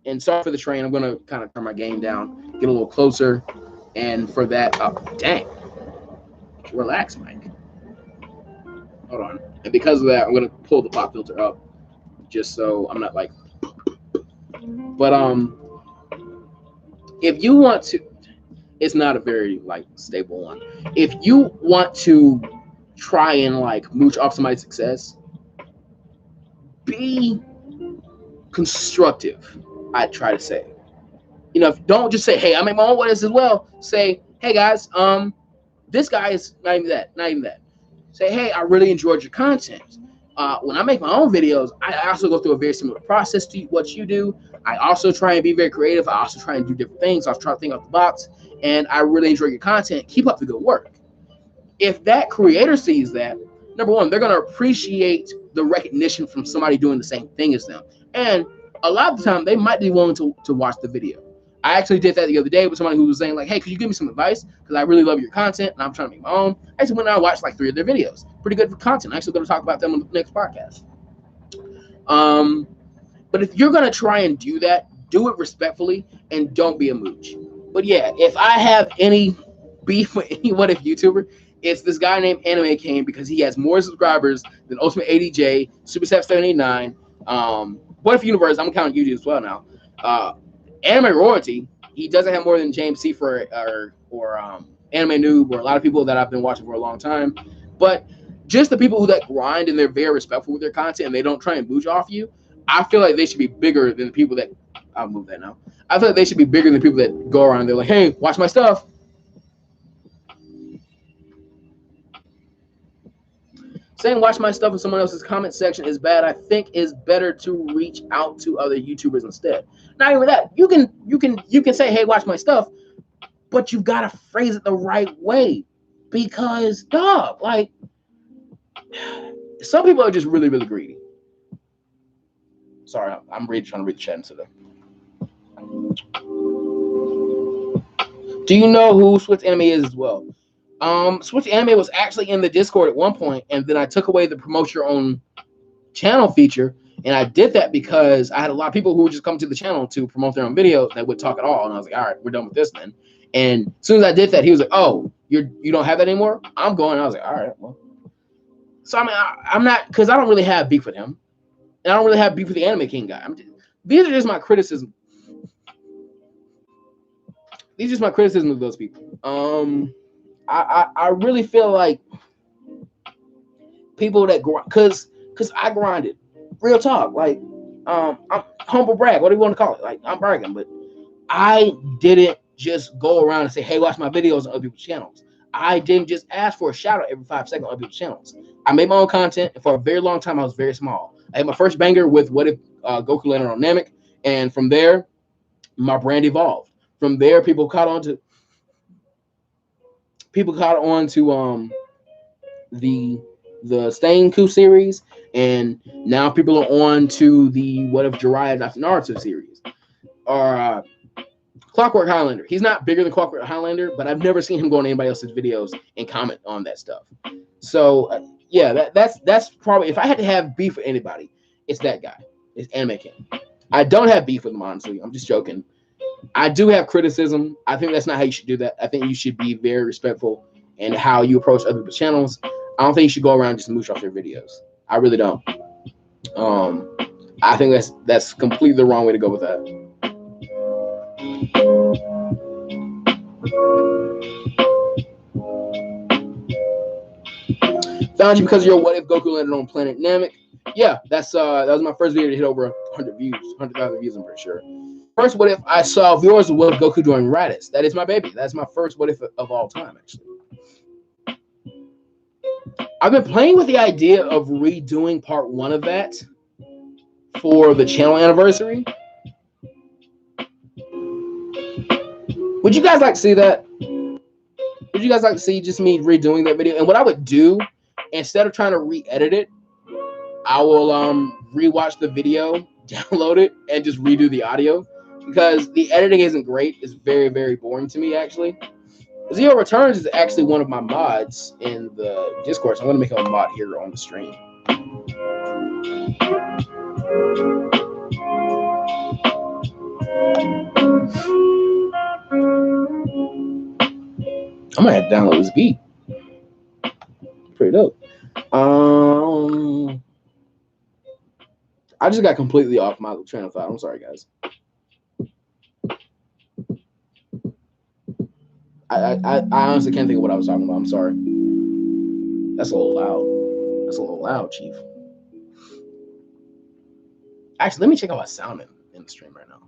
And sorry for the train. I'm gonna kind of turn my game down, get a little closer. And for that, dang. Relax, Mike. Hold on. And because of that, I'm gonna pull the pop filter up just so I'm not like, but if you want to, it's not a very like stable one. If you want to try and like mooch off somebody's success, be constructive. I try to say, you know, don't just say, hey, I make my own What Ifs as well. Say, hey guys, this guy is not even that. Say, hey, I really enjoyed your content. When I make my own videos, I also go through a very similar process to what you do. I also try and be very creative. I also try and do different things. I try to think out the box, and I really enjoy your content. Keep up the good work. If that creator sees that, number one, they're going to appreciate the recognition from somebody doing the same thing as them. And a lot of the time, they might be willing to watch the video. I actually did that the other day with somebody who was saying like, hey, could you give me some advice? Because I really love your content and I'm trying to make my own. I actually went and I watched like 3 of their videos. Pretty good for content. I'm actually going to talk about them on the next podcast. But if you're gonna try and do that, do it respectfully and don't be a mooch. But yeah, if I have any beef with any What If YouTuber, it's this guy named Anime King because he has more subscribers than Ultimate ADJ, Super 789, What If Universe. I'm counting YouTube as well now. Anime Royalty. He doesn't have more than James C for or Anime Noob or a lot of people that I've been watching for a long time. But just the people who that grind and they're very respectful with their content and they don't try and booch off you, I feel like they should be bigger than the people that I'll move that now. I feel like they should be bigger than people that go around. They're like, hey, watch my stuff. Saying watch my stuff in someone else's comment section is bad. I think it's better to reach out to other YouTubers instead. Not even that. You can say, hey, watch my stuff, but you've got to phrase it the right way. Because, dog, like, some people are just really, really greedy. Sorry, I'm really trying to read the chat today. Do you know who Switch Anime is as well? Switch Anime was actually in the Discord at one point, and then I took away the promote your own channel feature, and I did that because I had a lot of people who would just come to the channel to promote their own videos that would talk at all, and I was like, all right, we're done with this then. And as soon as I did that, he was like, oh, you don't have that anymore? I'm going. I was like, all right, well. So I mean, I'm not, because I don't really have beef with him, and I don't really have beef with the Anime King guy. These are just my criticism. These are just my criticism of those people. I really feel like people that because I grinded, real talk. Like, I'm humble brag. What do you want to call it? Like, I'm bragging, but I didn't just go around and say, hey, watch my videos on other people's channels. I didn't just ask for a shout out every 5 seconds on other people's channels. I made my own content, and for a very long time, I was very small. I had my first banger with What If Goku landed on Namek, and from there, my brand evolved. From there, people caught on to the Stenku series, and now people are on to the What If Jiraiya After Naruto series, or Clockwork Highlander. He's not bigger than Clockwork Highlander, but I've never seen him go on anybody else's videos and comment on that stuff. So yeah, that's probably, if I had to have beef with anybody, it's that guy. It's Anime King. I don't have beef with him, honestly. I'm just joking. I do have criticism. I think that's not how you should do that. I think you should be very respectful in how you approach other people's channels. I don't think you should go around just mooch off their videos. I really don't. I think that's completely the wrong way to go with that. Found you because of your What If Goku landed on Planet Namek. Yeah, that was my first video to hit over 100 views, 100,000 views, I'm pretty sure. First What If I saw viewers of What If Goku doing Raditz. That is my baby. That's my first What If of all time, actually. I've been playing with the idea of redoing part 1 of that for the channel anniversary. Would you guys like to see that? Would you guys like to see just me redoing that video? And what I would do, instead of trying to re-edit it, I will rewatch the video, download it, and just redo the audio. Because the editing isn't great. It's very, very boring to me, actually. Zero Returns is actually one of my mods in the Discord, so I'm going to make him a mod here on the stream. I might have to download this beat. Pretty dope. I just got completely off my train of thought. I'm sorry, guys. I honestly can't think of what I was talking about. I'm sorry. That's a little loud. That's a little loud, Chief. Actually, let me check out my sound in the stream right now.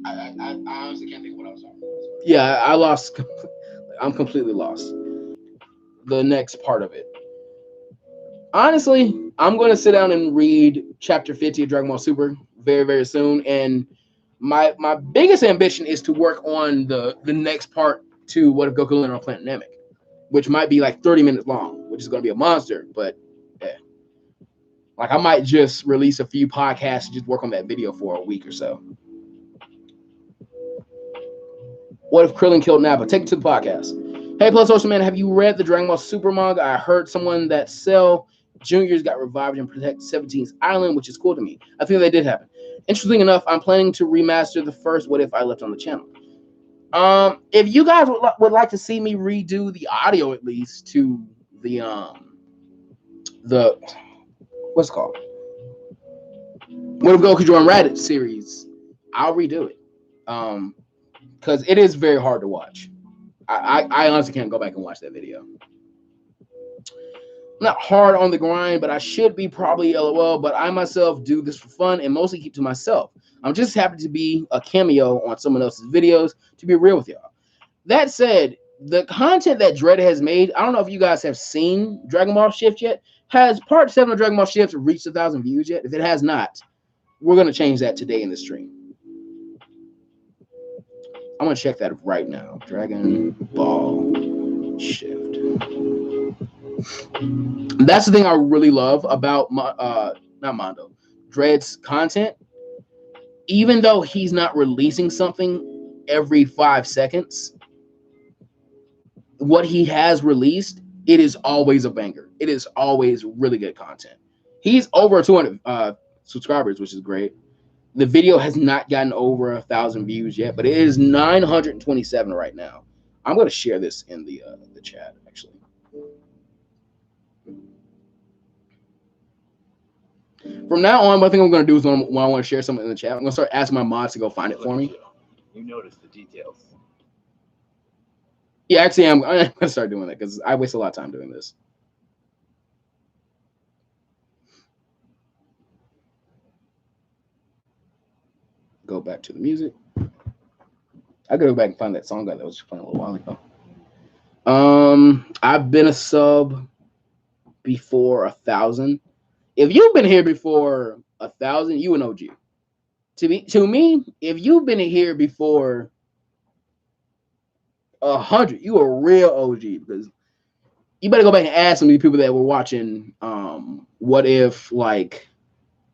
I honestly can't think of what I was talking about. Yeah, I lost. I'm completely lost. The next part of it. Honestly, I'm going to sit down and read Chapter 50 of Dragon Ball Super very, very soon. And my biggest ambition is to work on the next part to What If Goku landed on Planet Namek, which might be like 30 minutes long, which is going to be a monster. But yeah, like I might just release a few podcasts and just work on that video for a week or so. What if Krillin killed Nappa? Take it to the podcast. Hey, Plus Social Man, have you read the Dragon Ball Super manga? I heard someone that Cell Juniors got revived and protect 17's Island, which is cool to me. I think that did happen. Interesting enough, I'm planning to remaster the first What If I left on the channel. If you guys would like to see me redo the audio at least to the what's it called? What If Goku joined Raditz series, I'll redo it. Because it is very hard to watch. I honestly can't go back and watch that video. Not hard on the grind, but I should be probably LOL, but I myself do this for fun and mostly keep to myself. I'm just happy to be a cameo on someone else's videos, to be real with y'all. That said, the content that Dread has made, I don't know if you guys have seen Dragon Ball Shift yet. Has part 7 of Dragon Ball Shift reached 1,000 views yet? If it has not, we're going to change that today in the stream. I'm going to check that right now. Dragon Ball Shift. That's the thing I really love about not Mondo, Dread's content. Even though he's not releasing something every 5 seconds, what he has released, it is always a banger. It is always really good content. He's over 200 subscribers, which is great. The video has not gotten over 1,000 views yet, but it is 927 right now. I'm going to share this in the chat, actually. From now on, one thing I'm going to do is when I want to share something in the chat, I'm going to start asking my mods to go find it for me. You notice the details. Yeah, actually, I'm going to start doing that because I waste a lot of time doing this. Go back to the music. I gotta go back and find that song that was playing a little while ago. I've been a sub before 1,000. If you've been here before 1,000, you an OG. To me, if you've been here before 100, you a real OG, because you better go back and ask some of these people that were watching What If, like,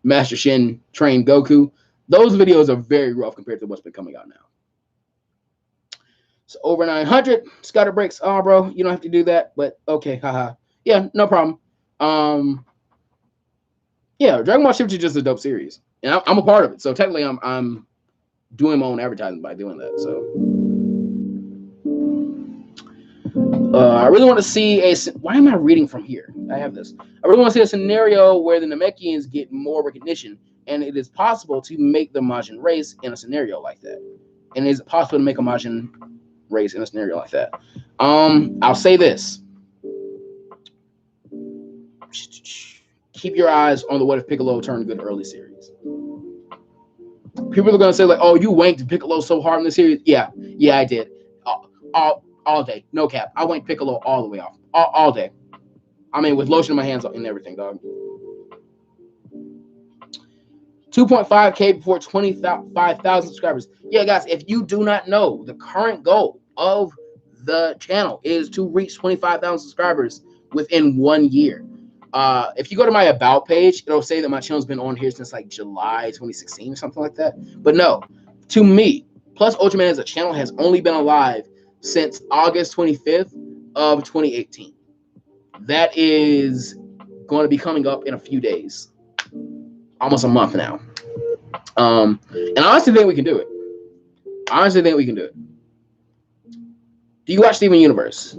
Master Shin trained Goku. Those videos are very rough compared to what's been coming out now. So over 900, Scatter breaks. Oh, bro, you don't have to do that, but okay, haha. Yeah, no problem. Yeah, Dragon Ball Shift is just a dope series, and I'm a part of it. So technically, I'm doing my own advertising by doing that. So I really want to see a. Why am I reading from here? I have this. I really want to see a scenario where the Namekians get more recognition, and it is possible to make the Majin race in a scenario like that. And is it possible to make a Majin race in a scenario like that? I'll say this. Keep your eyes on the What If Piccolo Turned Good early series. People are going to say, like, oh, you wanked Piccolo so hard in the series. Yeah, I did. All day. No cap. I wanked Piccolo all the way off. All day. I mean, with lotion in my hands and everything, dog. 2.5K before 25,000 subscribers. Yeah, guys, if you do not know, the current goal of the channel is to reach 25,000 subscribers within 1 year. If you go to my About page, it'll say that my channel's been on here since like July 2016 or something like that. But no, to me, Plus Ultraman as a channel has only been alive since August 25th of 2018. That is going to be coming up in a few days. Almost a month now. And I honestly think we can do it. Do you watch Steven Universe?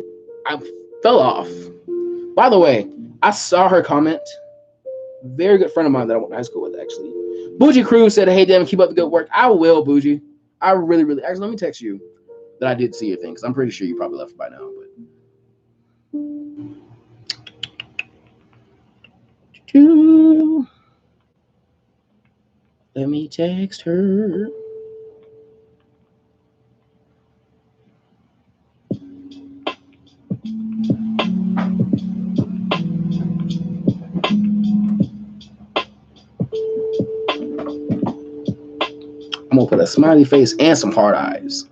I fell off. By the way, I saw her comment. Very good friend of mine that I went to high school with, actually. Bougie Cruz said, hey, Devin, keep up the good work. I will, Bougie. I really, really. Actually, let me text you that I did see your thing, because I'm pretty sure you probably left by now. But let me text her. I'm gonna put a smiley face and some hard eyes.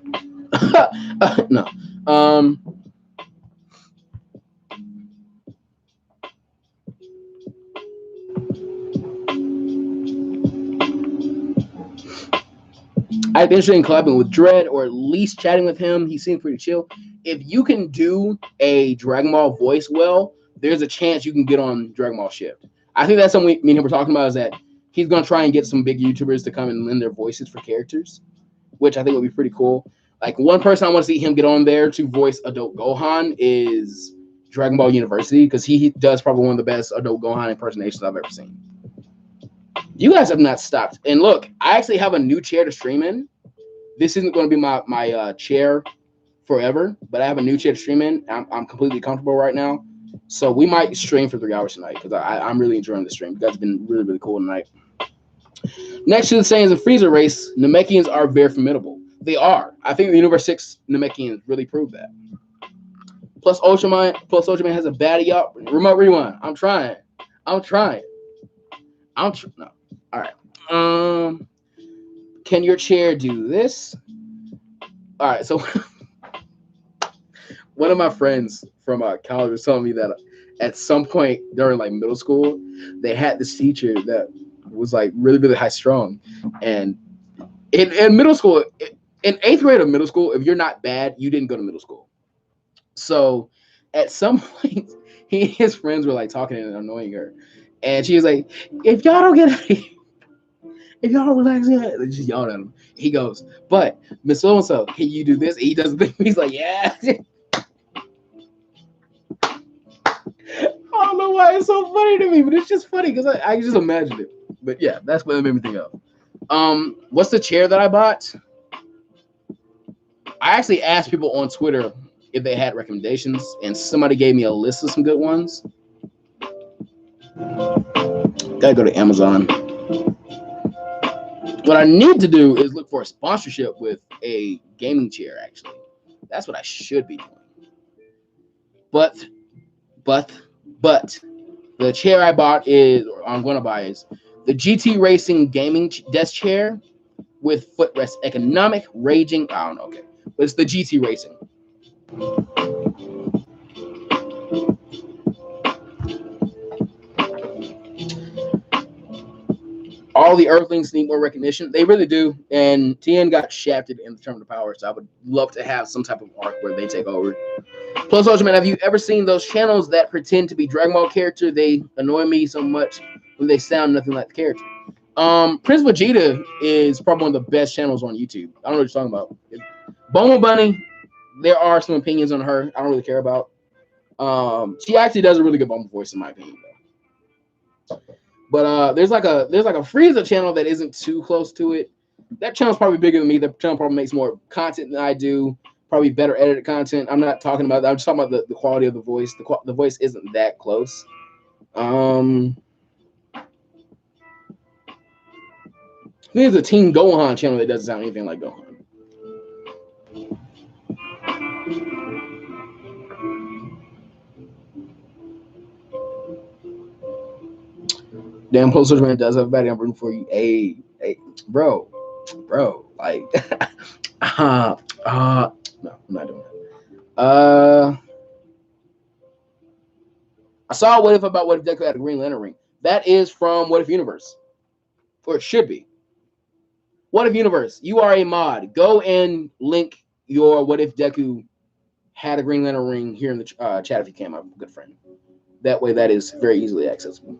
No. I've been interested in collabing with Dread, or at least chatting with him. He seems pretty chill. If you can do a Dragon Ball voice well, there's a chance you can get on Dragon Ball Shift. I think that's something me and him were talking about, is that he's going to try and get some big YouTubers to come and lend their voices for characters, which I think would be pretty cool. Like, one person I want to see him get on there to voice Adult Gohan is Dragon Ball University, because he does probably one of the best Adult Gohan impersonations I've ever seen. You guys have not stopped. And look, I actually have a new chair to stream in. This isn't going to be my chair forever, but I have a new chair to stream in. I'm completely comfortable right now. So we might stream for 3 hours tonight, because I'm really enjoying the stream. You guys have been really, really cool tonight. Next to the Saiyans and Frieza race, Namekians are very formidable. They are. I think the Universe 6 Namekians really proved that. Plus Ultraman has a baddie up. Remote rewind. I'm trying. No. All right. Can your chair do this? All right. So one of my friends from college was telling me that at some point during like middle school, they had this teacher that was like really, really high strung. And in middle school, in 8th grade of middle school, if you're not bad, you didn't go to middle school. So at some point, he and his friends were like talking and annoying her. And she was like, if y'all don't relax, they just yelled at him. He goes, but Miss So-and-so, can you do this? And he does the thing. He's like, yeah. I don't know why it's so funny to me, but it's just funny because I just imagined it. But yeah, that's what it made me think of. What's the chair that I bought? I actually asked people on Twitter if they had recommendations, and somebody gave me a list of some good ones. Gotta go to Amazon. What I need to do is look for a sponsorship with a gaming chair, actually. That's what I should be doing. But the chair I bought I'm going to buy is the GT Racing gaming desk chair with footrest economic raging. I don't know. Okay. But it's the GT Racing. All the Earthlings need more recognition. They really do. And TN got shafted in the Tournament of Power, so I would love to have some type of arc where they take over. Plus, Ultraman, have you ever seen those channels that pretend to be Dragon Ball character? They annoy me so much when they sound nothing like the character. Prince Vegeta is probably one of the best channels on YouTube. I don't know what you're talking about. Bulma Bunny, there are some opinions on her I don't really care about. She actually does a really good Bulma voice, in my opinion, though. But there's like a Frieza channel that isn't too close to it. That channel's probably bigger than me. That channel probably makes more content than I do. Probably better edited content. I'm not talking about that. I'm just talking about the quality of the voice. The voice isn't that close. There's a Team Gohan channel that doesn't sound anything like Gohan. Damn, Post Man does have a baddie. I'm rooting for you. Hey, bro, like, no, I'm not doing that. I saw What If about What If Deku had a Green Lantern ring. That is from What If Universe, or it should be. What If Universe, you are a mod. Go and link your What If Deku had a Green Lantern ring here in the chat if you can, my good friend. That way, that is very easily accessible.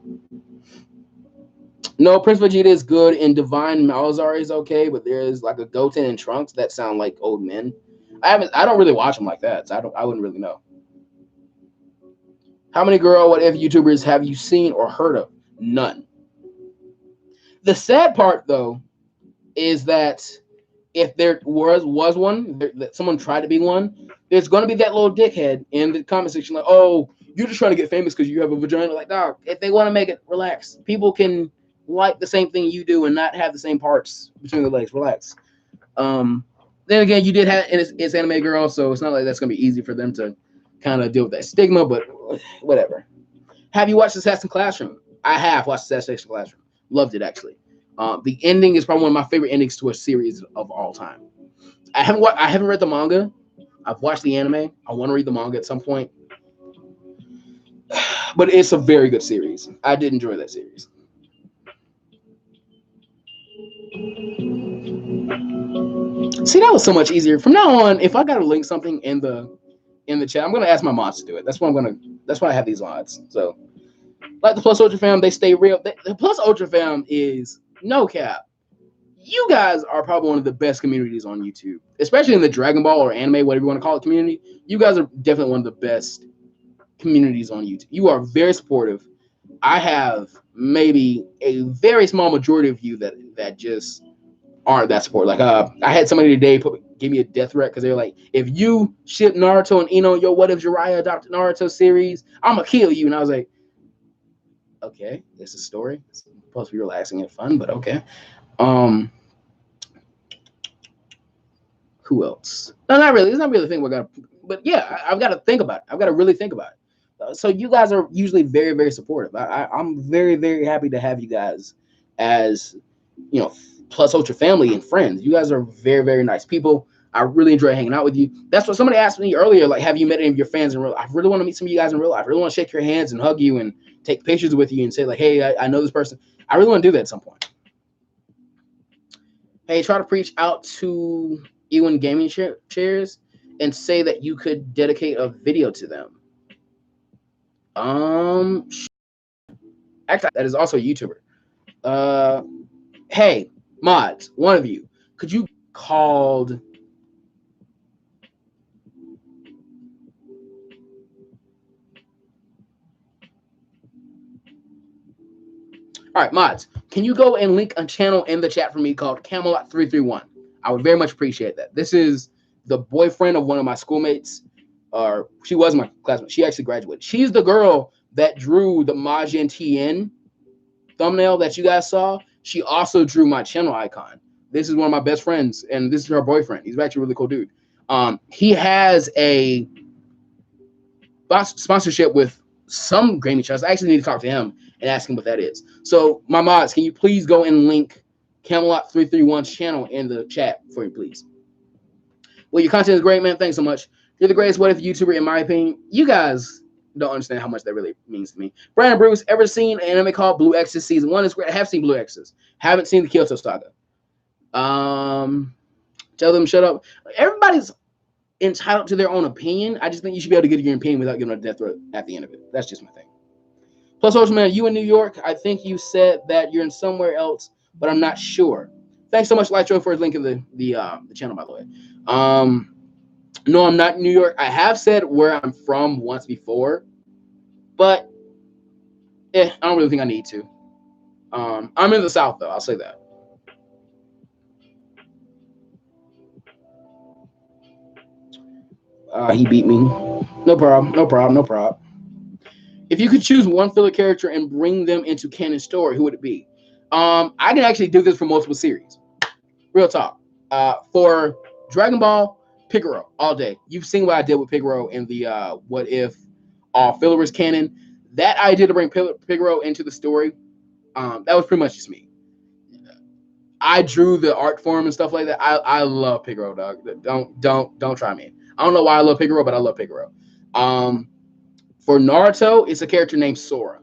No, Prince Vegeta is good, and Divine Malazar is okay, but there's like a Goten and Trunks that sound like old men. I don't really watch them like that, so I wouldn't really know. How many girl What If YouTubers have you seen or heard of? None. The sad part, though, is that if there was one, that someone tried to be one, there's going to be that little dickhead in the comment section like, oh, you're just trying to get famous because you have a vagina. Like, dog, if they want to make it, relax. People can like the same thing you do and not have the same parts between the legs. Relax. Then again, you did have it's anime girl, so it's not like that's going to be easy for them to kind of deal with that stigma, but whatever. Have you watched Assassin's Classroom? I have watched Assassin's Classroom. Loved it, actually. The ending is probably one of my favorite endings to a series of all time. I haven't read the manga. I've watched the anime. I want to read the manga at some point. But it's a very good series. I did enjoy that series. See, that was so much easier. From now on, if I gotta link something in the chat, I'm gonna ask my mods to do it. That's what I'm gonna That's why I have these odds. So, like the Plus Ultra fam, they stay real. The Plus Ultra fam is no cap. You guys are probably one of the best communities on YouTube, especially in the Dragon Ball or anime, whatever you want to call it, community. You guys are definitely one of the best communities on YouTube. You are very supportive. I have maybe a very small majority of you that just aren't that supportive. Like I had somebody today give me a death threat because they're like, if you ship Naruto and Ino, yo, what if Jiraiya adopted Naruto series? I'm gonna kill you. And I was like, okay, it's a story. It's supposed to be relaxing and fun, but okay. Who else? No, not really. It's not really a thing we're gonna. But yeah, I've got to think about it. I've got to really think about it. So you guys are usually very, very supportive. I'm very, very happy to have you guys as Plus Ultra family and friends. You guys are very, very nice people. I really enjoy hanging out with you. That's what somebody asked me earlier. Like, have you met any of your fans in real life? I really want to meet some of you guys in real life. I really want to shake your hands and hug you and take pictures with you and say like, hey, I know this person. I really want to do that at some point. Hey, try to preach out to Ewan Gaming Chairs and say that you could dedicate a video to them. Actually, that is also a YouTuber. Hey, mods, one of you, could you called? All right, mods, can you go and link a channel in the chat for me called Camelot 331? I would very much appreciate that. This is the boyfriend of one of my schoolmates. Or she was my classmate. She actually graduated. She's the girl that drew the Majin TN thumbnail that you guys saw. She also drew my channel icon. This is one of my best friends, and this is her boyfriend. He's actually a really cool dude. He has a sponsorship with some gaming channels. I actually need to talk to him and ask him what that is. So, my mods, can you please go and link Camelot 331's channel in the chat for you, please? Well, your content is great, man. Thanks so much. You're the greatest what if YouTuber, in my opinion. You guys don't understand how much that really means to me. Brandon Bruce, ever seen an anime called Blue Exorcist Season 1? It's great. I have seen Blue Exorcist. Haven't seen the Kyoto Saga. Tell them shut up. Everybody's entitled to their own opinion. I just think you should be able to give your opinion without giving a death threat at the end of it. That's just my thing. Plus, Ultra Man, you in New York? I think you said that you're in somewhere else, but I'm not sure. Thanks so much, Lytro, for linking the channel, by the way. No, I'm not in New York. I have said where I'm from once before, but I don't really think I need to. I'm in the South, though. I'll say that. He beat me. No problem. No problem. No problem. If you could choose one filler character and bring them into canon story, who would it be? I can actually do this for multiple series. Real talk. For Dragon Ball, Picaro all day. You've seen what I did with Picaro in the what if all filler was canon. That idea to bring Picaro into the story, that was pretty much just me. I drew the art form and stuff like that. I love Picaro, dog. Don't try me. I don't know why I love Picaro, but I love Picaro. For Naruto, it's a character named Sora.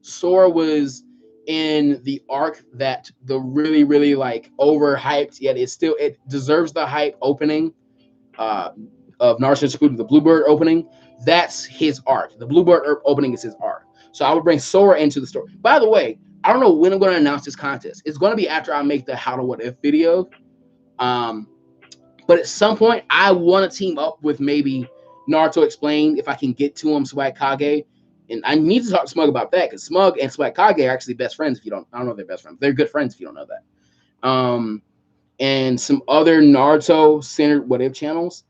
Sora was in the arc that the really, really like overhyped, yet it deserves the hype opening of Naruto Shippuden, the Bluebird opening. That's his arc. The Bluebird opening is his arc. So I would bring Sora into the story. By the way, I don't know when I'm going to announce this contest. It's going to be after I make the How to What If video. But at some point, I want to team up with maybe Naruto Explained if I can get to him, Swag Kage. And I need to talk to Smug about that because Smug and Swag Kage are actually best friends. I don't know if they're best friends. They're good friends if you don't know that. And some other Naruto-centered What If channels.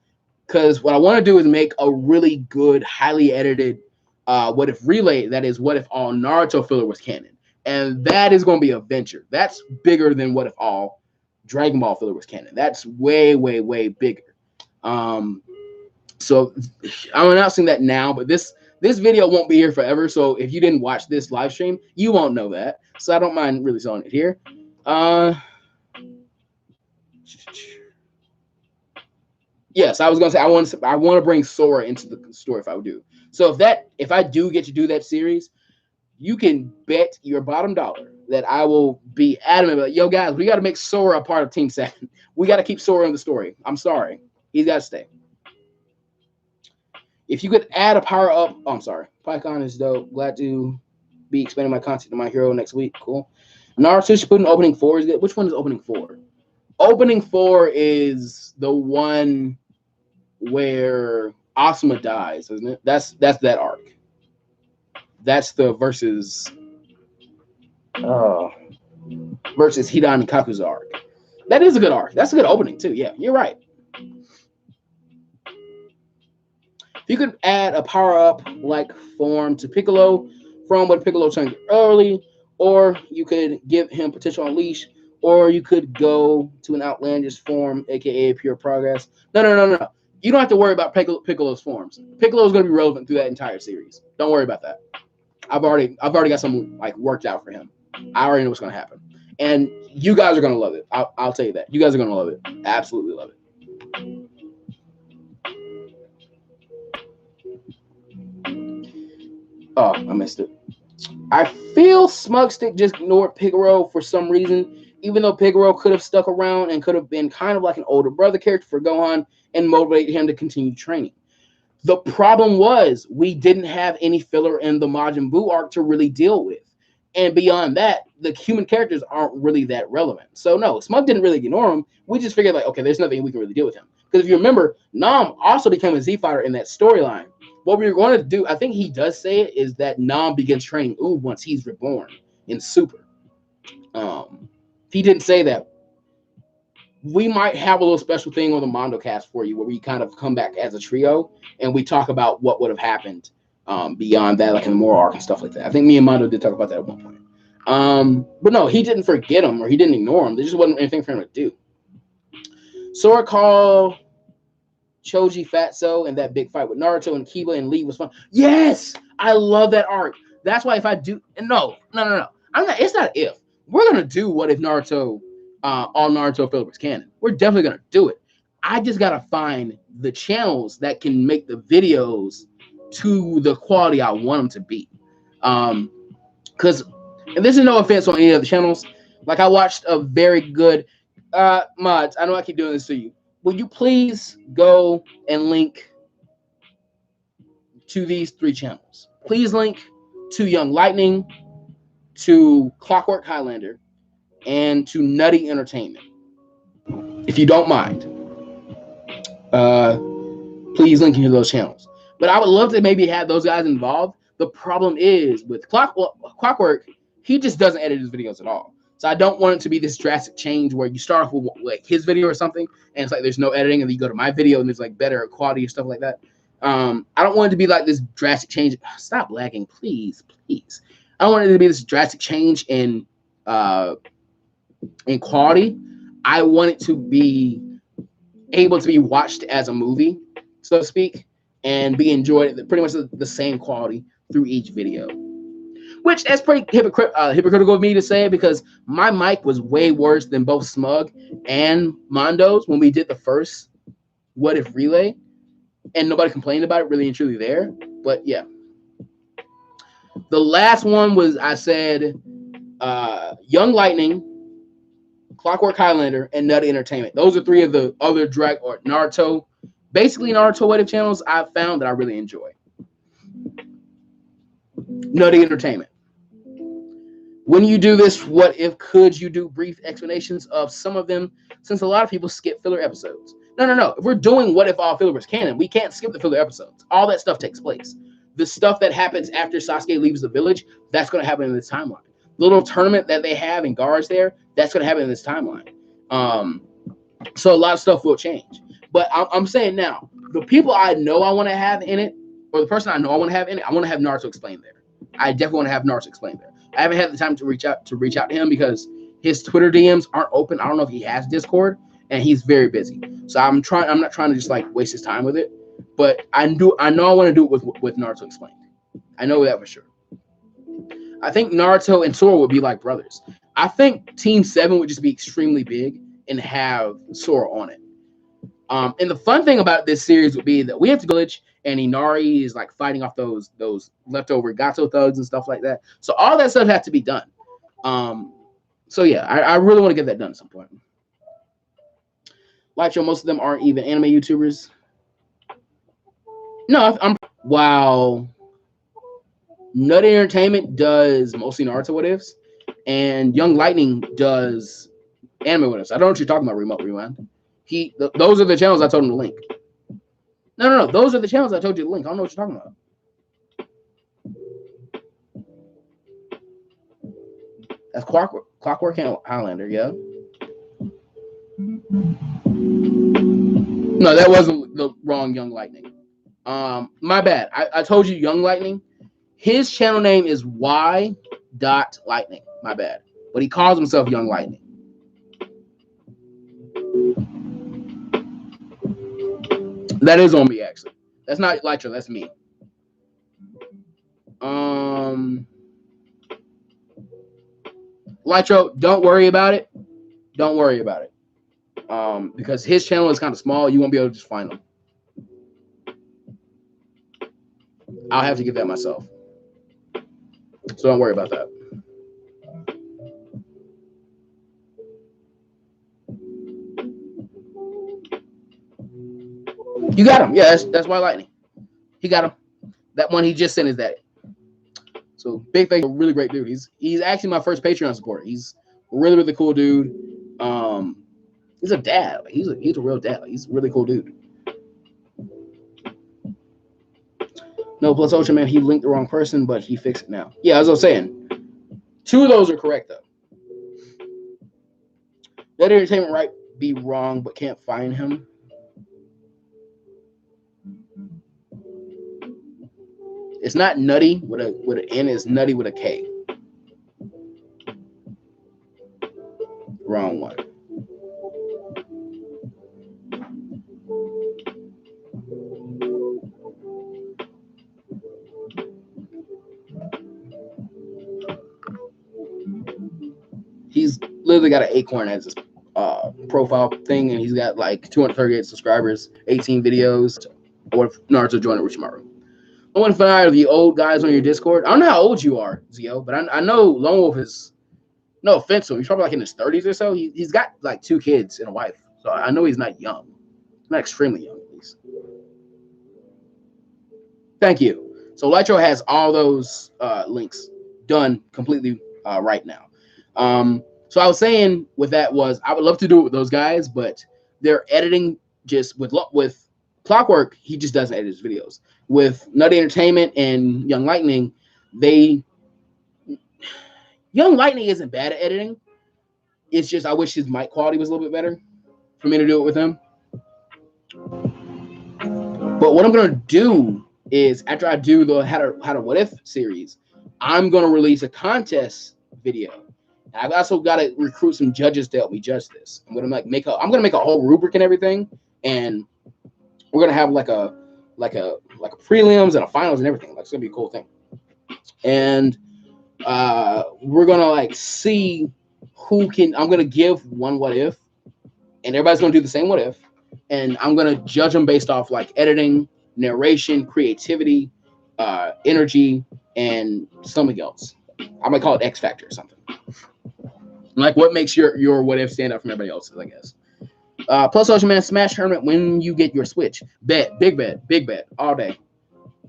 Because what I want to do is make a really good, highly edited What If relay that is What If all Naruto filler was canon. And that is going to be a venture. That's bigger than What If all Dragon Ball filler was canon. That's way, way, way bigger. So I'm announcing that now, but this video won't be here forever. So if you didn't watch this live stream, you won't know that. So I don't mind really selling it here. Yes, I was gonna say I want to bring Sora into the story if I would do. So if I do get to do that series, you can bet your bottom dollar that I will be adamant about, yo guys, we got to make Sora a part of Team 7. We got to keep Sora in the story. I'm sorry. He's got to stay. If you could add a power up, oh, I'm sorry. PyCon is dope. Glad to be expanding my content to My Hero next week. Cool. Naruto Shippuden opening 4 is good. Which one is opening 4? Opening 4 is the one where Asuma dies, isn't it? That's that arc. That's the versus Hidan Kaku's arc. That is a good arc. That's a good opening too. Yeah, you're right. If you could add a power-up like form to Piccolo from what Piccolo turned early, or you could give him potential unleash, or you could go to an outlandish form, aka pure progress. No. You don't have to worry about Piccolo's forms. Piccolo's going to be relevant through that entire series. Don't worry about that. I've already got something like worked out for him. I already know what's going to happen, and you guys are going to love it. I'll tell you that. You guys are going to love it. Absolutely love it. Oh, I missed it. I feel Smugstick just ignored Pigaro for some reason, even though Pigaro could have stuck around and could have been kind of like an older brother character for Gohan and motivated him to continue training. The problem was we didn't have any filler in the Majin Buu arc to really deal with. And beyond that, the human characters aren't really that relevant. So no, Smug didn't really ignore him. We just figured like, okay, there's nothing we can really deal with him. Because if you remember, Nam also became a Z fighter in that storyline. What we were going to do, I think he does say it, is that Nam begins training Oob once he's reborn in Super. He didn't say that. We might have a little special thing on the Mondo cast for you where we kind of come back as a trio and we talk about what would have happened beyond that, like in the Moro arc and stuff like that. I think me and Mondo did talk about that at one point. But no, he didn't forget him or he didn't ignore him. There just wasn't anything for him to do. Sora called Choji Fatso and that big fight with Naruto and Kiba and Lee was fun. Yes, I love that arc. That's why if I do, no. I'm not. It's not if we're gonna do what if Naruto, all Naruto fillers canon. We're definitely gonna do it. I just gotta find the channels that can make the videos to the quality I want them to be. Because, and this is no offense on any of the channels. Like I watched a very good mods. I know I keep doing this to you. Will you please go and link to these 3 channels? Please link to Young Lightning, to Clockwork Highlander, and to Nutty Entertainment. If you don't mind, please link into those channels. But I would love to maybe have those guys involved. The problem is with Clockwork, he just doesn't edit his videos at all. So I don't want it to be this drastic change where you start off with like his video or something, and it's like there's no editing, and then you go to my video and there's like better quality or stuff like that. I don't want it to be like this drastic change. Stop lagging, please. I don't want it to be this drastic change in quality. I want it to be able to be watched as a movie, so to speak, and be enjoyed at pretty much the same quality through each video. Which that's pretty hypocritical of me to say because my mic was way worse than both Smug and Mondo's when we did the first What If Relay, and nobody complained about it really and truly there. But yeah, the last one was I said Young Lightning, Clockwork Highlander, and Nutty Entertainment. Those are 3 of the other drag or Naruto, basically Naruto What If channels I've found that I really enjoy. Nutty Entertainment. When you do this, what if could you do brief explanations of some of them, since a lot of people skip filler episodes? No. If we're doing what if all filler was canon, we can't skip the filler episodes. All that stuff takes place. The stuff that happens after Sasuke leaves the village, that's going to happen in this timeline. The little tournament that they have in guards there, that's going to happen in this timeline. So a lot of stuff will change. But I'm saying now, the people I know I want to have in it, or the person I know I want to have in it, I want to have Naruto explained there. I definitely want to have Naruto explained there. I haven't had the time to reach out to him because his Twitter DMs aren't open. I don't know if he has Discord, and he's very busy. So I'm not trying to just like waste his time with it. But I know I want to do it with Naruto explained. I know that for sure. I think Naruto and Sora would be like brothers. I think Team 7 would just be extremely big and have Sora on it. And the fun thing about this series would be that we have to village and Inari is like fighting off those leftover Gato thugs and stuff like that. So all that stuff has to be done. So yeah, I really want to get that done at some point. Light show, most of them aren't even anime YouTubers. No, I'm while Nutty Entertainment does mostly Naruto what ifs, and Young Lightning does anime what ifs. I don't know what you're talking about, Remote Rewind. Those are the channels I told him to link. No. Those are the channels I told you to link. I don't know what you're talking about. That's Clockwork Highlander, yeah. No, that wasn't the wrong Young Lightning. My bad. I told you Young Lightning. His channel name is Y.Lightning. My bad. But he calls himself Young Lightning. That is on me, actually. That's not Lytro, that's me. Lytro, don't worry about it. Don't worry about it. Because his channel is kind of small, you won't be able to just find him. I'll have to get that myself. So don't worry about that. You got him. Yeah, that's why Lightning. He got him. That one he just sent is that. So big thank you, really great dude. He's actually my first Patreon supporter. He's a really, really cool dude. He's a dad. He's a real dad. He's a really cool dude. No, plus Ultra Man, he linked the wrong person, but he fixed it now. Yeah, as I was saying, 2 of those are correct though. That Entertainment right be wrong, but can't find him. It's not Nutty with an N. It's Nutty with a K. Wrong one. He's literally got an acorn as his profile thing, and he's got like 238 subscribers, 18 videos. What if Naruto joined Orochimaru? I want to find out the old guys on your Discord. I don't know how old you are, Zio, but I know Lone Wolf is, no offense to him, he's probably like in his 30s or so. He's got like 2 kids and a wife. So I know he's not young. Not extremely young, at least. Thank you. So Lytro has all those links done completely right now. So I was saying with that was I would love to do it with those guys, but they're editing just with Clockwork. He just doesn't edit his videos. With Nutty Entertainment and Young Lightning, Young Lightning isn't bad at editing. It's just I wish his mic quality was a little bit better for me to do it with him. But what I'm gonna do is after I do the how to what if series, I'm gonna release a contest video. I've also got to recruit some judges to help me judge this. I'm gonna make a whole rubric and everything, and we're gonna have like a prelims and a finals and everything. Like, it's gonna be a cool thing. And we're gonna like see who can. I'm gonna give one what if, and everybody's gonna do the same what if, and I'm gonna judge them based off like editing, narration, creativity, energy, and something else. I might call it X Factor or something. Like what makes your what if stand out from everybody else's, I guess. Plus Ocean Man, Smash tournament when you get your Switch. Big bet, all day.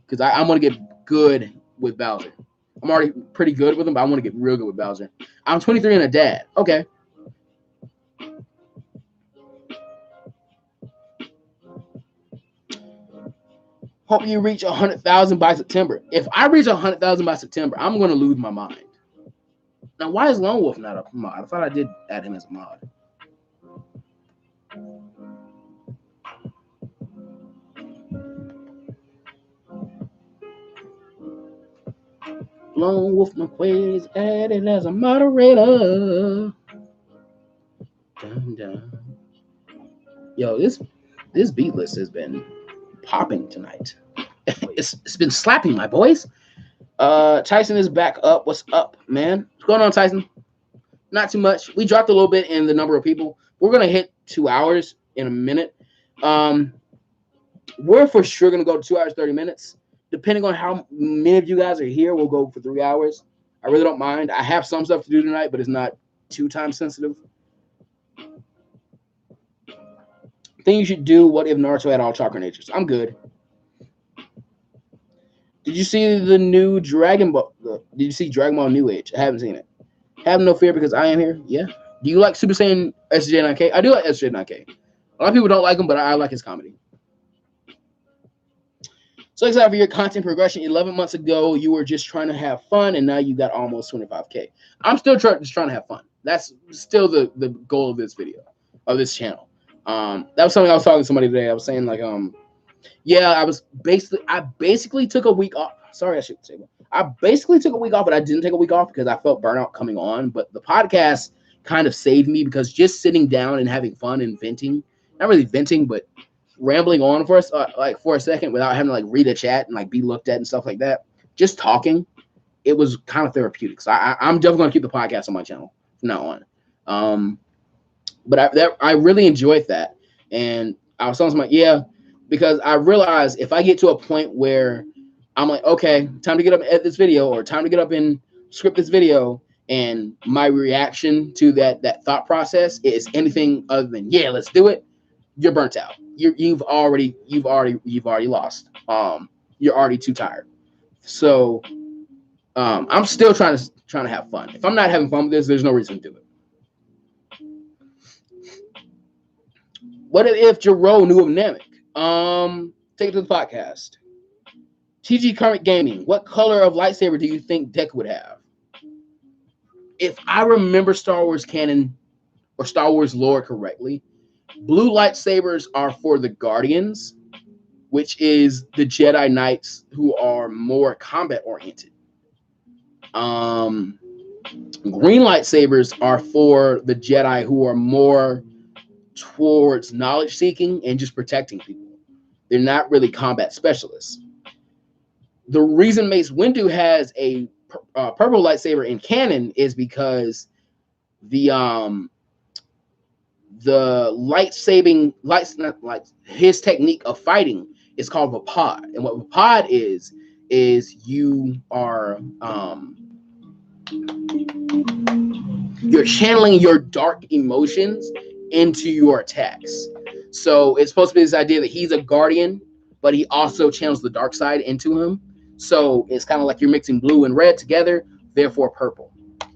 Because I'm going to get good with Bowser. I'm already pretty good with him, but I want to get real good with Bowser. I'm 23 and a dad. Okay. Hope you reach 100,000 by September. If I reach 100,000 by September, I'm going to lose my mind. Now, why is Lone Wolf not a mod? I thought I did add him as a mod. Lone Wolf McQuaid is added as a moderator. Dun, dun. Yo, this beat list has been popping tonight. It's been slapping, my boys. Tyson is back up. What's up, man? What's going on, Tyson? Not too much. We dropped a little bit in the number of people. We're gonna hit 2 hours in a minute. We're for sure gonna go to 2 hours 30 minutes. Depending on how many of you guys are here, we'll go for 3 hours. I really don't mind. I have some stuff to do tonight, but it's not too time sensitive. Thing you should do. What if Naruto had all chakra natures? I'm good. Did you see the new Dragon Ball? Did you see Dragon Ball New Age? I haven't seen it. Have no fear because I am here. Yeah. Do you like Super Saiyan SJ9K? I do like SJ9K. A lot of people don't like him, but I like his comedy. So excited for your content progression. 11 months ago, you were just trying to have fun, and now you got almost 25K. I'm still just trying to have fun. That's still the goal of this video, of this channel. That was something I was talking to somebody today. I was saying like, yeah, I basically took a week off. Sorry, I shouldn't say that. I basically took a week off, but I didn't take a week off because I felt burnout coming on. But the podcast kind of saved me because just sitting down and having fun and venting, not really venting, but rambling on for us like for a second without having to like read a chat and like be looked at and stuff like that. Just talking, it was kind of therapeutic. So I'm definitely gonna keep the podcast on my channel from now on. But I really enjoyed that, and I was telling somebody, yeah, because I realized if I get to a point where I'm like, okay, time to get up and edit this video, or time to get up and script this video, and my reaction to that thought process is anything other than yeah, let's do it, you're burnt out. You've already lost. You're already too tired. So I'm still trying to have fun. If I'm not having fun with this, there's no reason to do it. What if Jero knew of Namek? Take it to the podcast. TG Current Gaming. What color of lightsaber do you think Deku would have? If I remember Star Wars canon or Star Wars lore correctly, blue lightsabers are for the Guardians, which is the Jedi Knights who are more combat oriented. Green lightsabers are for the Jedi who are more towards knowledge seeking and just protecting people. They're not really combat specialists. The reason Mace Windu has a purple lightsaber in canon is because his technique of fighting is called Vapad. And what Vapad is you are you're channeling your dark emotions into your attacks. So it's supposed to be this idea that he's a guardian, but he also channels the dark side into him. So it's kind of like you're mixing blue and red together, therefore purple.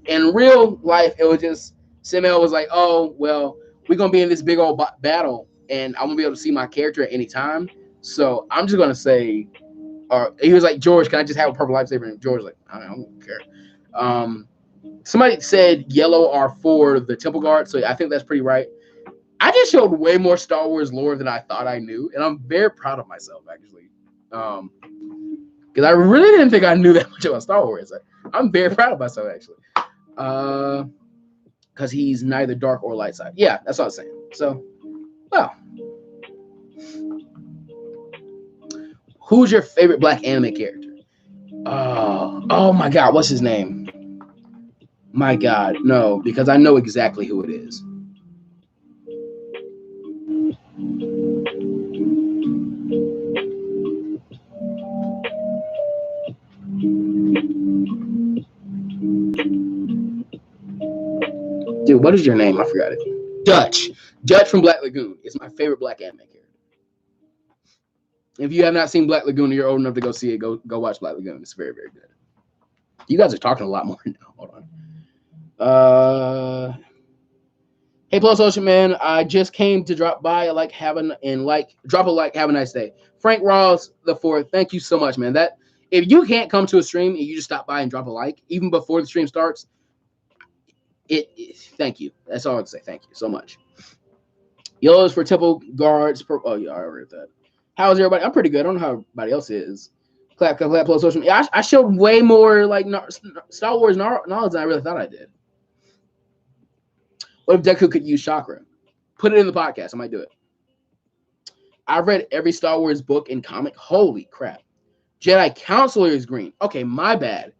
In real life, it was just Samuel was like, oh, well, we're going to be in this big old battle, and I'm going to be able to see my character at any time. So I'm just going to say, he was like, George, can I just have a purple lightsaber? And George was like, I don't care. Somebody said yellow are for the Temple Guard, so I think that's pretty right. I just showed way more Star Wars lore than I thought I knew, and I'm very proud of myself, actually. Because I really didn't think I knew that much about Star Wars. I'm very proud of myself, actually. Because he's neither dark or light side. Yeah, that's what I was saying. So, well. Who's your favorite black anime character? Oh my God, what's his name? My God, no, because I know exactly who it is. Dude, what is your name? I forgot it. Dutch. Dutch from Black Lagoon is my favorite black anime character. If you have not seen Black Lagoon and you're old enough to go see it, go watch Black Lagoon. It's very, very good. You guys are talking a lot more now. Hold on. Hey, Plus Ocean Man. I just came to drop by. Have a nice day. Frank Ross the fourth. Thank you so much, man. That if you can't come to a stream and you just stop by and drop a like, even before the stream starts, thank you. That's all I'd say. Thank you so much. Yellow is for Temple Guards. Oh yeah, I already read that. How's everybody? I'm pretty good. I don't know how everybody else is. Clap, plus social media. I showed way more Star Wars knowledge than I really thought I did. What if Deku could use chakra? Put it in the podcast. I might do it. I've read every Star Wars book and comic. Holy crap. Jedi Counselor is green. Okay, my bad.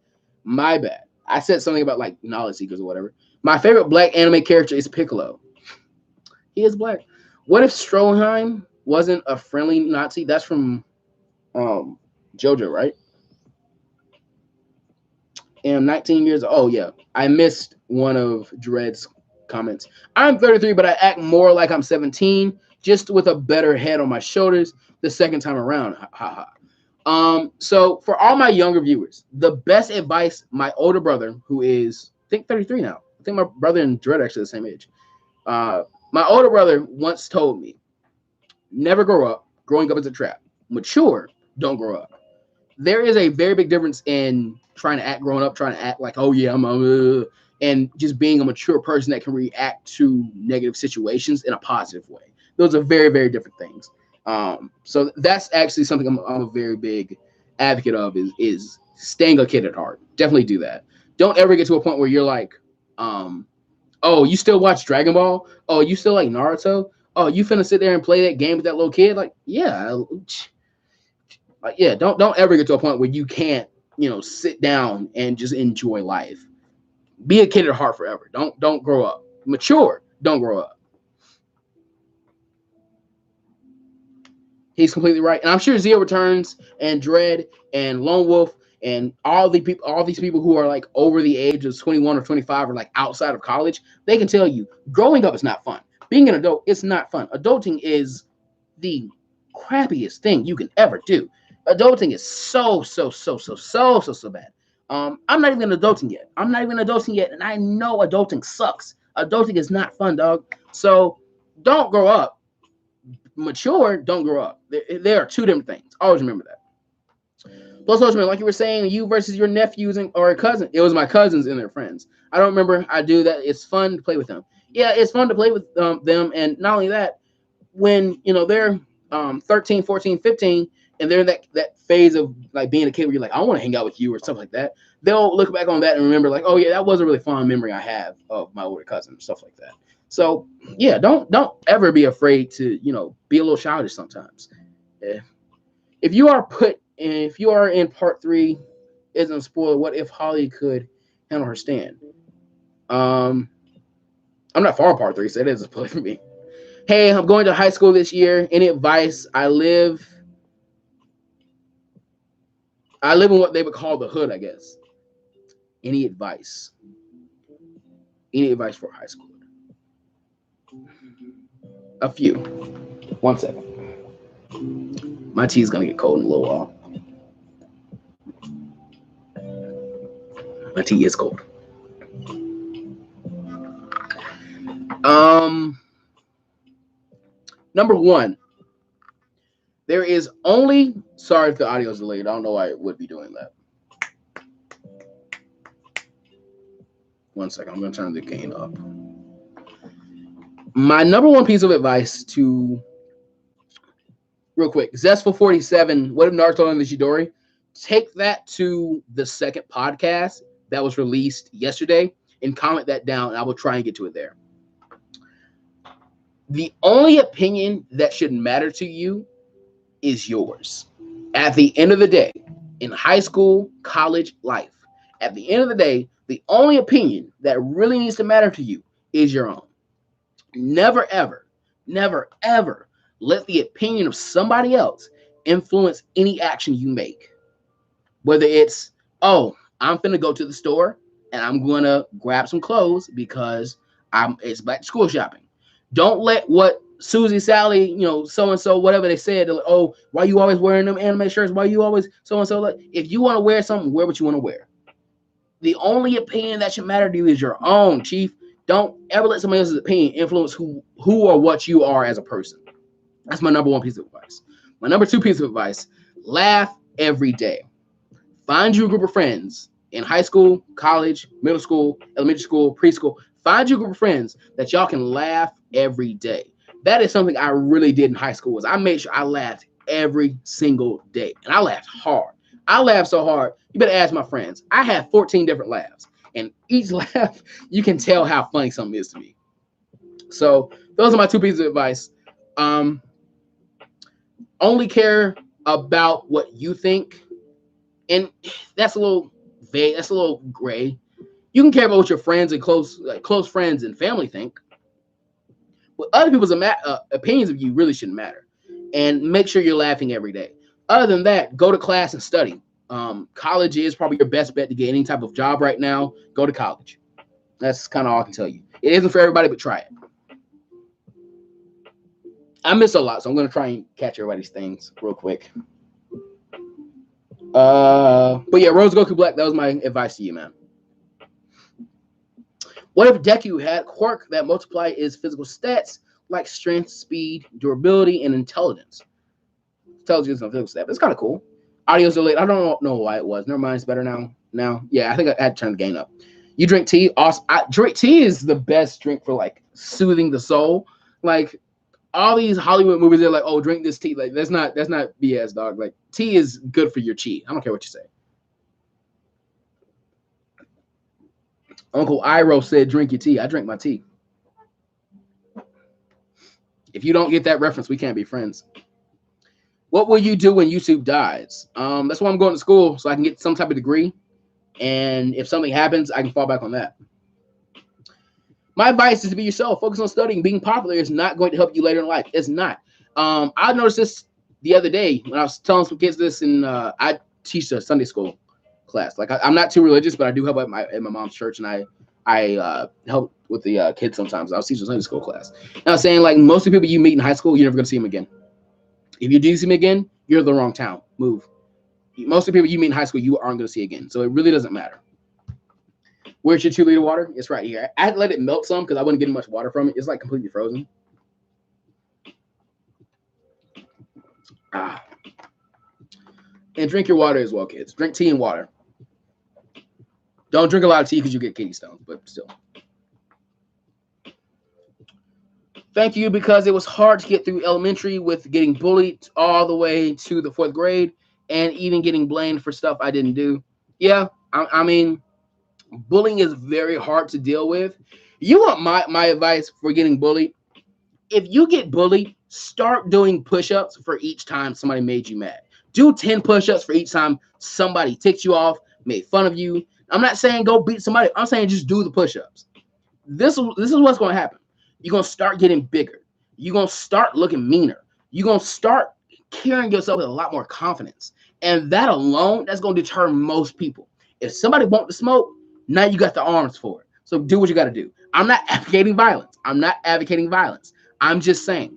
I said something about knowledge seekers or whatever. My favorite black anime character is Piccolo. He is black. What if Stroheim wasn't a friendly Nazi? That's from JoJo, right? And 19 years. Oh yeah, I missed one of Dread's comments. I'm 33, but I act more like I'm 17, just with a better head on my shoulders the second time around. Ha ha. So for all my younger viewers, the best advice my older brother, who is I think 33 now, I think my brother and Dread are actually the same age. My older brother once told me, never grow up. Growing up is a trap. Mature, don't grow up. There is a very big difference in trying to act grown up, trying to act like, oh yeah, and just being a mature person that can react to negative situations in a positive way. Those are very, very different things. So that's actually something I'm a very big advocate of is staying a kid at heart. Definitely do that. Don't ever get to a point where you're like, oh, you still watch Dragon Ball? Oh, you still like Naruto? Oh, you finna sit there and play that game with that little kid? Yeah, don't ever get to a point where you can't, sit down and just enjoy life. Be a kid at heart forever. Don't grow up. Mature. Don't grow up. He's completely right, and I'm sure Zio Returns and Dread and Lone Wolf and all these people who are like over the age of 21 or 25 or like outside of college, they can tell you growing up is not fun. Being an adult, it's not fun. Adulting is the crappiest thing you can ever do. Adulting is so bad. I'm not even adulting yet. And I know adulting sucks. Adulting is not fun, dog. So don't grow up. Mature, don't grow up. There are two different things. Always remember that. Plus, like you were saying, you versus your nephews or a cousin. It was my cousins and their friends. I don't remember. I do that. It's fun to play with them. Yeah, it's fun to play with them. And not only that, when they're 13, 14, 15, and they're in that phase of like being a kid where you're like, I want to hang out with you or stuff like that. They'll look back on that and remember like, oh yeah, that was a really fun memory I have of my older cousin, stuff like that. So yeah, don't ever be afraid to be a little childish sometimes. Yeah. If you are in part 3, isn't a spoiler. What if Holly could handle her stand? I'm not far in part 3, so it is a spoiler for me. Hey, I'm going to high school this year. Any advice? I live in what they would call the hood, I guess. Any advice? Any advice for high school? A few. 1 second. My tea is gonna get cold in a little while. My tea is cold. Number 1. There is only. Sorry if the audio is delayed. I don't know why it would be doing that. 1 second. I'm gonna turn the gain up. My number 1 piece of advice to, real quick, Zestful 47, what if Naruto and the Chidori? Take that to the second podcast that was released yesterday and comment that down, and I will try and get to it there. The only opinion that should matter to you is yours. At the end of the day, in high school, college life, at the end of the day, the only opinion that really needs to matter to you is your own. Never, ever, never, ever let the opinion of somebody else influence any action you make. Whether it's, oh, I'm finna go to the store and I'm gonna grab some clothes because it's back to school shopping. Don't let what Susie, Sally, so-and-so, whatever they said, like, oh, why you always wearing them anime shirts? Why you always so-and-so? If you want to wear something, wear what you want to wear. The only opinion that should matter to you is your own, Chief. Don't ever let somebody else's opinion influence who or what you are as a person. That's my number 1 piece of advice. My number 2 piece of advice, laugh every day. Find you a group of friends in high school, college, middle school, elementary school, preschool. Find you a group of friends that y'all can laugh every day. That is something I really did in high school. Was I made sure I laughed every single day. And I laughed hard. I laughed so hard, you better ask my friends. I have 14 different laughs. And each laugh, you can tell how funny something is to me. So those are my 2 pieces of advice. Only care about what you think. And that's a little vague. That's a little gray. You can care about what your friends and close friends and family think. But other people's opinions of you really shouldn't matter. And make sure you're laughing every day. Other than that, go to class and study. College is probably your best bet to get any type of job right now. Go to college. That's kind of all I can tell you. It isn't for everybody, but try it. I miss a lot, so I'm going to try and catch everybody's things real quick. But yeah, Rose Goku Black, that was my advice to you, man. What if Deku had quirk that multiply his physical stats like strength, speed, durability, and intelligence? Intelligence and physical stats. It's kind of cool. Audio's delayed. I don't know why it was. Never mind. It's better now. Yeah, I think I had to turn the gain up. You drink tea. Awesome. Drink tea is the best drink for like soothing the soul. Like all these Hollywood movies, they're like, oh, drink this tea. Like that's not BS, dog. Like tea is good for your chi. I don't care what you say. Uncle Iroh said, drink your tea. I drink my tea. If you don't get that reference, we can't be friends. What will you do when YouTube dies? That's why I'm going to school, so I can get some type of degree. And if something happens, I can fall back on that. My advice is to be yourself. Focus on studying. Being popular is not going to help you later in life. It's not. I noticed this the other day when I was telling some kids this, and I teach a Sunday school class. Like I'm not too religious, but I do help at my mom's church, and I help with the kids sometimes. I was teaching a Sunday school class. And I was saying, like, most of the people you meet in high school, you're never going to see them again. If you do see them again, you're in the wrong town. Move. Most of the people you meet in high school, you aren't going to see again. So it really doesn't matter. Where's your 2-liter water? It's right here. I had to let it melt some because I wasn't getting much water from it. It's like completely frozen. And drink your water as well, kids. Drink tea and water. Don't drink a lot of tea because you get kidney stones, but still. Thank you, because it was hard to get through elementary with getting bullied all the way to the 4th grade and even getting blamed for stuff I didn't do. Yeah, I mean, bullying is very hard to deal with. You want my advice for getting bullied? If you get bullied, start doing push-ups for each time somebody made you mad. Do 10 push-ups for each time somebody ticked you off, made fun of you. I'm not saying go beat somebody. I'm saying just do the push-ups. This is what's going to happen. You're going to start getting bigger. You're going to start looking meaner. You're going to start carrying yourself with a lot more confidence. And that alone, that's going to deter most people. If somebody wants to smoke, now you got the arms for it. So do what you got to do. I'm not advocating violence. I'm just saying,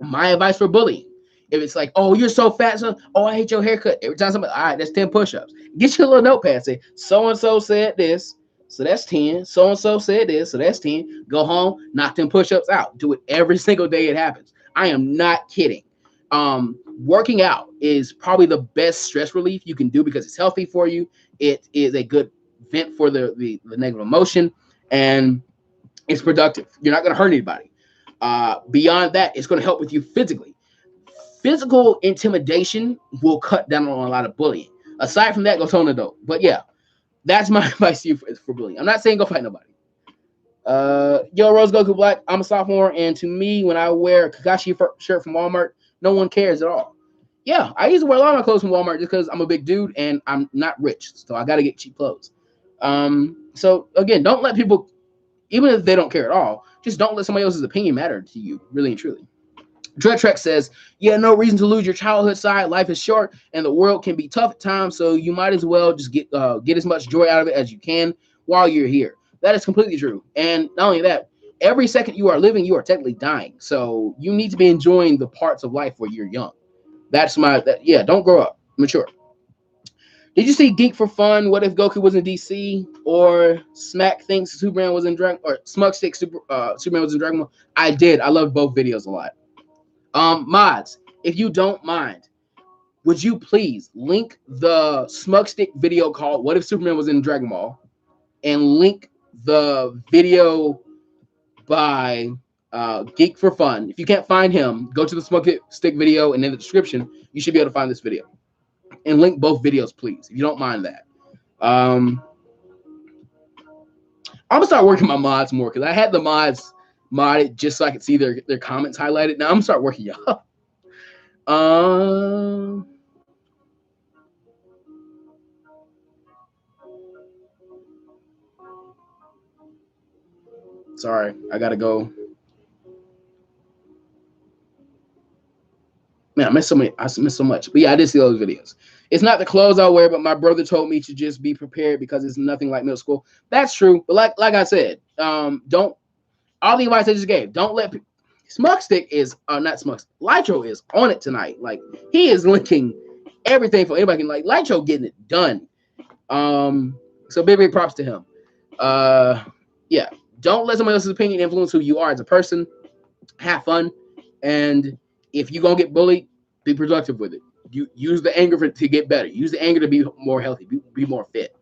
my advice for bullying, if it's like, oh, you're so fat, so, oh, I hate your haircut. Every time somebody, all right, that's 10 push-ups. Get your little notepad, say, so-and-so said this, so that's 10. So-and-so said this, so that's 10. Go home, knock 10 push-ups out. Do it every single day it happens. I am not kidding. Working out is probably the best stress relief you can do because it's healthy for you. It is a good vent for the negative emotion, and it's productive. You're not going to hurt anybody. Beyond that, it's going to help with you physically. Physical intimidation will cut down on a lot of bullying. Aside from that, go tone adult. But yeah, that's my advice to you for bullying. I'm not saying go fight nobody. Yo, Rose Goku Black, I'm a sophomore, and to me, when I wear a Kakashi shirt from Walmart, no one cares at all. Yeah, I used to wear a lot of my clothes from Walmart just because I'm a big dude and I'm not rich, so I got to get cheap clothes. So again, don't let people, even if they don't care at all, just don't let somebody else's opinion matter to you, really and truly. Dread Trek says, yeah, no reason to lose your childhood side. Life is short and the world can be tough at times, so you might as well just get as much joy out of it as you can while you're here. That is completely true. And not only that, every second you are living, you are technically dying. So you need to be enjoying the parts of life where you're young. Yeah, don't grow up. Mature. Did you see Geek for Fun? What if Goku was in DC? Or Smack thinks Superman was in Dragon, or Smug Stick Superman was in Dragon Ball? I did. I loved both videos a lot. Mods, if you don't mind, would you please link the Smug Stick video called What If Superman Was in Dragon Ball, and link the video by Geek for Fun. If you can't find him, go to the Smug Stick video, and in the description, you should be able to find this video. And link both videos, please, if you don't mind that. I'm gonna start working my mods more because I had the mods modded just so I could see their comments highlighted. Now I'm gonna start working y'all. Sorry, I gotta go. Man, I missed so much. But yeah, I did see those videos. It's not the clothes I wear, but my brother told me to just be prepared because it's nothing like middle school. That's true. But like I said, don't, all the advice I just gave, don't let Smug Stick is not Smug. Lytro is on it tonight. Like, he is linking everything for anybody. Like Light Show getting it done. So big props to him. Yeah, don't let somebody else's opinion influence who you are as a person. Have fun, and if you're gonna get bullied, be productive with it. You use the anger to get better. Use the anger to be more healthy, be more fit.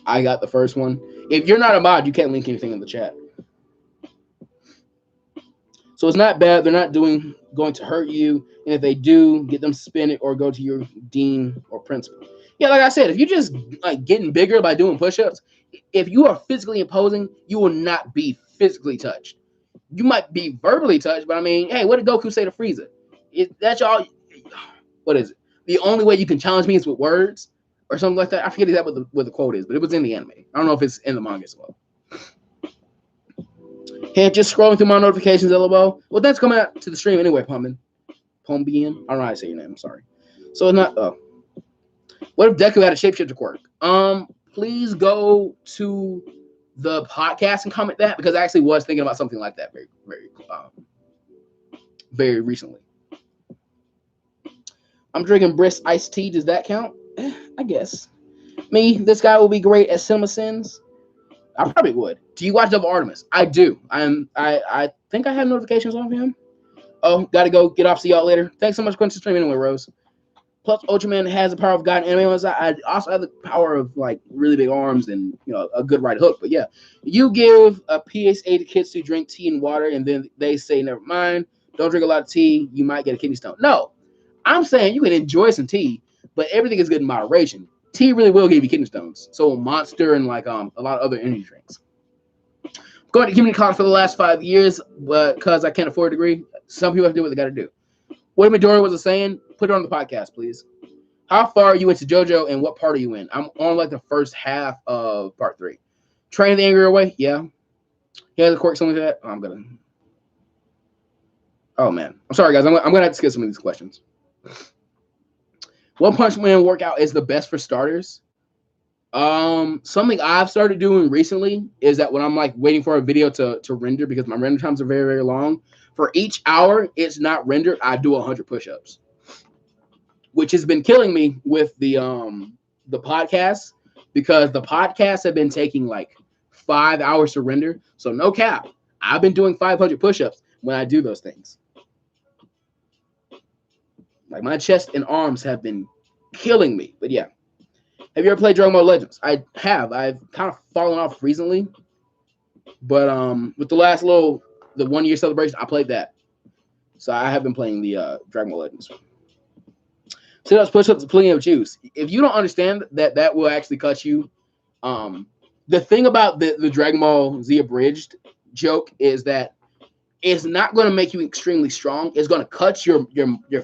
I got the first one. If you're not a mod, you can't link anything in the chat. So it's not bad. They're not going to hurt you. And if they do, get them suspended or go to your dean or principal. Yeah, like I said, if you're just like getting bigger by doing push-ups, if you are physically imposing, you will not be physically touched. You might be verbally touched, but I mean, hey, what did Goku say to Frieza? That's all. What is it? The only way you can challenge me is with words or something like that. I forget exactly what the quote is, but it was in the anime. I don't know if it's in the manga as well. Hey, just scrolling through my notifications, LOL. Well, that's coming out to the stream anyway, Pombian. I don't know how to say your name. I'm sorry. So it's not. What if Deku had a shapeshifter quirk? Please go to the podcast and comment that, because I actually was thinking about something like that very recently. I'm drinking Brisk iced tea. Does that count? I guess. This guy will be great at Cinema Sins. I probably would. Do you watch Double Artemis? I do. I think I have notifications on him. Oh, gotta go. Get off. See y'all later. Thanks so much for coming to stream anyway, Rose. Plus, Ultraman has the power of God and anime. I also have the power of like really big arms and a good right hook. But yeah, you give a PSA to kids to drink tea and water, and then they say, never mind, don't drink a lot of tea. You might get a kidney stone. No, I'm saying you can enjoy some tea, but everything is good in moderation. Tea really will give you kidney stones. So Monster and like a lot of other energy drinks. Going to community college for the last 5 years, but because I can't afford a degree, some people have to do what they got to do. What Midori was saying, put it on the podcast, please. How far are you into JoJo and what part are you in? I'm on like the first half of part 3. Train the anger away? Yeah. He has a quirk, something like that. I'm gonna. Oh man, I'm sorry guys. I'm gonna have to skip some of these questions. One Punch Man workout is the best for starters. Something I've started doing recently is that when I'm like waiting for a video to render, because my render times are very, very long, for each hour it's not rendered, I do 100 push-ups, which has been killing me with the podcast, because the podcasts have been taking like 5 hours to render. So no cap, I've been doing 500 push-ups when I do those things. Like my chest and arms have been killing me. But yeah. Have you ever played Dragon Ball Legends? I have. I've kind of fallen off recently. But with the last the 1 year celebration, I played that. So I have been playing the Dragon Ball Legends. Sit-ups, push-ups, plenty of juice. If you don't understand that will actually cut you. The thing about the Dragon Ball Z abridged joke is that it's not going to make you extremely strong. It's going to cut your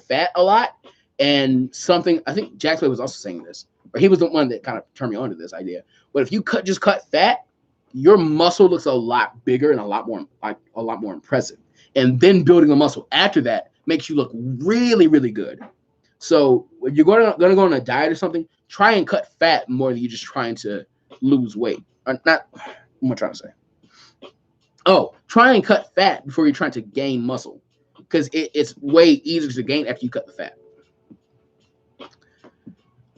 fat a lot. And something, I think Jack was also saying this, or he was the one that kind of turned me on to this idea. But if you just cut fat, your muscle looks a lot bigger and a lot more impressive. And then building the muscle after that makes you look really, really good. So if you're going to go on a diet or something, try and cut fat more than you're just trying to lose weight. Or not, what am I trying to say? Oh, try and cut fat before you're trying to gain muscle, because it's way easier to gain after you cut the fat.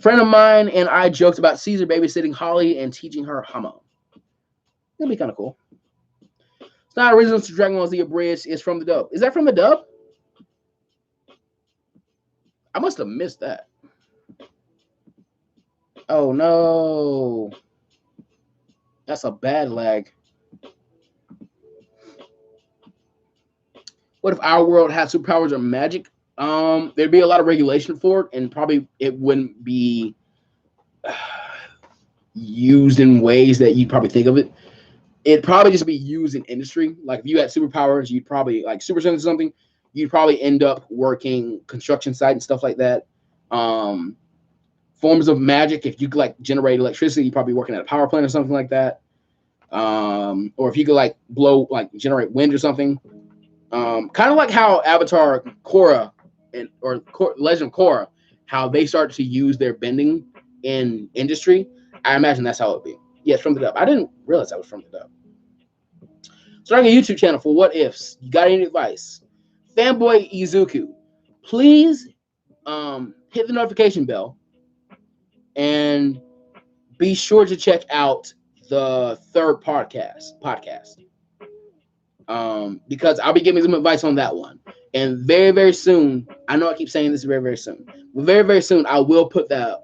Friend of mine and I joked about Caesar babysitting Holly and teaching her Hama. That'd be kind of cool. It's not original to Dragon Ball Z abridged. It's from the dub. Is that from the dub? I must have missed that. Oh no. That's a bad lag. What if our world had superpowers or magic? There'd be a lot of regulation for it, and probably it wouldn't be used in ways that you'd probably think of it. It'd probably just be used in industry. Like if you had superpowers, you'd probably like super sense or something. You'd probably end up working construction site and stuff like that. Forms of magic, if you could like generate electricity, you'd probably be working at a power plant or something like that. Or if you could like generate wind or something. Kind of like how Avatar Korra or Legend of Korra, how they started to use their bending in industry. I imagine that's how it would be. Yes, from the dub. I didn't realize that was from the dub. Starting a YouTube channel for what ifs. You got any advice? Fanboy Izuku, please hit the notification bell and be sure to check out the third podcast. Because I'll be giving some advice on that one. And very, very soon, I know I keep saying this very, very soon, but very, very soon, I will put the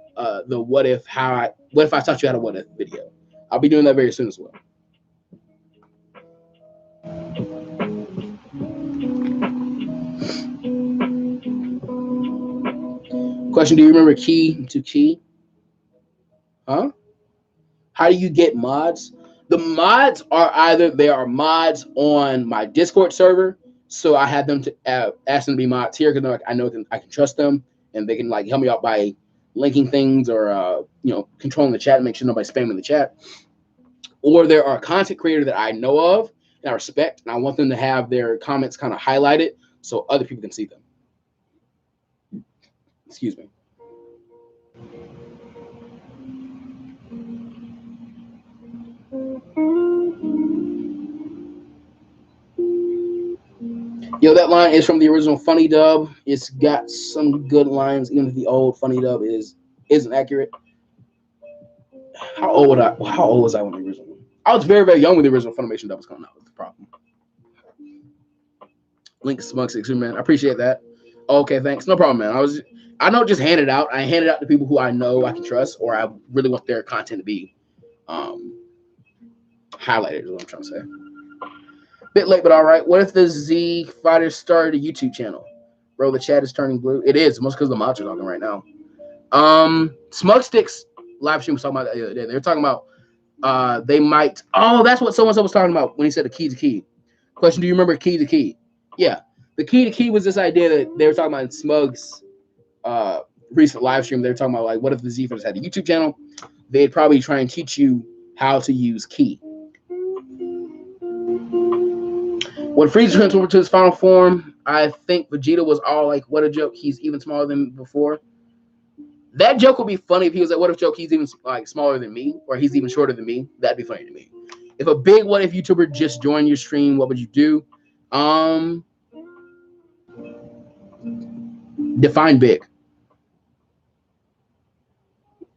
what if I taught you how to what if video. I'll be doing that very soon as well. Question: do you remember Key to Key? Huh? How do you get mods? The mods are either they are mods on my Discord server, so I had them to ask them to be mods here because I know I can trust them and they can like help me out by linking things or controlling the chat and make sure nobody's spamming the chat. Or there are content creators that I know of and I respect, and I want them to have their comments kind of highlighted so other people can see them. Excuse me. Yo, that line is from the original Funny Dub. It's got some good lines, even if the old Funny Dub isn't accurate. How old was I when the original one? I was very, very young when the original Funimation Dub was coming out. That's the problem. Link Smug 6, man. I appreciate that. Okay, thanks. No problem, man. I don't just hand it out. I hand it out to people who I know I can trust, or I really want their content to be highlighted, is what I'm trying to say. Bit late, but all right. What if the Z Fighters started a YouTube channel? Bro, the chat is turning blue. It is, most because the mods are talking right now. Smug Sticks live stream was talking about that the other day. They were talking about they might. Oh, that's what someone was talking about when he said the key to key. Question: do you remember key to key? Yeah, the key to key was this idea that they were talking about in Smug's recent live stream. They were talking about like, what if the Z Fighters had a YouTube channel? They'd probably try and teach you how to use key. When Frieza transformed to his final form, I think Vegeta was all like, what a joke, he's even smaller than before. That joke would be funny if he was like, what if joke, he's even like smaller than me, or he's even shorter than me. That'd be funny to me. If a big what if YouTuber just joined your stream, what would you do? Define big.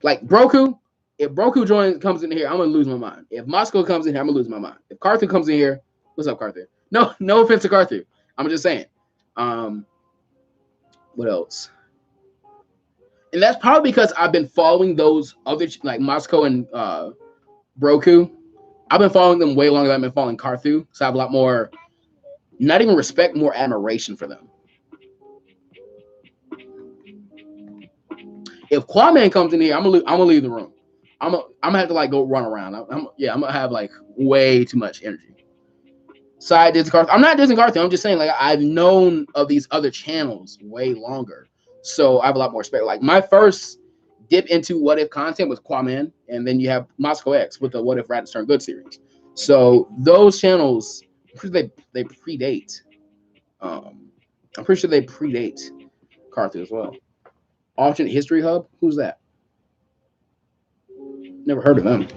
Like Broku, if Broku comes in here, I'm gonna lose my mind. If Moscow comes in here, I'm gonna lose my mind. If Carthu comes in here, what's up, Carthu? No offense to Carthu. I'm just saying. What else? And that's probably because I've been following those other like Moscow and Broku. I've been following them way longer than I've been following Carthu, so I have a lot more, not even respect, more admiration for them. If Quaman comes in here, I'm gonna leave the room. I'm gonna have to like go run around. I'm gonna have like way too much energy. Side Disney Carthu. I'm not Disney Carthu. I'm just saying like I've known of these other channels way longer, so I have a lot more respect. Like my first dip into what if content was Quaman, and then you have Moscow X with the What If Raditz Turn Good series. So those channels, they predate. I'm pretty sure they predate Carthu as well. Alternate History Hub? Who's that? Never heard of them.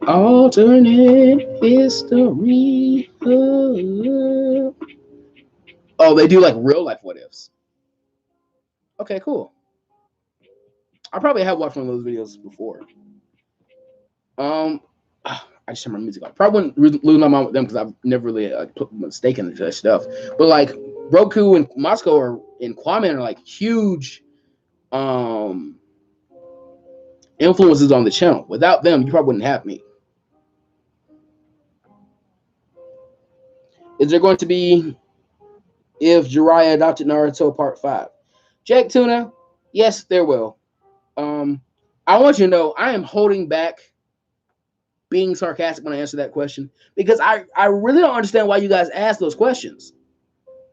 Alternate History Hub. Oh, they do like real life what ifs. Okay, cool. I probably have watched one of those videos before. I just turn my music off. Probably wouldn't lose my mind with them because I've never really put my stake into that stuff. But like Roku and Moscow and Quaman are like huge influences on the channel. Without them, you probably wouldn't have me. Is there going to be if Jiraiya adopted Naruto Part 5? Jake Tuna, yes, there will. I want you to know I am holding back being sarcastic when I answer that question because I really don't understand why you guys ask those questions.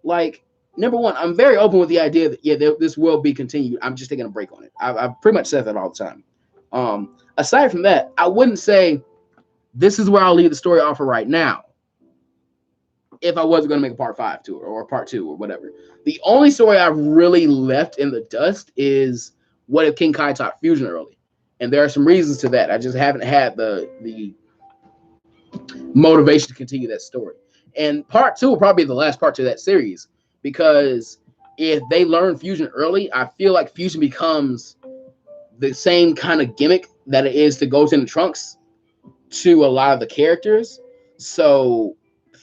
Like, number one, I'm very open with the idea that this will be continued. I'm just taking a break on it. I've pretty much said that all the time. Aside from that, I wouldn't say this is where I'll leave the story off for right now if I wasn't going to make a part 5 to it or part 2 or whatever. The only story I've really left in the dust is what if King Kai taught fusion early? And there are some reasons to that. I just haven't had the motivation to continue that story. And part 2 will probably be the last part to that series, because if they learn fusion early, I feel like fusion becomes the same kind of gimmick that it is to Goten and Trunks to a lot of the characters. So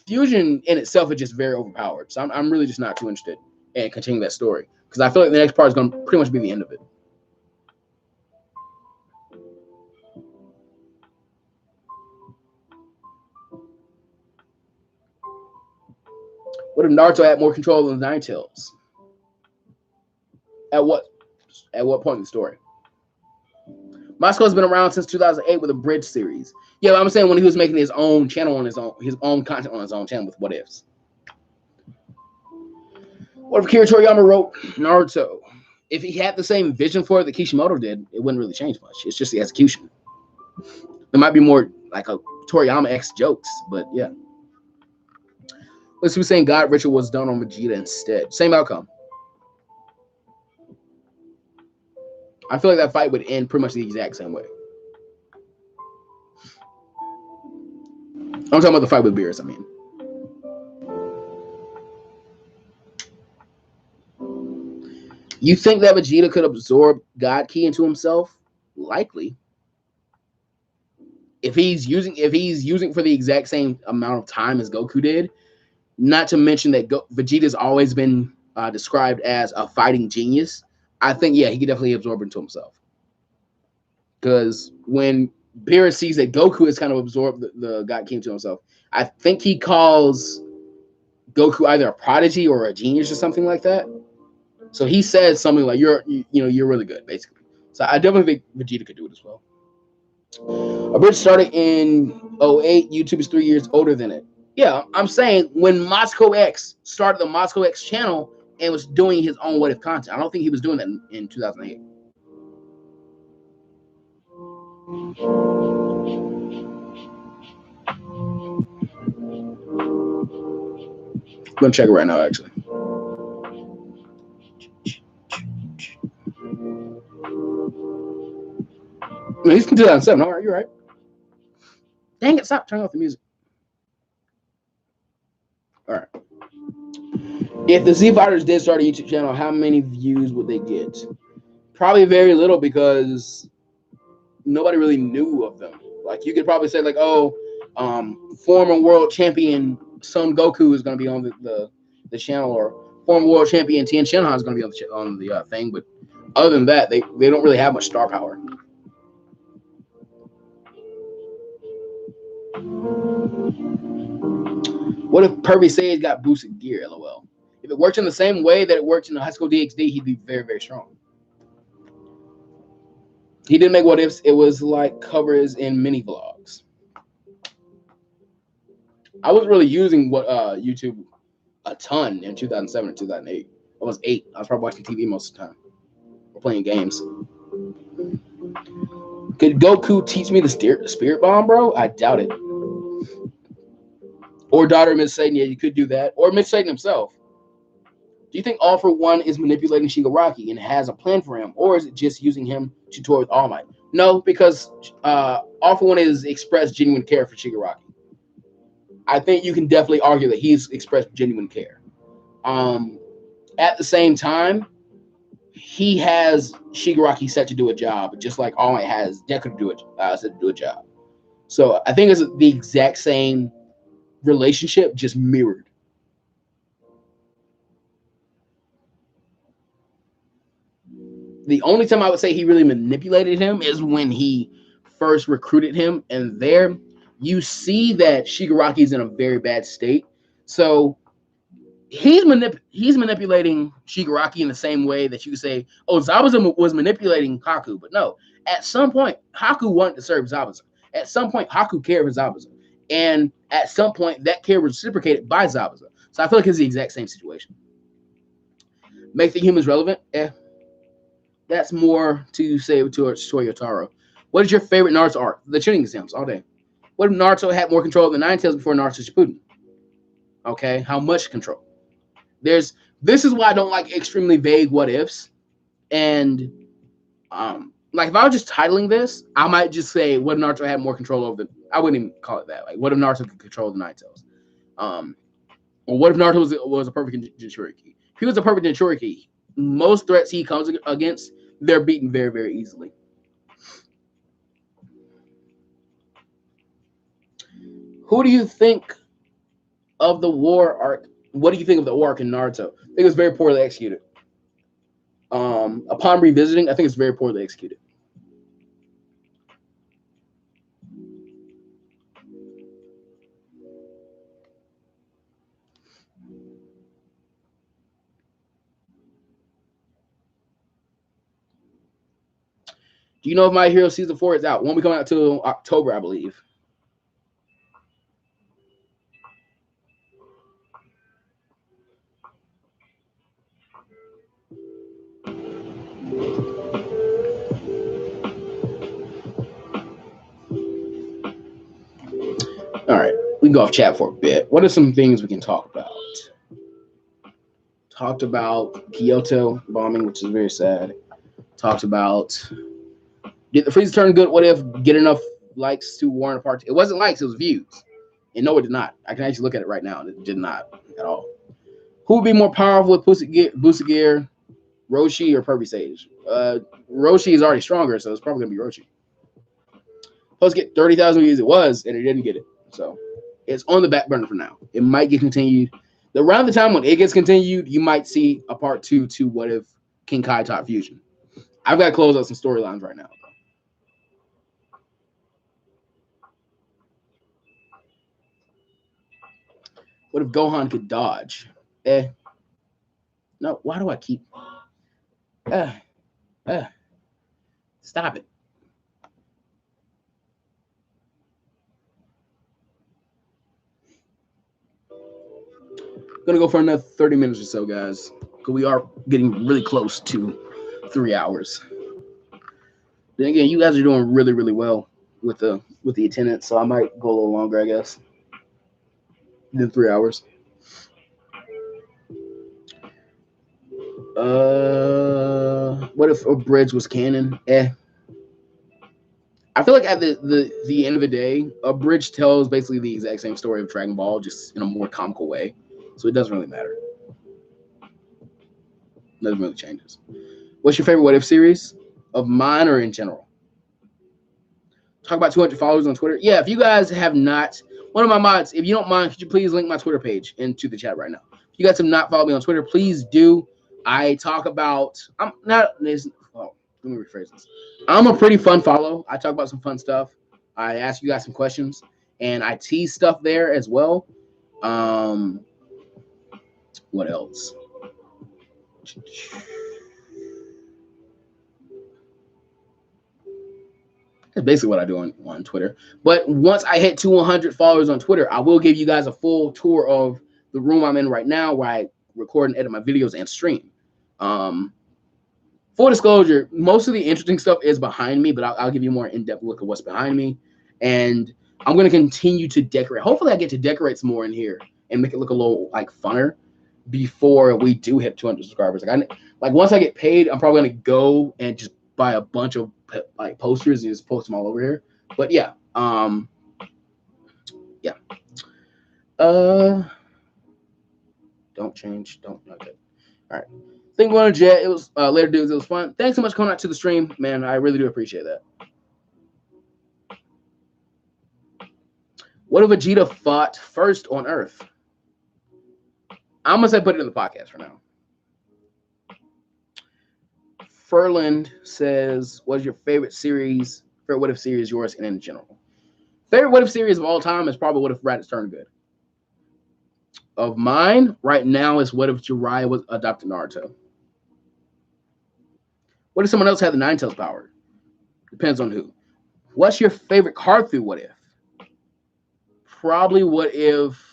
fusion in itself is just very overpowered. So I'm really just not too interested in continuing that story, because I feel like the next part is going to pretty much be the end of it. What if Naruto had more control than the Nine Tails? At what point in the story? Moscow has been around since 2008 with a bridge series. Yeah, I'm saying when he was making his own channel on his own content on his own channel with What Ifs. What if Akira Toriyama wrote Naruto? If he had the same vision for it that Kishimoto did, it wouldn't really change much. It's just the execution. There might be more like a Toriyama X jokes, but yeah. Let's be saying God Ritual was done on Vegeta instead. Same outcome. I feel like that fight would end pretty much the exact same way. I'm talking about the fight with Beerus, I mean. You think that Vegeta could absorb God Ki into himself? Likely. If he's using for the exact same amount of time as Goku did, not to mention that Vegeta's always been described as a fighting genius, I think, yeah, he could definitely absorb it into himself. Because when Beerus sees that Goku has kind of absorbed the God Ki into himself, I think he calls Goku either a prodigy or a genius or something like that. So he says something like, you're really good, basically. So I definitely think Vegeta could do it as well. A bridge started in 2008. YouTube is 3 years older than it. Yeah, I'm saying when Moscow X started the Moscow X channel and was doing his own What If content, I don't think he was doing that in 2008. I'm gonna check it right now, actually. No, he's from 2007. All right, you're right. Dang it, stop turning off the music. All right. If the Z Fighters did start a YouTube channel, how many views would they get? Probably very little, because nobody really knew of them. Like, you could probably say, like, former world champion Son Goku is going to be on the channel, or former world champion Tien Shinhan is going to be on the thing. But other than that, they don't really have much star power. What if Pervy Sage got boosted gear? LOL. If it worked in the same way that it worked in the High School DxD, he'd be very, very strong. He didn't make What Ifs. It was like covers in mini vlogs. I wasn't really using YouTube a ton in 2007 and 2008. I was 8. I was probably watching TV most of the time or playing games. Could Goku teach me the Spirit Bomb, bro? I doubt it. Or daughter of Mr. Satan. Yeah, you could do that. Or Mr. Satan himself. Do you think All For One is manipulating Shigaraki and has a plan for him, or is it just using him to tour with All Might? No, because All For One is expressed genuine care for Shigaraki. I think you can definitely argue that he's expressed genuine care. At the same time, he has Shigaraki set to do a job, just like All Might has Deku to do set to do a job. So I think it's the exact same relationship, just mirrored. The only time I would say he really manipulated him is when he first recruited him, and there you see that Shigaraki is in a very bad state. So he's manipulating Shigaraki in the same way that you could say, oh, Zabuza was manipulating Haku. But no, at some point, Haku wanted to serve Zabuza. At some point, Haku cared for Zabuza. And at some point, that care was reciprocated by Zabuza. So I feel like it's the exact same situation. Make the humans relevant? That's more to say to Toyotaro. What is your favorite Naruto arc? The tuning exams all day. What if Naruto had more control of the Nine Tails before Naruto Shippuden? Okay, how much control? This is why I don't like extremely vague what ifs. And Like if I was just titling this, I might just say what if Naruto had more control over the. I wouldn't even call it that. Like what if Naruto could control the Nine Tails? Or what if Naruto was a perfect Jinchuriki? If he was a perfect Jinchuriki, most threats he comes against, they're beaten very, very easily. Who do you think of the war arc? What do you think of the war arc in Naruto? I think it was very poorly executed. Upon revisiting, I think it's very poorly executed. Do you know if My Hero Season 4 is out? Won't be coming out till October, I believe. All right, we can go off chat for a bit. What are some things we can talk about? Talked about Kyoto bombing, which is very sad. Talked about did the Frieza turn good? What if get enough likes to warrant a part? It wasn't likes, it was views. And no, it did not. I can actually look at it right now. It did not at all. Who would be more powerful with Booster Gear, Roshi or Pervy Sage? Roshi is already stronger, so it's probably gonna be Roshi. Supposed to get 30,000 views. It was, and it didn't get it. So it's on the back burner for now. It might get continued. Around the time when it gets continued, you might see a part 2 to What If King Kai taught Fusion. I've got to close out some storylines right now. What if Gohan could dodge? No, why do I keep... Stop it. Gonna go for another 30 minutes or so, guys, because we are getting really close to 3 hours. Then again, you guys are doing really, really well with the attendance, so I might go a little longer, I guess, than 3 hours. What if a bridge was canon? I feel like at the end of the day, a bridge tells basically the exact same story of Dragon Ball, just in a more comical way. So it doesn't really matter. Nothing really changes. What's your favorite What If series? Of mine or in general? Talk about 200 followers on Twitter. Yeah, if you guys have not, one of my mods, if you don't mind, could you please link my Twitter page into the chat right now? If you guys have not followed me on Twitter, please do. I talk about, I'm not, oh, let me rephrase this. I'm a pretty fun follow. I talk about some fun stuff. I ask you guys some questions, and I tease stuff there as well. What else? That's basically what I do on Twitter. But once I hit 200 followers on Twitter, I will give you guys a full tour of the room I'm in right now, where I record and edit my videos and stream. Full disclosure, most of the interesting stuff is behind me, but I'll give you a more in-depth look at what's behind me. And I'm going to continue to decorate. Hopefully I get to decorate some more in here and make it look a little like funner before we do hit 200 subscribers. Like once I get paid, I'm probably going to go and just buy a bunch of like posters and just post them all over here. But yeah, yeah. Don't change. Don't. Okay. All right. Think we're on a jet. It was later, dudes. It was fun. Thanks so much for coming out to the stream, man. I really do appreciate that. What if Vegeta fought first on Earth? I'm gonna say put it in the podcast for now. Furland says, "What's your favorite series? Favorite What If series, yours and in general?" Favorite What If series of all time is probably What If Raditz turned good. Of mine, right now, is What If Jiraiya was adopted Naruto. What if someone else had the Nine Tails power? Depends on who. What's your favorite card through What If? Probably What If.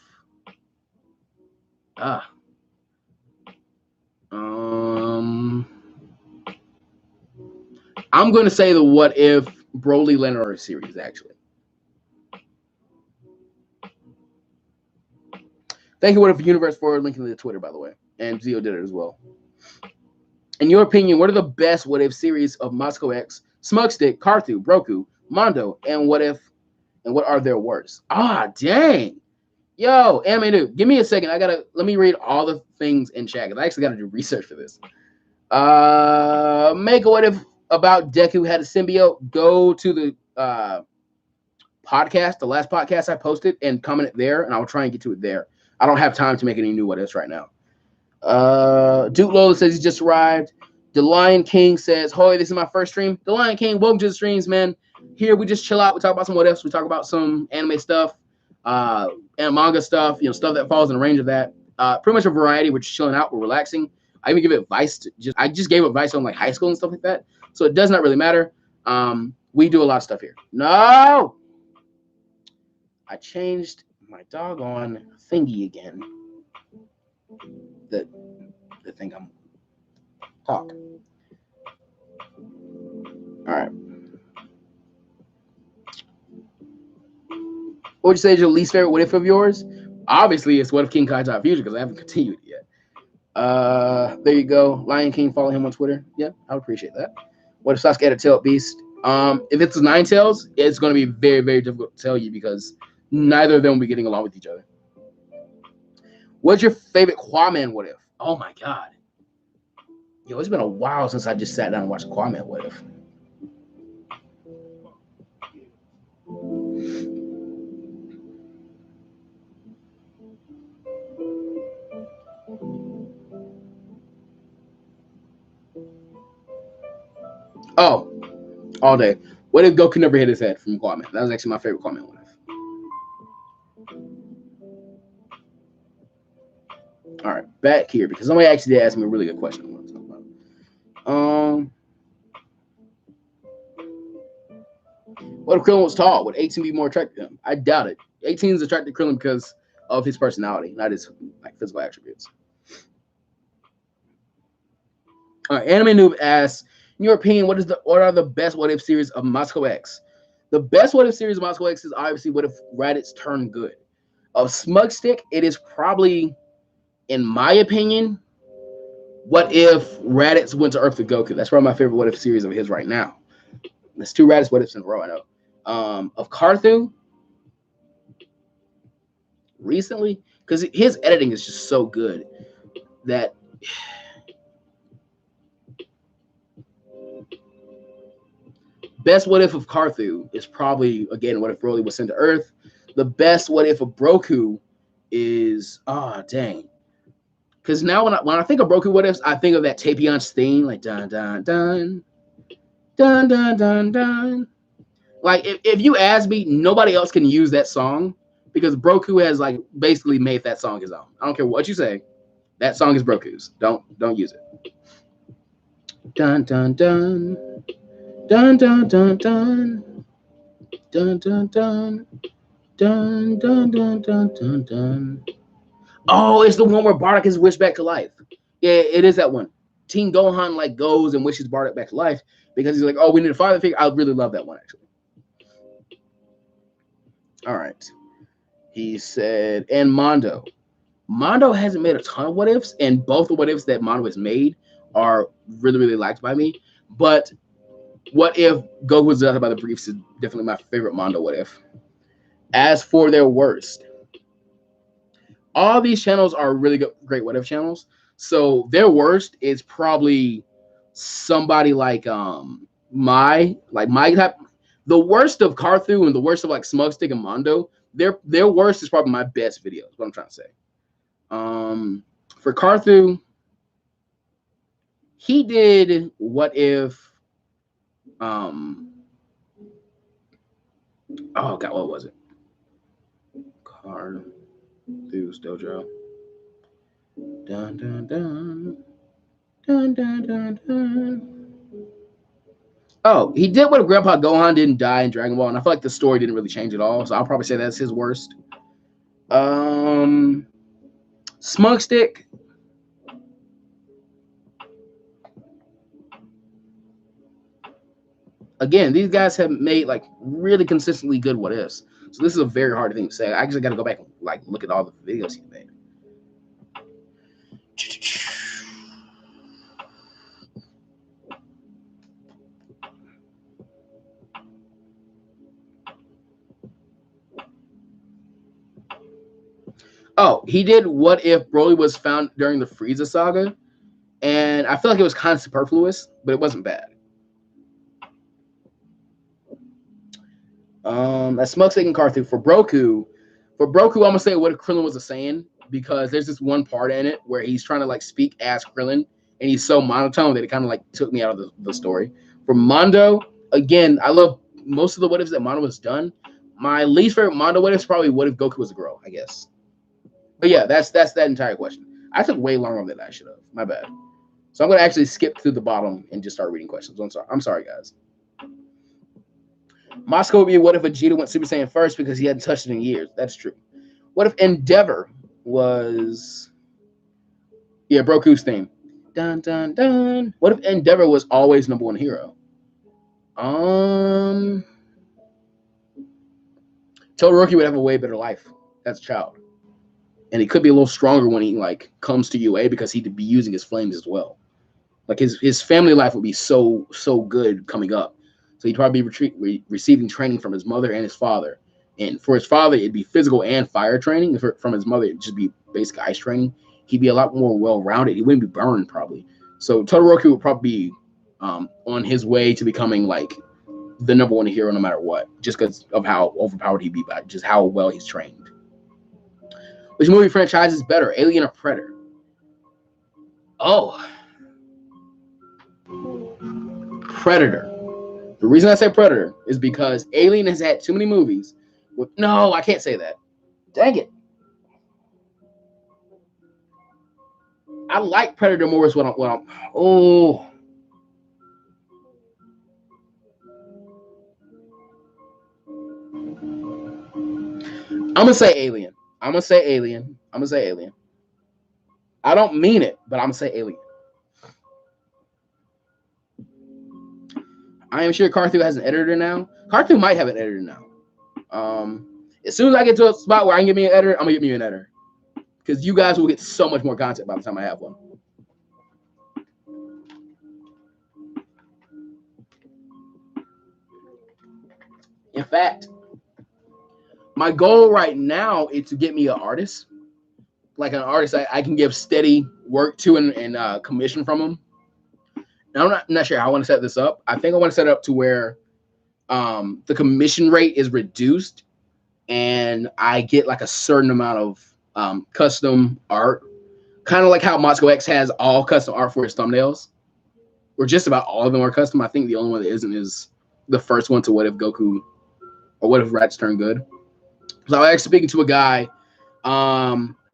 I'm going to say the What If Broly Leonard series, actually. Thank you, What If Universe, for linking to the Twitter, by the way. And Zio did it as well. In your opinion, what are the best what if series of Moscow X, Smugstick, Karthu, Broku, Mondo, and what are their worst? Ah, dang. Yo, anime dude, give me a second. Let me read all the things in chat because I actually gotta do research for this. Make a what if about Deku had a symbiote. Go to the podcast, the last podcast I posted, and comment it there, and I'll try and get to it there. I don't have time to make any new what ifs right now. Duke Lola says he just arrived. The Lion King says, "Hoy, this is my first stream." The Lion King, welcome to the streams, man. Here we just chill out. We talk about some what ifs. We talk about some anime stuff, and manga stuff. Stuff that falls in the range of that. Pretty much a variety. We're just chilling out. We're relaxing. I even give advice. I just gave advice on like high school and stuff like that. So it does not really matter. We do a lot of stuff here. No, I changed my doggone thingy again. The thing I'm talking. All right. What would you say is your least favorite what if of yours? Obviously, it's what if King Kai Top Future because I haven't continued it yet. There you go. Lion King, follow him on Twitter. Yeah, I would appreciate that. What if Sasuke had a tailed beast? If it's Nine Tails, it's going to be very, very difficult to tell you because neither of them will be getting along with each other. What's your favorite Aquaman what if? Oh my god. Yo, it's been a while since I just sat down and watched Aquaman what if. Oh, all day. What if Goku never hit his head from Aquaman? That was actually my favorite Aquaman what if. All right, back here because somebody actually did ask me a really good question. I want to talk about. What if Krillin was tall? Would 18 be more attractive to him? I doubt it. 18 is attracted to Krillin because of his personality, not his like physical attributes. All right, Anime Noob asks, in your opinion, what are the best what if series of Moscow X? The best what if series of Moscow X is obviously what if Raditz turned good. Of Smugstick, it is probably, in my opinion, what if Raditz went to Earth with Goku? That's probably my favorite what if series of his right now. There's 2 Raditz what ifs in a row, I know. Of Karthu, recently, because his editing is just so good that best what if of Karthu is probably, again, what if Broly was sent to Earth. The best what if of Broku is, dang. Because now when I think of Broku what ifs, I think of that Tapion's theme, like dun dun dun dun dun dun dun. Like if you ask me, nobody else can use that song because Broku has like basically made that song his own. I don't care what you say, that song is Broku's. Don't use it. Dun dun dun dun dun dun dun dun dun dun dun dun dun dun dun dun. Oh, it's the one where Bardock is wished back to life. Yeah, it is that one. Teen Gohan like goes and wishes Bardock back to life because he's like, oh, we need a father figure. I really love that one actually. All right. He said, and Mondo. Mondo hasn't made a ton of what ifs, and both the what ifs that Mondo has made are really, really liked by me. But what if Goku was death by the briefs is definitely my favorite Mondo what if. As for their worst, all these channels are really great what if channels. So their worst is probably somebody like my type. The worst of Karthu and the worst of like Smugstick and Mondo, their worst is probably my best videos. What I'm trying to say. For Karthu, he did what if oh god, what was it? Karthu's Dojo. Dun dun dun dun dun dun dun. Oh, he did what if Grandpa Gohan didn't die in Dragon Ball, and I feel like the story didn't really change at all, so I'll probably say that's his worst. Smugstick. Again, these guys have made like really consistently good what ifs. So this is a very hard thing to say. I actually got to go back and like look at all the videos he made. Oh, he did What If Broly was found during the Frieza saga, and I feel like it was kind of superfluous, but it wasn't bad. That's Smugstick and Carthu. For Broku, I'm gonna say What If Krillin was a Saiyan, because there's this one part in it where he's trying to like speak as Krillin, and he's so monotone that it kind of like took me out of the story. For Mondo, again, I love most of the What Ifs that Mondo has done. My least favorite Mondo What If is probably What If Goku was a girl, I guess. But yeah, that's that entire question. I took way longer than I should have. My bad. So I'm gonna actually skip through the bottom and just start reading questions. I'm sorry, guys. Moscow would be What If Vegeta went Super Saiyan first because he hadn't touched it in years. That's true. What if Endeavor was Broku's theme? Dun dun dun. What if Endeavor was always number one hero? Todoroki would have a way better life as a child. And he could be a little stronger when he like comes to UA because he'd be using his flames as well. Like his family life would be so good coming up. So he'd probably be receiving training from his mother and his father. And for his father, it'd be physical and fire training. From his mother, it'd just be basic ice training. He'd be a lot more well-rounded. He wouldn't be burned probably. So Todoroki would probably be on his way to becoming like the number one hero no matter what, just because of how overpowered he'd be by just how well he's trained. Which movie franchise is better, Alien or Predator? Oh, Predator. The reason I say Predator is because Alien has had too many movies. No, I can't say that. Dang it. I like Predator more. Is what I'm. Oh. I'm gonna say Alien. I'm gonna say Alien. I don't mean it, but I'm gonna say Alien. I am sure Carthu has an editor now. Carthu might have an editor now. As soon as I get to a spot where I can get me an editor, I'm gonna get me an editor. Because you guys will get so much more content by the time I have one. In fact, my goal right now is to get me an artist. Like an artist I can give steady work to and commission from them. Now, I'm not sure how I want to set this up. I think I want to set it up to where the commission rate is reduced and I get like a certain amount of custom art. Kind of like how Moscow X has all custom art for his thumbnails. Or just about all of them are custom. I think the only one that isn't is the first one to What If Goku or What If Rats Turn Good. So I was actually speaking to a guy.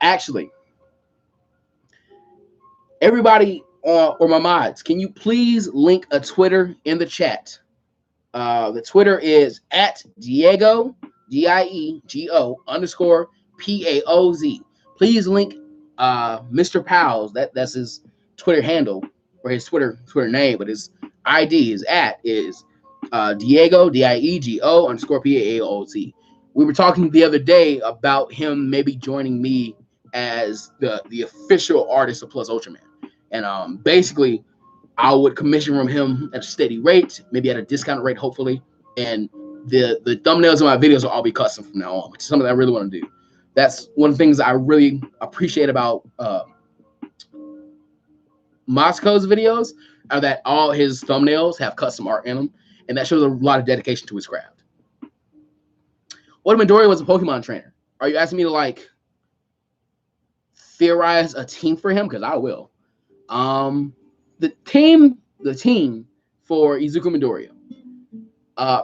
Actually, everybody or my mods, can you please link a Twitter in the chat? The Twitter is at Diego, DIEGO _PAOZ. Please link Mr. Pals. That's his Twitter handle or his Twitter name, but his ID is Diego, DIEGO _PAOZ. We were talking the other day about him maybe joining me as the official artist of Plus Ultraman. And basically, I would commission from him at a steady rate, maybe at a discounted rate, hopefully. And the thumbnails of my videos will all be custom from now on, which is something I really want to do. That's one of the things I really appreciate about Moscow's videos, are that all his thumbnails have custom art in them. And that shows a lot of dedication to his craft. What if Midoriya was a Pokemon trainer? Are you asking me to like theorize a team for him? Because I will. The team for Izuku Midoriya.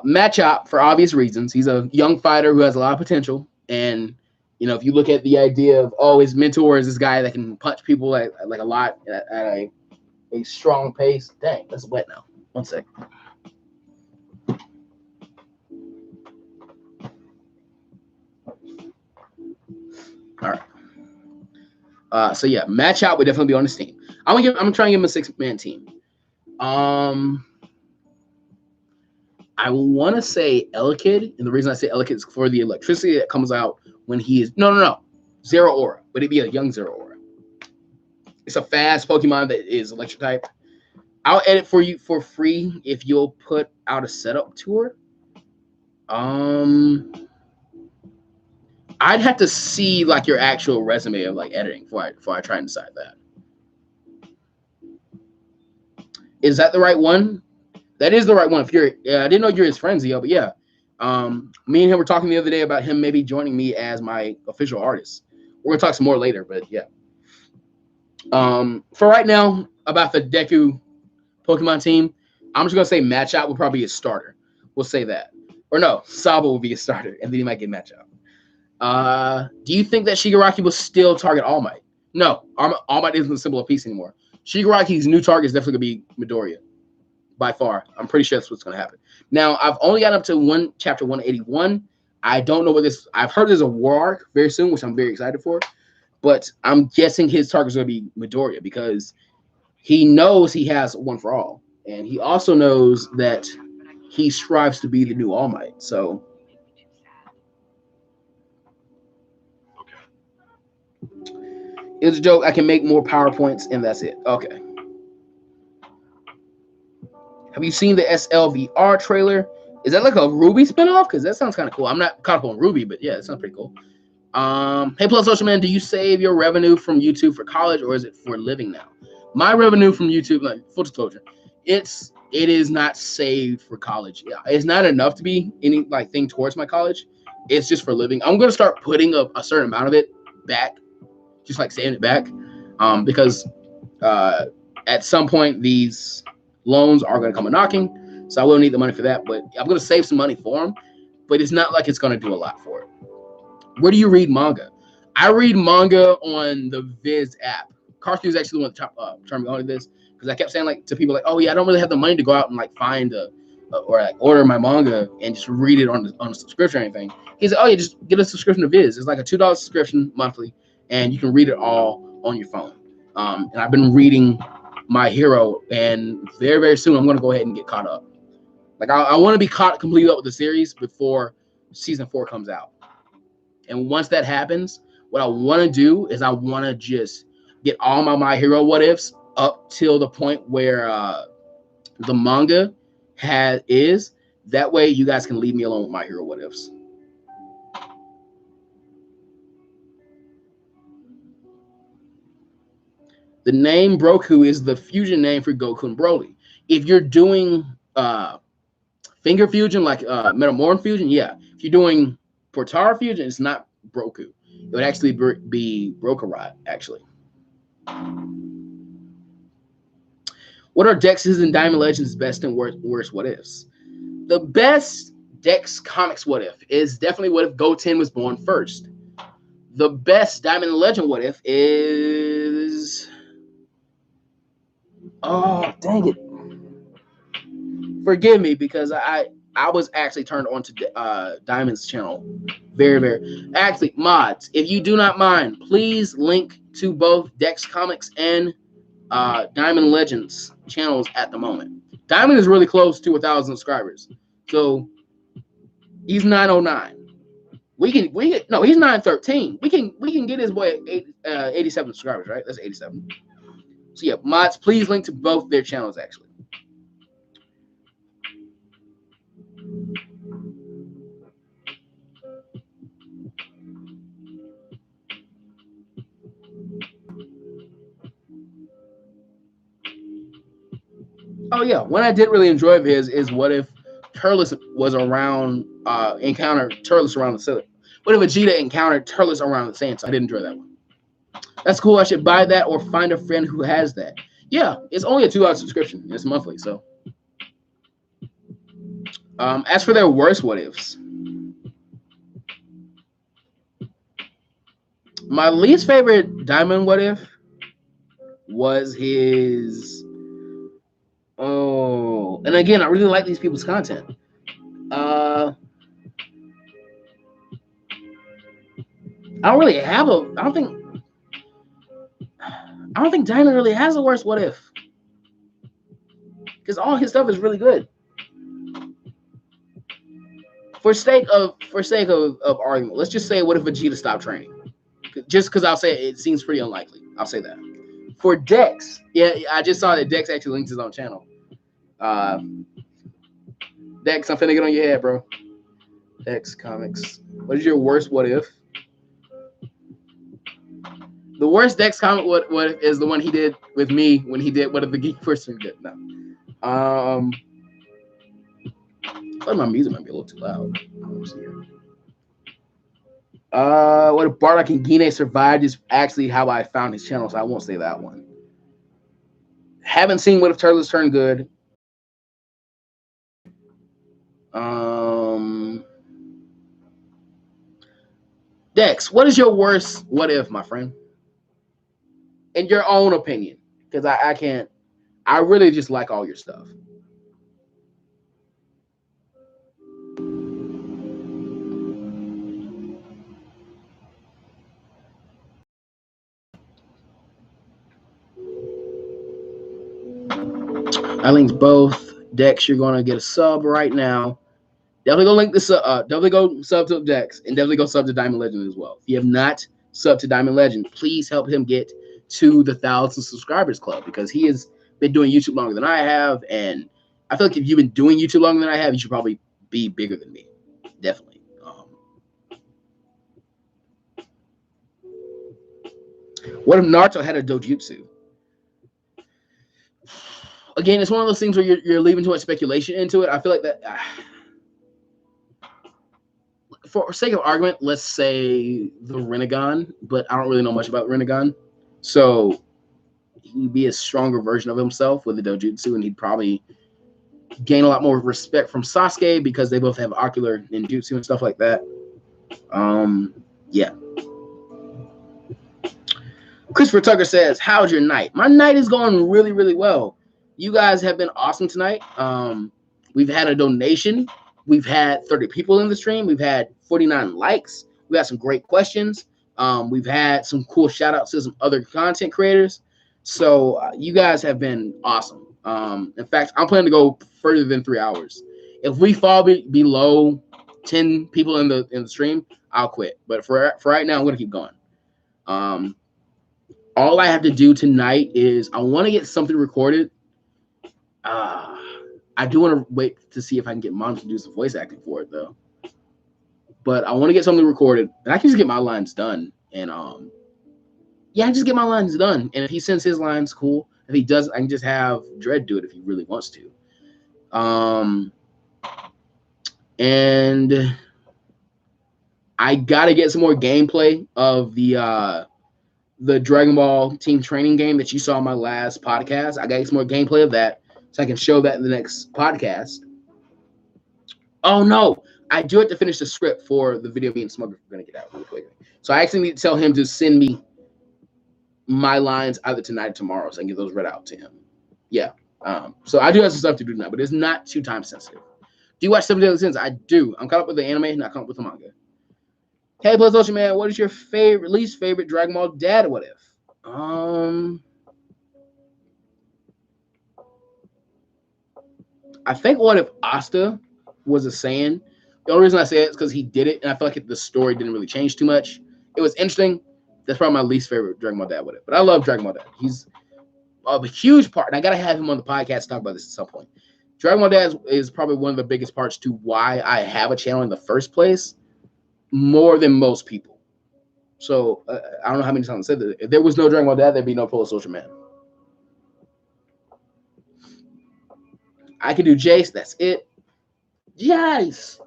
Machop, for obvious reasons. He's a young fighter who has a lot of potential. And, you know, if you look at the idea of, oh, his mentor is this guy that can punch people like a lot at a strong pace. Dang, that's wet now. One sec. All right. So yeah, Machop would definitely be on this team. I'm gonna try and give him a 6-man team. I want to say Elekid, and the reason I say Elekid is for the electricity that comes out when he is no Zero Aura, but it'd be a young Zero Aura. It's a fast Pokemon that is electric type. I'll edit for you for free if you'll put out a setup tour. I'd have to see like your actual resume of like editing before I try and decide that. Is that the right one? That is the right one. If you're, I didn't know you're his friend, Zio, but yeah. Me and him were talking the other day about him maybe joining me as my official artist. We're gonna talk some more later, but yeah. For right now, about the Deku Pokemon team, I'm just gonna say Match Out will probably be a starter. We'll say that. Or no, Sabo will be a starter, and then he might get Match Out. Do you think that Shigaraki will still target All Might? No, All Might isn't a symbol of peace anymore. Shigaraki's new target is definitely gonna be Midoriya. By far, I'm pretty sure that's what's gonna happen. Now, I've only got up to chapter 181. I don't know what this. I've heard there's a war arc very soon, which I'm very excited for. But I'm guessing his target is gonna be Midoriya because he knows he has one for all, and he also knows that he strives to be the new All Might. So. It's a joke. I can make more PowerPoints, and that's it. Okay. Have you seen the SLVR trailer? Is that like a Ruby spinoff? Because that sounds kind of cool. I'm not caught up on Ruby, but yeah, it sounds pretty cool. Hey, Plus Social Man, do you save your revenue from YouTube for college, or is it for living now? My revenue from YouTube, like full disclosure, it is not saved for college. Yeah, it's not enough to be any like thing towards my college. It's just for living. I'm gonna start putting a certain amount of it back. Just like saving it back, because at some point these loans are going to come a knocking, so I will need the money for that. But I'm going to save some money for them. But it's not like it's going to do a lot for it. Where do you read manga? I read manga on the Viz app. Karski is actually the one trying to go into this because I kept saying like to people like, oh yeah, I don't really have the money to go out and like find or like order my manga and just read it on a subscription or anything. He said, oh yeah, just get a subscription to Viz. It's like a $2 subscription monthly. And you can read it all on your phone. And I've been reading My Hero, and very, very soon I'm going to go ahead and get caught up. Like, I want to be caught completely up with the series before season 4 comes out. And once that happens, what I want to do is I want to just get all My Hero what ifs up till the point where the manga is. That way you guys can leave me alone with My Hero what ifs. The name Broku is the fusion name for Goku and Broly. If you're doing finger fusion, like Metamorph fusion, yeah. If you're doing Portara fusion, it's not Broku. It would actually be Brokarat, actually. What are Dex's and Diamond Legends' best and worst what ifs? The best Dex Comics what if is definitely what if Goten was born first. The best Diamond Legend what if is... Oh, dang it. Forgive me because I was actually turned on to Diamond's channel. Very, very. Actually, mods, if you do not mind, please link to both Dex Comics and Diamond Legends channels at the moment. Diamond is really close to 1,000 subscribers. So he's 909. No, he's 913. We can get his boy 87 subscribers, right? That's 87. So yeah, mods, please link to both their channels actually. Oh yeah, one I did really enjoy of his is what if Turles was around, encountered Turles around the city. What if Vegeta encountered Turles around the sand? So I did enjoy that one. That's cool. I should buy that or find a friend who has that. Yeah, it's only a $2 subscription. It's monthly, so. As for their worst what ifs, my least favorite Diamond what if was his. Oh, and again, I really like these people's content. I don't really have a. I don't think Diamond really has a worst what if, because all his stuff is really good. For sake of argument, let's just say, what if Vegeta stopped training? Just because I'll say it seems pretty unlikely. I'll say that. For Dex, yeah, I just saw that Dex actually linked his own channel. Dex, I'm finna get on your head, bro. Dex Comics. What is your worst what if? worst Dex comment what is the one he did with me when he did what if the geek person did. No. I thought my music might be a little too loud. What if Bardock and Gine survived is actually how I found his channel, so I won't say that one. Haven't seen What If Turtles Turn Good. Dex, what is your worst what if, my friend? In your own opinion, because I can't. I really just like all your stuff. I linked both. Dex, you're gonna get a sub right now. Definitely go link this. Definitely go sub to Dex, and definitely go sub to Diamond Legend as well. If you have not subbed to Diamond Legend, please help him get to the 1,000 subscribers club, because he has been doing YouTube longer than I have, and I feel like if you've been doing YouTube longer than I have, you should probably be bigger than me. Definitely. What if Naruto had a dojutsu? Again, it's one of those things where you're leaving too much speculation into it. I feel like that. For sake of argument, let's say the Rinnegan, but I don't really know much about Rinnegan. So he'd be a stronger version of himself with the dojutsu, and he'd probably gain a lot more respect from Sasuke because they both have ocular ninjutsu and stuff like that. Yeah. Christopher Tucker says, how's your night? My night is going really, really well. You guys have been awesome tonight. We've had a donation. We've had 30 people in the stream. We've had 49 likes. We got some great questions. We've had some cool shout outs to some other content creators. So you guys have been awesome. In fact, I'm planning to go further than 3 hours. If we fall below 10 people in the stream, I'll quit. But for right now, I'm going to keep going. All I have to do tonight is I want to get something recorded. I do want to wait to see if I can get Mom to do some voice acting for it, though. But I want to get something recorded, and I can just get my lines done. And yeah, just get my lines done. And if he sends his lines, cool. If he does, I can just have Dread do it if he really wants to. And I gotta get some more gameplay of the Dragon Ball team training game that you saw on my last podcast. I gotta get some more gameplay of that so I can show that in the next podcast. Oh no, I do have to finish the script for the video me and Smugger are gonna get out really quick. So I actually need to tell him to send me my lines either tonight or tomorrow so I can get those read out to him. Yeah. So I do have some stuff to do now, but it's not too time sensitive. Do you watch Seven Deadly Sins? I do. I'm caught up with the anime, not caught up with the manga. Hey, Plus Ocean Man, what is your least favorite Dragon Ball Dad What If? I think What If Asta was a Saiyan. The only reason I say it is because he did it, and I feel like the story didn't really change too much. It was interesting. That's probably my least favorite Dragon Ball Dad What If. But I love Dragon Ball Dad. He's a huge part, and I got to have him on the podcast to talk about this at some point. Dragon Ball Dad is probably one of the biggest parts to why I have a channel in the first place, more than most people. So I don't know how many times I said that. If there was no Dragon Ball Dad, there'd be no Polo Social Man. I can do Jace. That's it. Jace.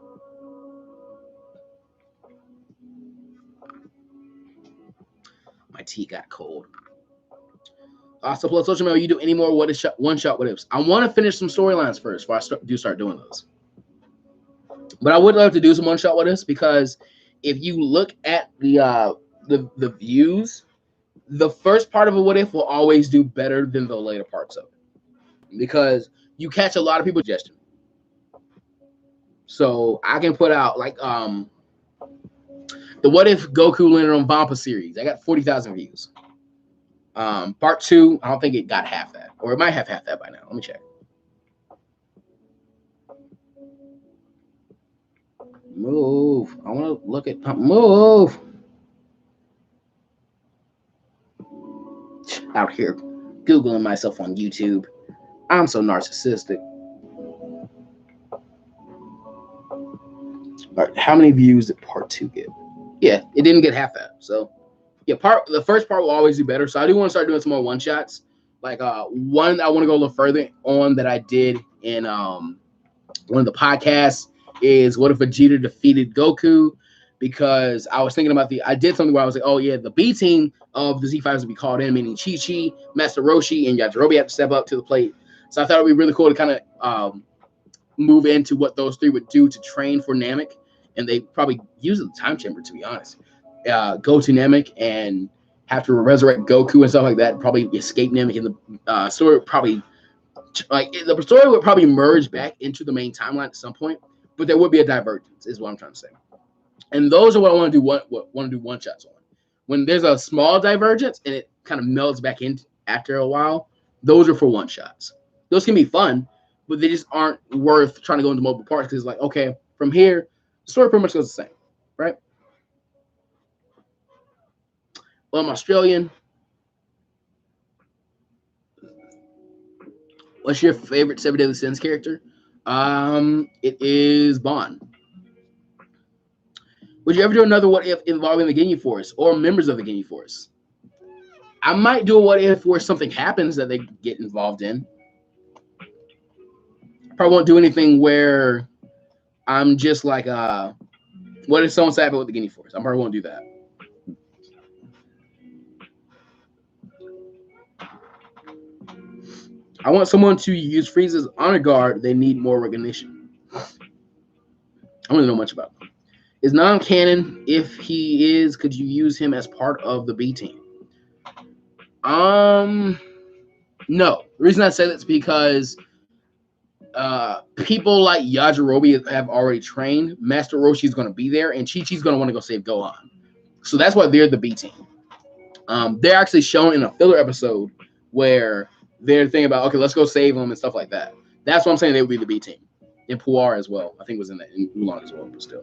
My tea got cold. So Plus Social Man, you do any more one-shot what ifs? I want to finish some storylines first before I start doing those. But I would love to do some one-shot what ifs because if you look at the views, the first part of a what if will always do better than the later parts of it because you catch a lot of people's suggestions. So I can put out like the what if Goku landed on Vampa series. I got 40,000 views. Part 2, I don't think it got half that, or it might have half that by now. Let me check. Move. I want to look at move. Out here Googling myself on YouTube. I'm so narcissistic. All right, how many views did part 2 get? Yeah, it didn't get half that. So Yeah, the first part will always do better. So I do want to start doing some more one shots. Like one I want to go a little further on that I did in one of the podcasts is what if Vegeta defeated Goku? Because I was thinking about I did something where I was like, oh yeah, the B team of the Z5s would be called in, meaning Chi-Chi, Master Roshi, and Yajirobe have to step up to the plate. So I thought it would be really cool to kind of move into what those three would do to train for Namek. And they probably use the time chamber, to be honest. Go to Namek and have to resurrect Goku and stuff like that. Probably escape Namek in the story. Probably the story would probably merge back into the main timeline at some point, but there would be a divergence, is what I'm trying to say. And those are what I want to do. What want to do one shots on. When there's a small divergence and it kind of melds back in after a while, those are for one shots. Those can be fun, but they just aren't worth trying to go into multiple parts because it's like, okay, from here, the story pretty much goes the same, right? Well, I'm Australian. What's your favorite Seven Deadly Sins character? It is Bond. Would you ever do another what if involving the Ginyu Force or members of the Ginyu Force? I might do a what if where something happens that they get involved in. Probably won't do anything where I'm just like, what if someone's happy with the Ginyu Force? I probably won't do that. I want someone to use Frieza's honor guard. They need more recognition. I don't know much about him. Is non-canon. If he is, could you use him as part of the B team? No. The reason I say that's because people like Yajirobe have already trained. Master Roshi is going to be there, and Chi-Chi's going to want to go save Gohan. So that's why they're the B team. They're actually shown in a filler episode where they're thinking about, okay, let's go save them and stuff like that. That's what I'm saying. They would be the B team. And Puar as well. I think was in that in Oolong as well, but still.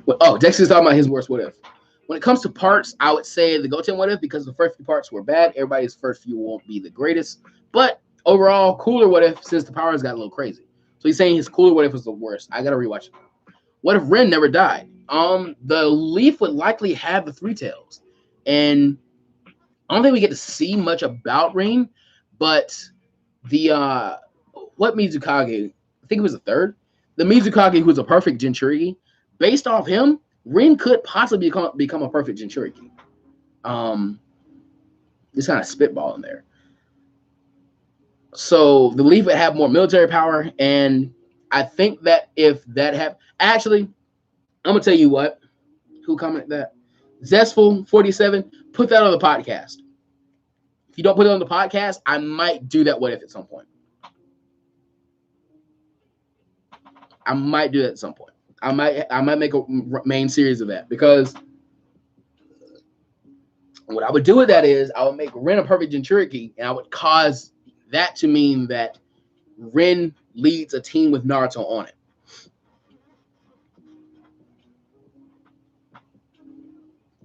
Well, Dexter's talking about his worst what if. When it comes to parts, I would say the Goten what if because the first few parts were bad. Everybody's first few won't be the greatest. But overall, cooler what if since the powers got a little crazy. So he's saying his cooler what if was the worst. I got to rewatch it. What if Ren never died? The Leaf would likely have the three tails. And I don't think we get to see much about Ren, but the what Mizukage, I think it was the third. The Mizukage, who's a perfect Jinchuriki, based off him, Ren could possibly become a perfect Jinchuriki. Just kind of spitball in there. So the Leaf would have more military power, and I think that if that happened, actually, I'm gonna tell you what. Who commented that? Zestful47, put that on the podcast. If you don't put it on the podcast, I might do that what if at some point. I might do that at some point. I might make a main series of that because what I would do with that is I would make Ren a perfect Jinchuriki, and I would cause that to mean that Ren leads a team with Naruto on it.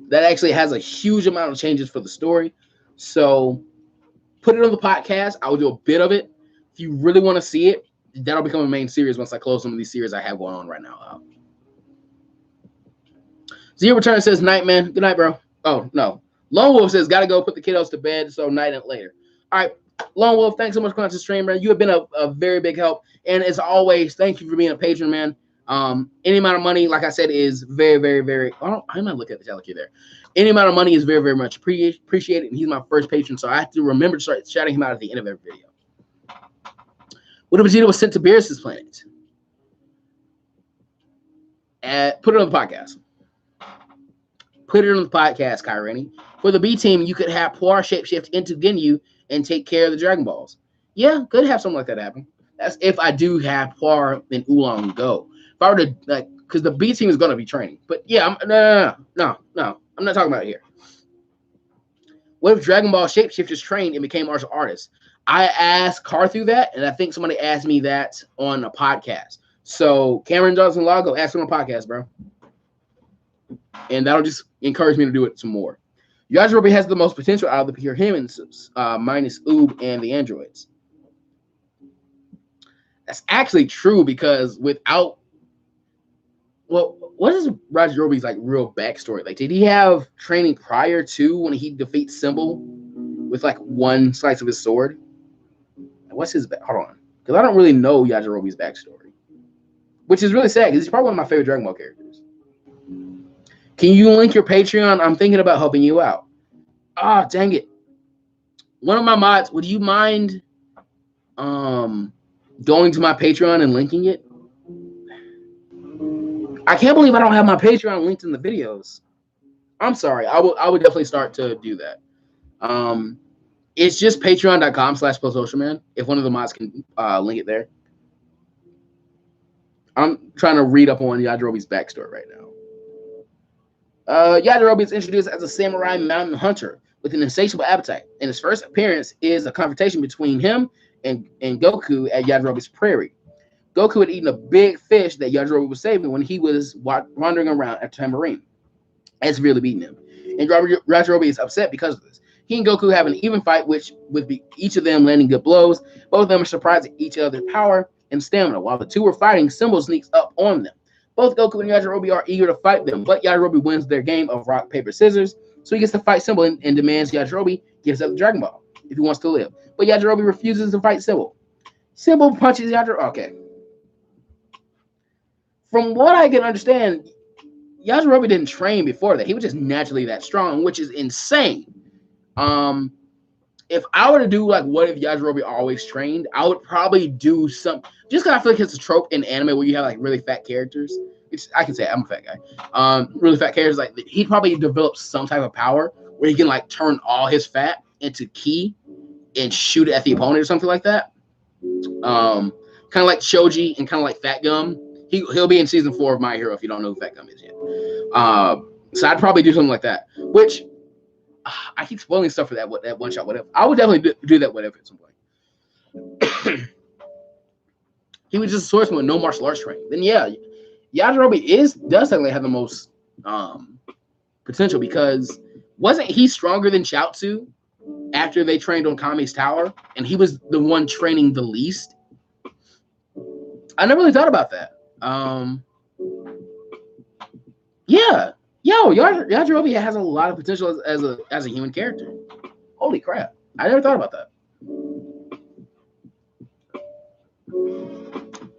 That actually has a huge amount of changes for the story. So put it on the podcast. I will do a bit of it. If you really want to see it, that'll become a main series once I close some of these series I have going on right now. Zero Return says, night, man. Good night, bro. Oh, no. Lone Wolf says, got to go put the kiddos to bed, so night and later. All right. Lone Wolf, thanks so much for coming to the stream, man. You have been a very big help. And as always, thank you for being a patron, man. Any amount of money, like I said, is very, very, very. I might look at the telekill there. Any amount of money is very, very much appreciated. And he's my first patron, so I have to remember to start shouting him out at the end of every video. What if Vegeta was sent to Beerus' planet? Put it on the podcast. Put it on the podcast, Kyrene. For the B team, you could have Puar shapeshift into Ginyu and take care of the Dragon Balls. Yeah, could have something like that happen. That's if I do have Puar and Oolong go. If I were to, like, because the B team is going to be training. But yeah, no. I'm not talking about it here. What if Dragon Ball shapeshifters trained and became martial artists? I asked Carthu that, and I think somebody asked me that on a podcast. So Cameron Johnson Lago, ask him on a podcast, bro. And that'll just encourage me to do it some more. Yajirobe has the most potential out of the pure humans, minus Oob and the androids. That's actually true because without, well, what is Yajirobe's like real backstory? Like, did he have training prior to when he defeats Symbol with like one slice of his sword? What's his hold on? Because I don't really know Yajirobe's backstory, which is really sad because he's probably one of my favorite Dragon Ball characters. Can you link your Patreon? I'm thinking about helping you out. Ah, dang it. One of my mods, would you mind going to my Patreon and linking it? I can't believe I don't have my Patreon linked in the videos. I'm sorry. I would definitely start to do that. It's just patreon.com/PlusOceanMan. If one of the mods can link it there. I'm trying to read up on Yajirobe's backstory right now. Yajirobe is introduced as a samurai mountain hunter with an insatiable appetite, and his first appearance is a confrontation between him and Goku at Yajirobe's prairie. Goku had eaten a big fish that Yajirobe was saving when he was wandering around at Tambourine and severely beating him. And Yajirobe is upset because of this. He and Goku have an even fight, which with each of them landing good blows. Both of them are surprised at each other's power and stamina. While the two were fighting, Symbol sneaks up on them. Both Goku and Yajirobe are eager to fight them, but Yajirobe wins their game of rock, paper, scissors, so he gets to fight Symbol and demands Yajirobe gives up the Dragon Ball if he wants to live. But Yajirobe refuses to fight Symbol. Symbol punches Yajirobe. Okay. From what I can understand, Yajirobe didn't train before that. He was just naturally that strong, which is insane. If I were to do like what if Yajirobe always trained, I would probably do some just because I feel like it's a trope in anime where you have like really fat characters. I can say I'm a fat guy. Really fat characters, like he'd probably develop some type of power where he can like turn all his fat into ki and shoot it at the opponent or something like that. Kind of like Choji and kind of like Fat Gum. He'll be in season 4 of My Hero if you don't know who Fat Gum is yet. So I'd probably do something like that, which I keep spoiling stuff for that one shot. Whatever. I would definitely do that. Whatever at some point. He was just a swordsman with no martial arts training. Then yeah, Yajirobe does technically have the most potential because wasn't he stronger than Chaozu after they trained on Kame's tower, and he was the one training the least? I never really thought about that. Yeah. Yo, Yajirobe has a lot of potential as a human character. Holy crap. I never thought about that.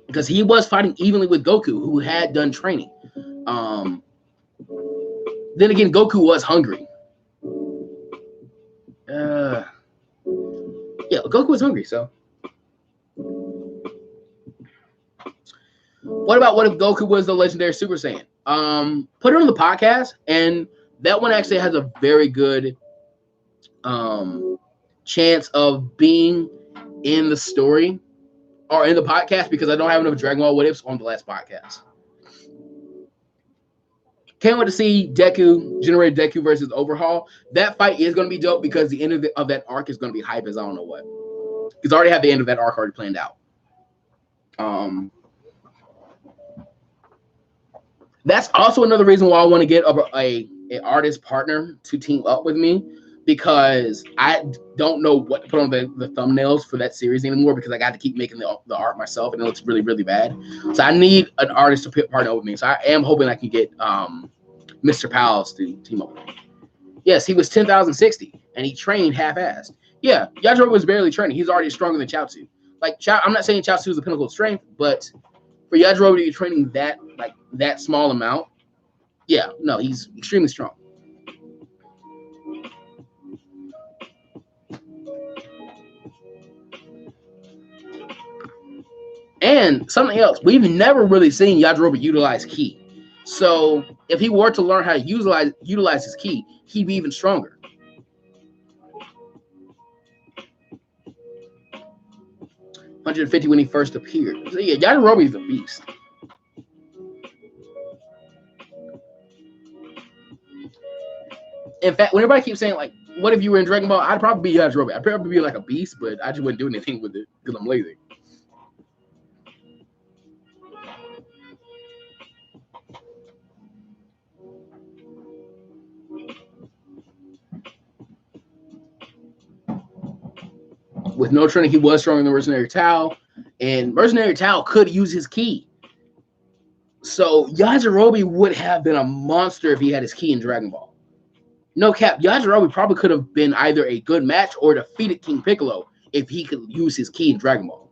Because he was fighting evenly with Goku, who had done training. Then again, Goku was hungry. Yeah, Goku was hungry, so. What if Goku was the legendary Super Saiyan? Put it on the podcast, and that one actually has a very good chance of being in the story or in the podcast because I don't have enough Dragon Ball What Ifs on the last podcast. Can't wait to see Generated Deku versus Overhaul. That fight is going to be dope because the end of that arc is going to be hype as I don't know what. He's already had the end of that arc already planned out. That's also another reason why I want to get an artist partner to team up with me because I don't know what to put on the thumbnails for that series anymore because I got to keep making the art myself and it looks really, really bad. So I need an artist to partner up with me. So I am hoping I can get Mr. Pals to team up with me. Yes, he was 10,060 and he trained half-assed. Yeah, Yajirobe was barely training. He's already stronger than Chaozu. Like I'm not saying Chaozu is the pinnacle of strength, but for Yajirobe to be training that small amount, yeah, no, he's extremely strong. And something else, we've never really seen Yajirobe utilize ki. So if he were to learn how to utilize his ki, he'd be even stronger. $150 when he first appeared. So yeah, Yajirobe is a beast. In fact, when everybody keeps saying like, "What if you were in Dragon Ball?" I'd probably be Yajirobe. I'd probably be like a beast, but I just wouldn't do anything with it because I'm lazy. With no training, he was stronger than Mercenary Tao, and Mercenary Tao could use his ki. So Yajirobe would have been a monster if he had his ki in Dragon Ball. No cap, Yajirobe probably could have been either a good match or defeated King Piccolo if he could use his ki in Dragon Ball.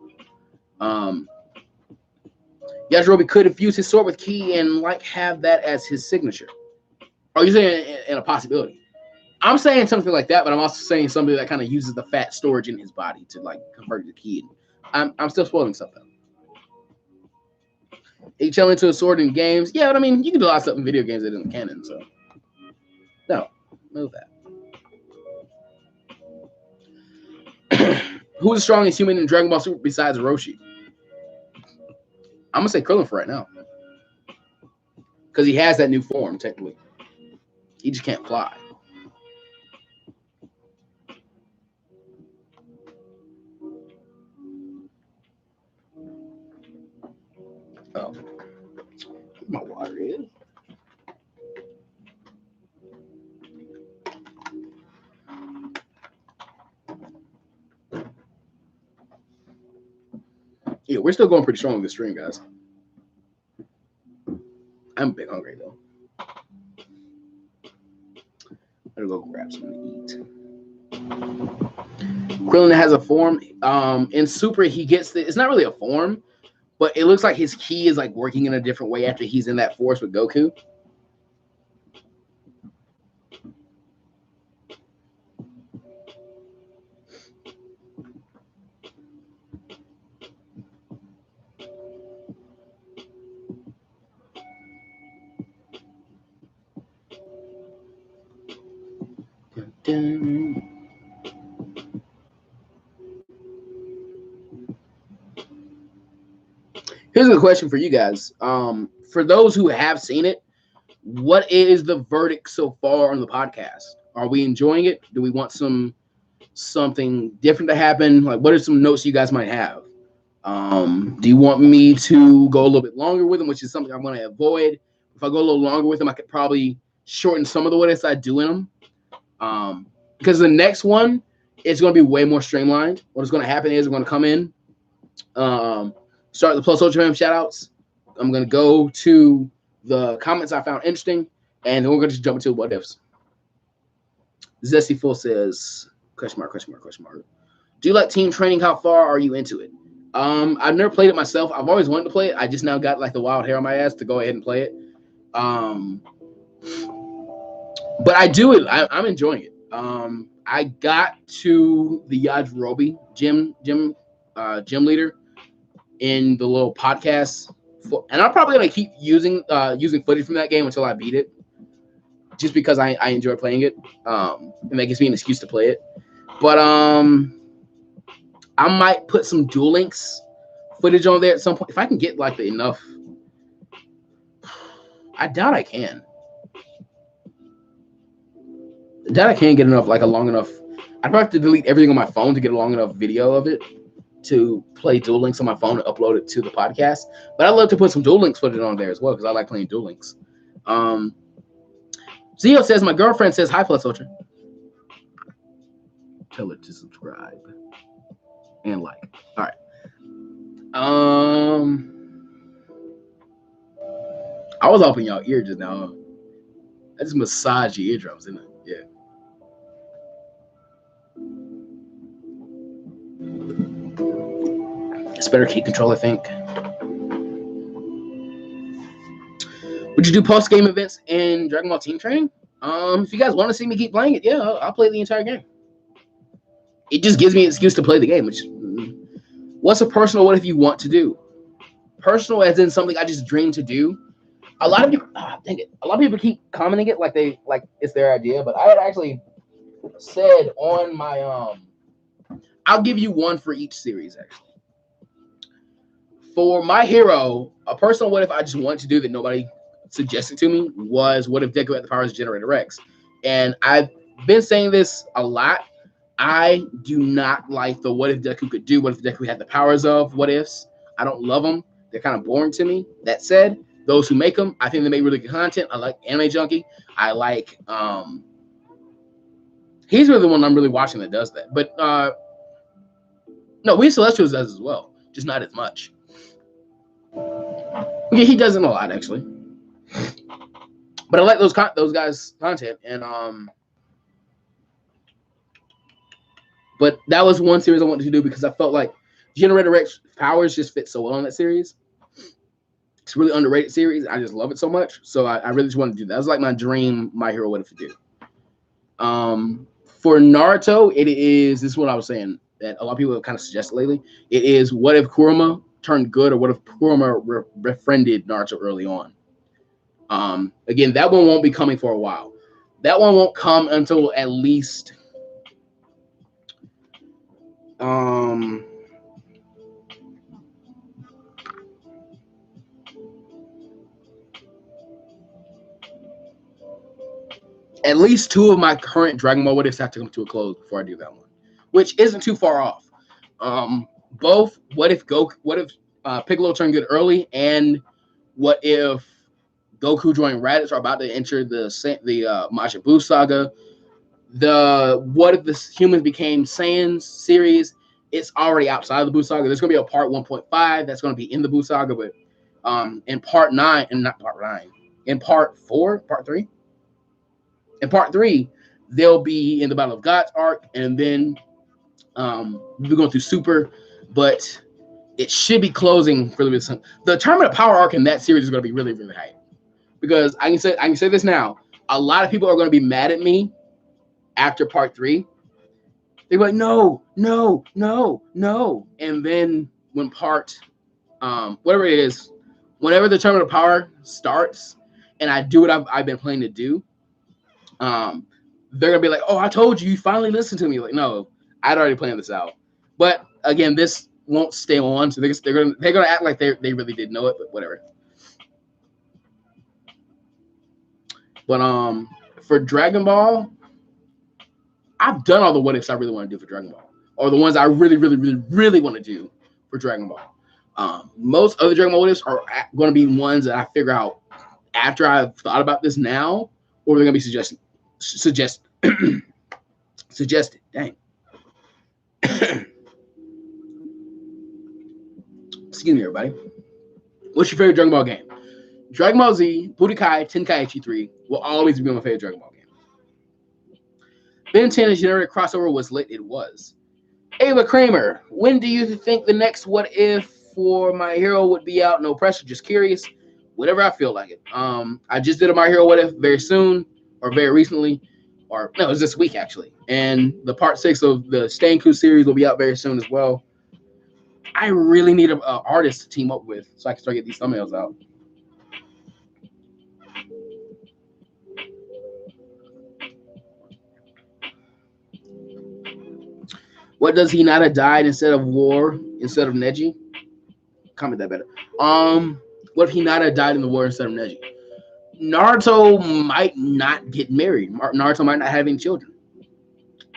Yajirobe could have used his sword with ki and like have that as his signature. Are you saying in a possibility? I'm saying something like that, but I'm also saying something that kind of uses the fat storage in his body to like convert the ki. I'm still spoiling something. He chilling into a sword in games. Yeah, but I mean, you can do a lot of stuff in video games that isn't canon, so no, move that. Who's the strongest human in Dragon Ball Super besides Roshi? I'm gonna say Krillin for right now, because he has that new form. Technically, he just can't fly. Oh, my water is. Yeah, we're still going pretty strong with this stream, guys. I'm a bit hungry though. I'm gonna go grab something to eat. Krillin has a form. In Super, he gets it's not really a form, but it looks like his ki is like working in a different way after he's in that force with Goku. Here's a question for you guys. For those who have seen it, what is the verdict so far on the podcast? Are we enjoying it? Do we want something different to happen? Like, what are some notes you guys might have? Do you want me to go a little bit longer with them, which is something I'm going to avoid? If I go a little longer with them, I could probably shorten some of the what ifs I do in them. Because the next one is going to be way more streamlined. What is going to happen is I'm going to come in, start the Plus Ultra Fam shout outs. I'm going to go to the comments I found interesting, and then we're going to just jump into what ifs. Zesty Full says, question mark. Do you like team training? How far are you into it? I've never played it myself. I've always wanted to play it. I just now got like the wild hair on my ass to go ahead and play it. But I do it. I'm enjoying it. I got to the Yajirobe gym leader in the little podcast, and I'm probably gonna keep using footage from that game until I beat it, just because I enjoy playing it. And that gives me an excuse to play it. But I might put some Duel Links footage on there at some point if I can get like enough. I doubt I can. I can't get enough, like a long enough. I'd probably have to delete everything on my phone to get a long enough video of it to play Duel Links on my phone and upload it to the podcast. But I'd love to put some Duel Links footage on there as well because I like playing Duel Links. Zio says, my girlfriend says hi, Plus Ultra. Tell her to subscribe and like. All right. I was off in y'all ear just now. I just massage your eardrums, didn't it? Yeah. It's better keep control, I think. Would you do post-game events in Dragon Ball Team Training? If you guys want to see me keep playing it, yeah, I'll play the entire game. It just gives me an excuse to play the game. What's a personal what if you want to do? Personal as in something I just dream to do. A lot of people, dang it. A lot of people keep commenting it like it's their idea, but I had actually said on my I'll give you one for each series actually. For My Hero, a personal what if I just wanted to do that nobody suggested to me was what if Deku had the powers of Generator X? And I've been saying this a lot. I do not like the what if Deku could do, what if Deku had the powers of what ifs. I don't love them. They're kind of boring to me. That said, those who make them, I think they make really good content. I like Anime Junkie. I like he's really the one I'm really watching that does that. But No, We Celestials does as well, just not as much. Yeah, he doesn't a lot actually. But I like those guys' content, and but that was one series I wanted to do because I felt like Generator Rex powers just fit so well in that series. It's a really underrated series. I just love it so much, so I really just wanted to do that. That was like my dream My Hero What If to do. For Naruto, it is. This is what I was saying that a lot of people have kind of suggested lately. It is what if Kurama turned good, or what if Kurama befriended Naruto early on. Again, that one won't be coming for a while. That one won't come until at least at least two of my current Dragon Ball What Ifs have to come to a close before I do that one, which isn't too far off. Both what if Piccolo turned good early, and what if Goku joined Raditz are about to enter the Majin Buu saga. The what if the humans became Saiyans series, it's already outside of the Buu saga. There's going to be a part 1.5 that's going to be in the Buu saga, but in part 9, and not part 9, in part 4, part 3, in part 3, they'll be in the Battle of Gods arc, and then we'll be going through Super, but it should be closing for the Tournament of Power arc in that series is going to be really, really hype. Because I can say this now, a lot of people are going to be mad at me after part 3. They're like, no. And then when part, whatever it is, whenever the Tournament of Power starts and I do what I've been planning to do, they're going to be like, oh, I told you finally listened to me. Like, no, I'd already planned this out. But again, this won't stay on. So they're going to act like they really did know it, but whatever. But for Dragon Ball, I've done all the what ifs I really want to do for Dragon Ball, or the ones I really, really, really, really want to do for Dragon Ball. Most other Dragon Ball what ifs are going to be ones that I figure out after I've thought about this now, or they're going to be suggested. Dang. Excuse me, everybody. What's your favorite Dragon Ball game? Dragon Ball Z, Budokai Tenkaichi 3 will always be my favorite Dragon Ball game. Ben 10 is generic crossover was lit. It was. Ava Kramer, when do you think the next what if for My Hero would be out? No pressure, just curious. Whatever I feel like it. I just did a My Hero what if very soon, or very recently, or no, it was this week actually. And the part 6 of the Stanku series will be out very soon as well. I really need an artist to team up with so I can start getting these thumbnails out. What does Hinata died instead of war instead of Neji? Comment that better. What if Hinata died in the war instead of Neji? Naruto might not get married. Naruto might not have any children.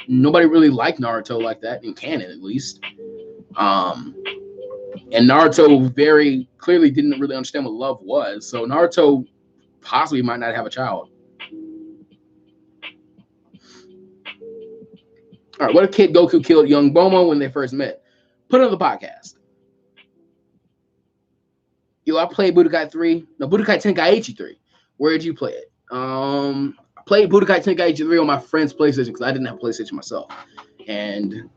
Nobody really liked Naruto like that in canon, at least. And Naruto very clearly didn't really understand what love was. So Naruto possibly might not have a child. All right, what if Kid Goku killed young Bulma when they first met? Put it on the podcast. Yo, I played Budokai 3. No, Budokai Tenkaichi 3. Where did you play it? I played Budokai Tenkaichi 3 on my friend's PlayStation because I didn't have a PlayStation myself. And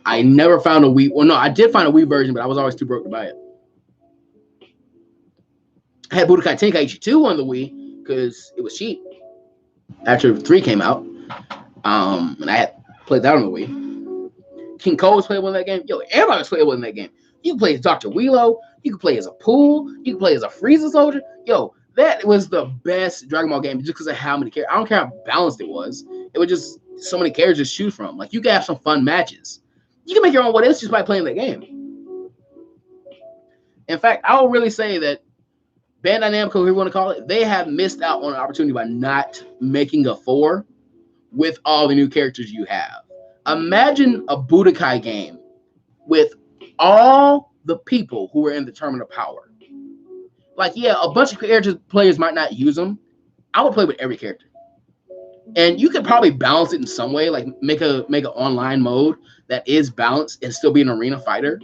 I never found a Wii. Well, no, I did find a Wii version, but I was always too broke to buy it. I had Budokai Tenkaichi 2 on the Wii because it was cheap after 3 came out. And I had played that on the Wii. King Cole was playable in that game. Yo, everybody was playable in that game. You can play as Dr. Wheelo. You can play as a Pool. You can play as a Frieza soldier. Yo, that was the best Dragon Ball game just because of how many characters. I don't care how balanced it was. It was just so many characters to choose from. Like, you can have some fun matches. You can make your own what ifs just by playing that game. In fact, I will really say that Bandai Namco, whoever you want to call it, they have missed out on an opportunity by not making a 4 with all the new characters you have. Imagine a Budokai game with all the people who were in the Tournament of Power. Like, yeah, a bunch of characters players might not use them. I would play with every character. And you could probably balance it in some way, like make an online mode that is balanced and still be an arena fighter.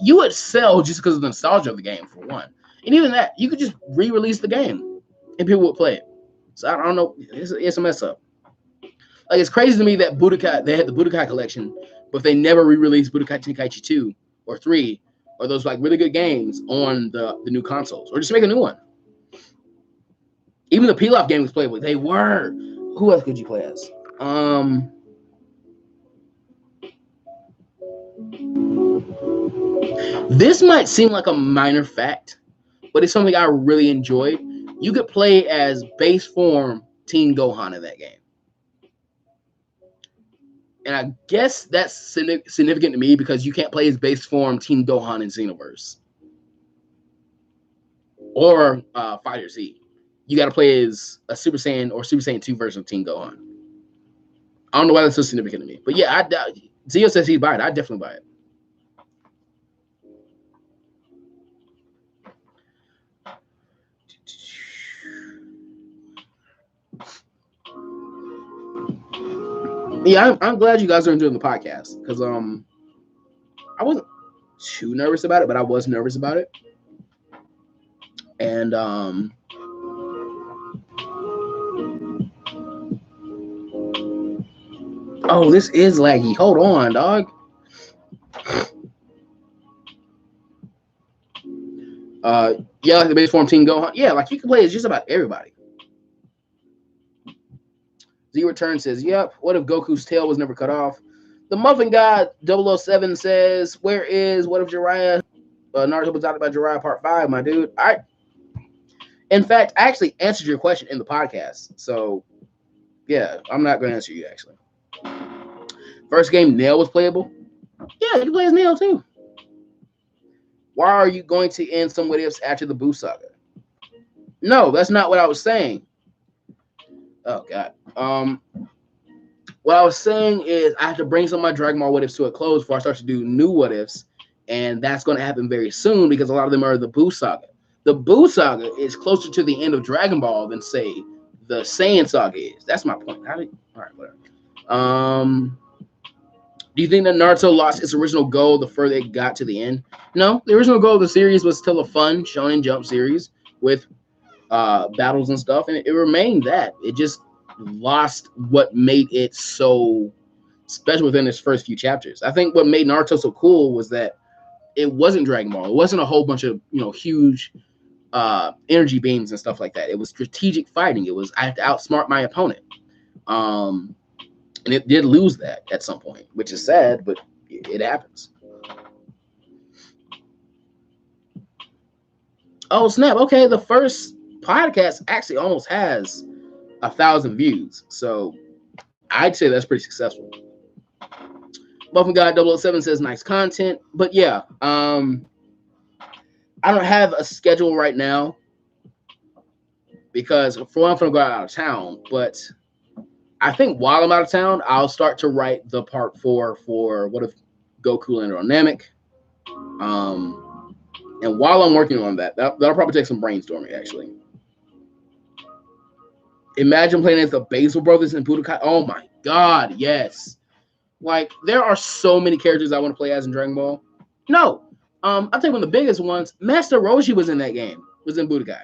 You would sell just because of the nostalgia of the game, for one. And even that, you could just re-release the game and people would play it. So I don't know. It's a mess up. Like, it's crazy to me that Budokai, they had the Budokai collection, but they never re-released Budokai Tenkaichi 2 or 3 or those like really good games on the new consoles, or just make a new one. Even the Pilaf game was playable. They were. Who else could you play as? This might seem like a minor fact, but it's something I really enjoyed. You could play as base form Teen Gohan in that game. And I guess that's significant to me because you can't play as base form Teen Gohan in Xenoverse or Fighter Z. You got to play as a Super Saiyan or Super Saiyan 2 version of Teen Gohan. I don't know why that's so significant to me. But yeah, Zio says he'd buy it. I'd definitely buy it. Yeah, I'm glad you guys are enjoying the podcast because I wasn't too nervous about it, but I was nervous about it. And oh, this is laggy. Hold on, dog. Yeah, like the base form Teen Gohan. Yeah, like you can play as just about everybody. Z Return says, yep. What if Goku's tail was never cut off? The Muffin God 007 says, what if Jiraiya, Naruto was adopted by Jiraiya Part 5, my dude? In fact, I actually answered your question in the podcast. So, yeah, I'm not going to answer you, actually. First game, Nail was playable? Yeah, you can play as Nail, too. Why are you going to end some what ifs after the Buu saga? No, that's not what I was saying. Oh, God. What I was saying is I have to bring some of my Dragon Ball what ifs to a close before I start to do new what ifs. And that's going to happen very soon because a lot of them are the Buu saga. The Buu saga is closer to the end of Dragon Ball than, say, the Saiyan saga is. That's my point. All right, whatever. Do you think that Naruto lost its original goal the further it got to the end? No, the original goal of the series was still a fun Shonen Jump series with battles and stuff, and it remained that. It just lost what made it so special within its first few chapters. I think what made Naruto so cool was that it wasn't Dragon Ball. It wasn't a whole bunch of huge energy beams and stuff like that. It was strategic fighting. It was I have to outsmart my opponent. And it did lose that at some point, which is sad, but it happens. Oh, snap. Okay, the first podcast actually almost has 1,000 views. So I'd say that's pretty successful. Muffin God 007 says nice content. But yeah, I don't have a schedule right now because for one, I'm going to go out of town. But I think while I'm out of town, I'll start to write the part 4 for What If Goku landed on Namek. And while I'm working on that'll probably take some brainstorming, actually. Imagine playing as the Basil brothers in Budokai. Oh my God, yes. Like, there are so many characters I want to play as in Dragon Ball. No. I'll tell you one of the biggest ones. Master Roshi was in that game. Was in Budokai.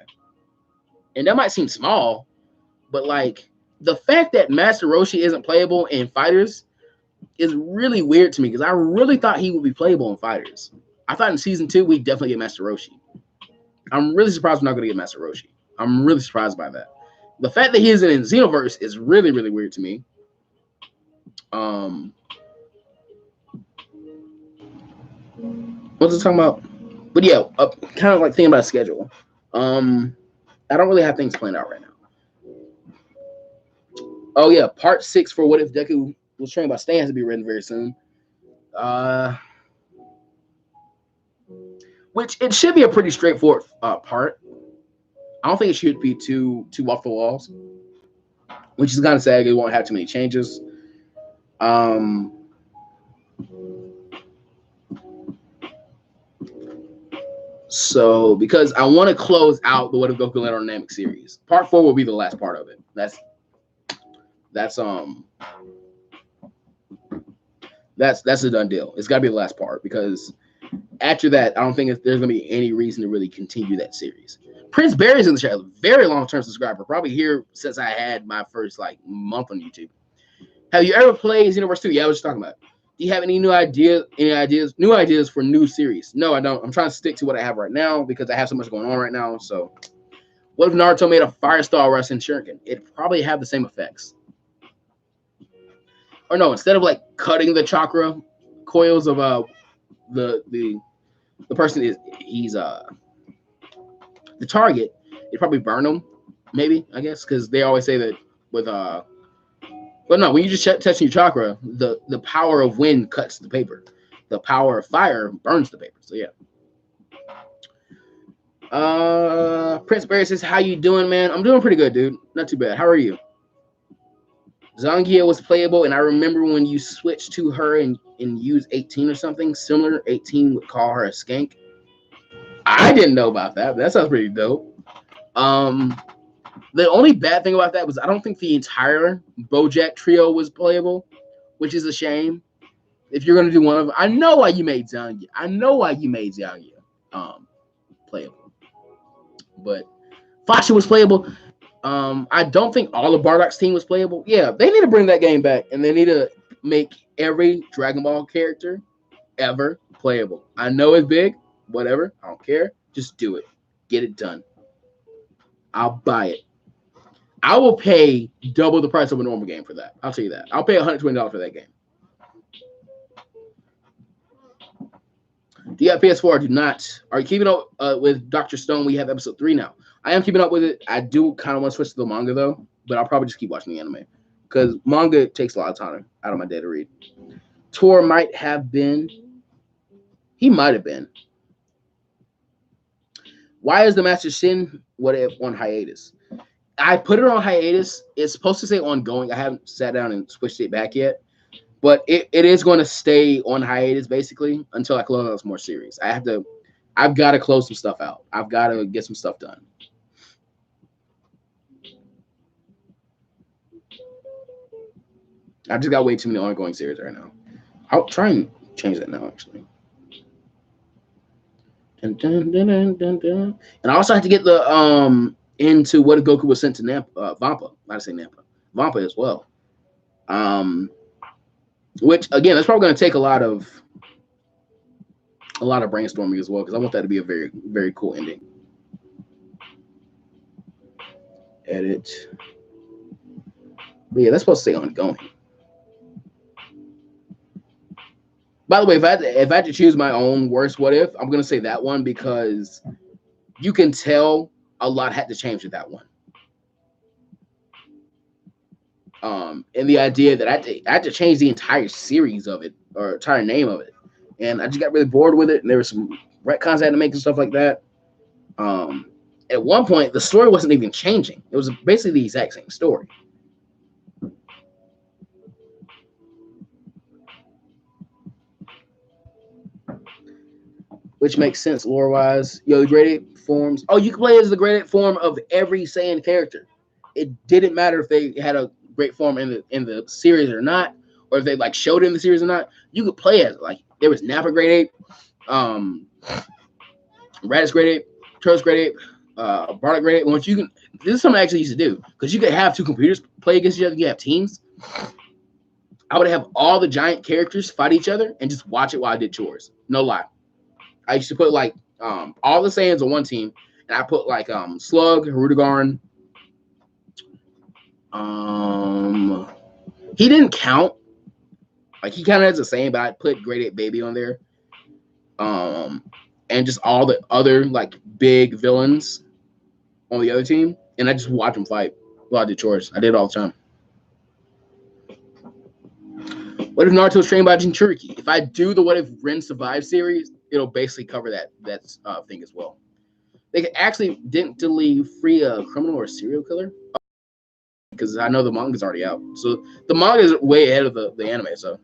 And that might seem small, but like the fact that Master Roshi isn't playable in Fighters is really weird to me because I really thought he would be playable in Fighters. I thought in Season 2 we'd definitely get Master Roshi. I'm really surprised we're not going to get Master Roshi. I'm really surprised by that. The fact that he isn't in Xenoverse is really, really weird to me. What's it talking about? But yeah, kind of like thinking about a schedule. I don't really have things planned out right now. Oh yeah, part 6 for What If Deku Was Trained by Stan has to be written very soon. Which it should be a pretty straightforward part. I don't think it should be too off the walls, which is kind of sad. It won't have too many changes. So because I want to close out the What If Goku landed on Namek series, part 4 will be the last part of it. That's That's that's a done deal. It's got to be the last part because after that, I don't think there's gonna be any reason to really continue that series. Prince Barry's in the chat, very long term subscriber, probably here since I had my first like month on YouTube. Have you ever played Xenoverse 2? Yeah, I was just talking about. Do you have any new ideas? New ideas for new series? No, I don't. I'm trying to stick to what I have right now because I have so much going on right now. So, what if Naruto made a Firestar Rasen Shuriken? It'd probably have the same effects. Or no, instead of like cutting the chakra coils of the person he's the target, it'd probably burn them. Maybe I guess because they always say that with But no, when you just touch your chakra, the power of wind cuts the paper. The power of fire burns the paper. So yeah. Prince Barry says, "How you doing, man? I'm doing pretty good, dude. Not too bad. How are you?" Zangia was playable, and I remember when you switched to her and use 18 or something similar. 18 would call her a skank. I didn't know about that. That sounds pretty dope. The only bad thing about that was I don't think the entire BoJack trio was playable, which is a shame. If you're gonna do one of them, I know why you made Zangia. Playable, but Fasha was playable. I don't think all of Bardock's team was playable. Yeah, they need to bring that game back, and they need to make every Dragon Ball character ever playable. I know it's big, whatever. I don't care. Just do it. Get it done. I'll buy it. I will pay double the price of a normal game for that. I'll tell you that. I'll pay $120 for that game. Do you have PS4? Do not. Are you keeping up with Dr. Stone? We have episode 3 now. I am keeping up with it. I do kind of want to switch to the manga though, but I'll probably just keep watching the anime because manga takes a lot of time out of my day to read. Tor might have been. He might have been. Why is the Master Sin What If on hiatus? I put it on hiatus. It's supposed to say ongoing. I haven't sat down and switched it back yet. But it is going to stay on hiatus basically until I close out some more series. I've got to close some stuff out. I've got to get some stuff done. I've just got way too many ongoing series right now. I'll try and change that now, actually. Dun, dun, dun, dun, dun, dun. And I also have to get the into what if Goku was sent to Vampa. Not to say Nampa. Vampa as well. Which again, that's probably going to take a lot of brainstorming as well because I want that to be a very, very cool ending. Edit. But yeah, that's supposed to say ongoing. By the way, if I had to choose my own worst what if, I'm going to say that one because you can tell a lot had to change with that one. And the idea that I had to change the entire series of it or entire name of it, and I just got really bored with it. And there were some retcons I had to make and stuff like that. At one point, the story wasn't even changing; it was basically the exact same story. Which makes sense lore-wise. Yo, the graded forms. Oh, you can play as the graded form of every Saiyan character. It didn't matter if they had a great form in the series or not, or if they like showed it in the series or not. You could play as like there was Nappa grade 8, Raditz grade 8, Turles grade 8, Bardock grade 8. Once you can, this is something I actually used to do because you could have two computers play against each other. You have teams. I would have all the giant characters fight each other and just watch it while I did chores. No lie. I used to put like all the Saiyans on one team, and I put like Slug, Hirudegarn. He didn't count. Like he counted as a Saiyan, but I put Grade 8 Baby on there. And just all the other like big villains on the other team, and I just watch them fight while I did chores. I did it all the time. What if Naruto's trained by Jinchuriki? If I do the What If Ren Survive series, it'll basically cover that thing as well. They actually didn't free a criminal or serial killer because I know the manga's already out. So the manga is way ahead of the anime. So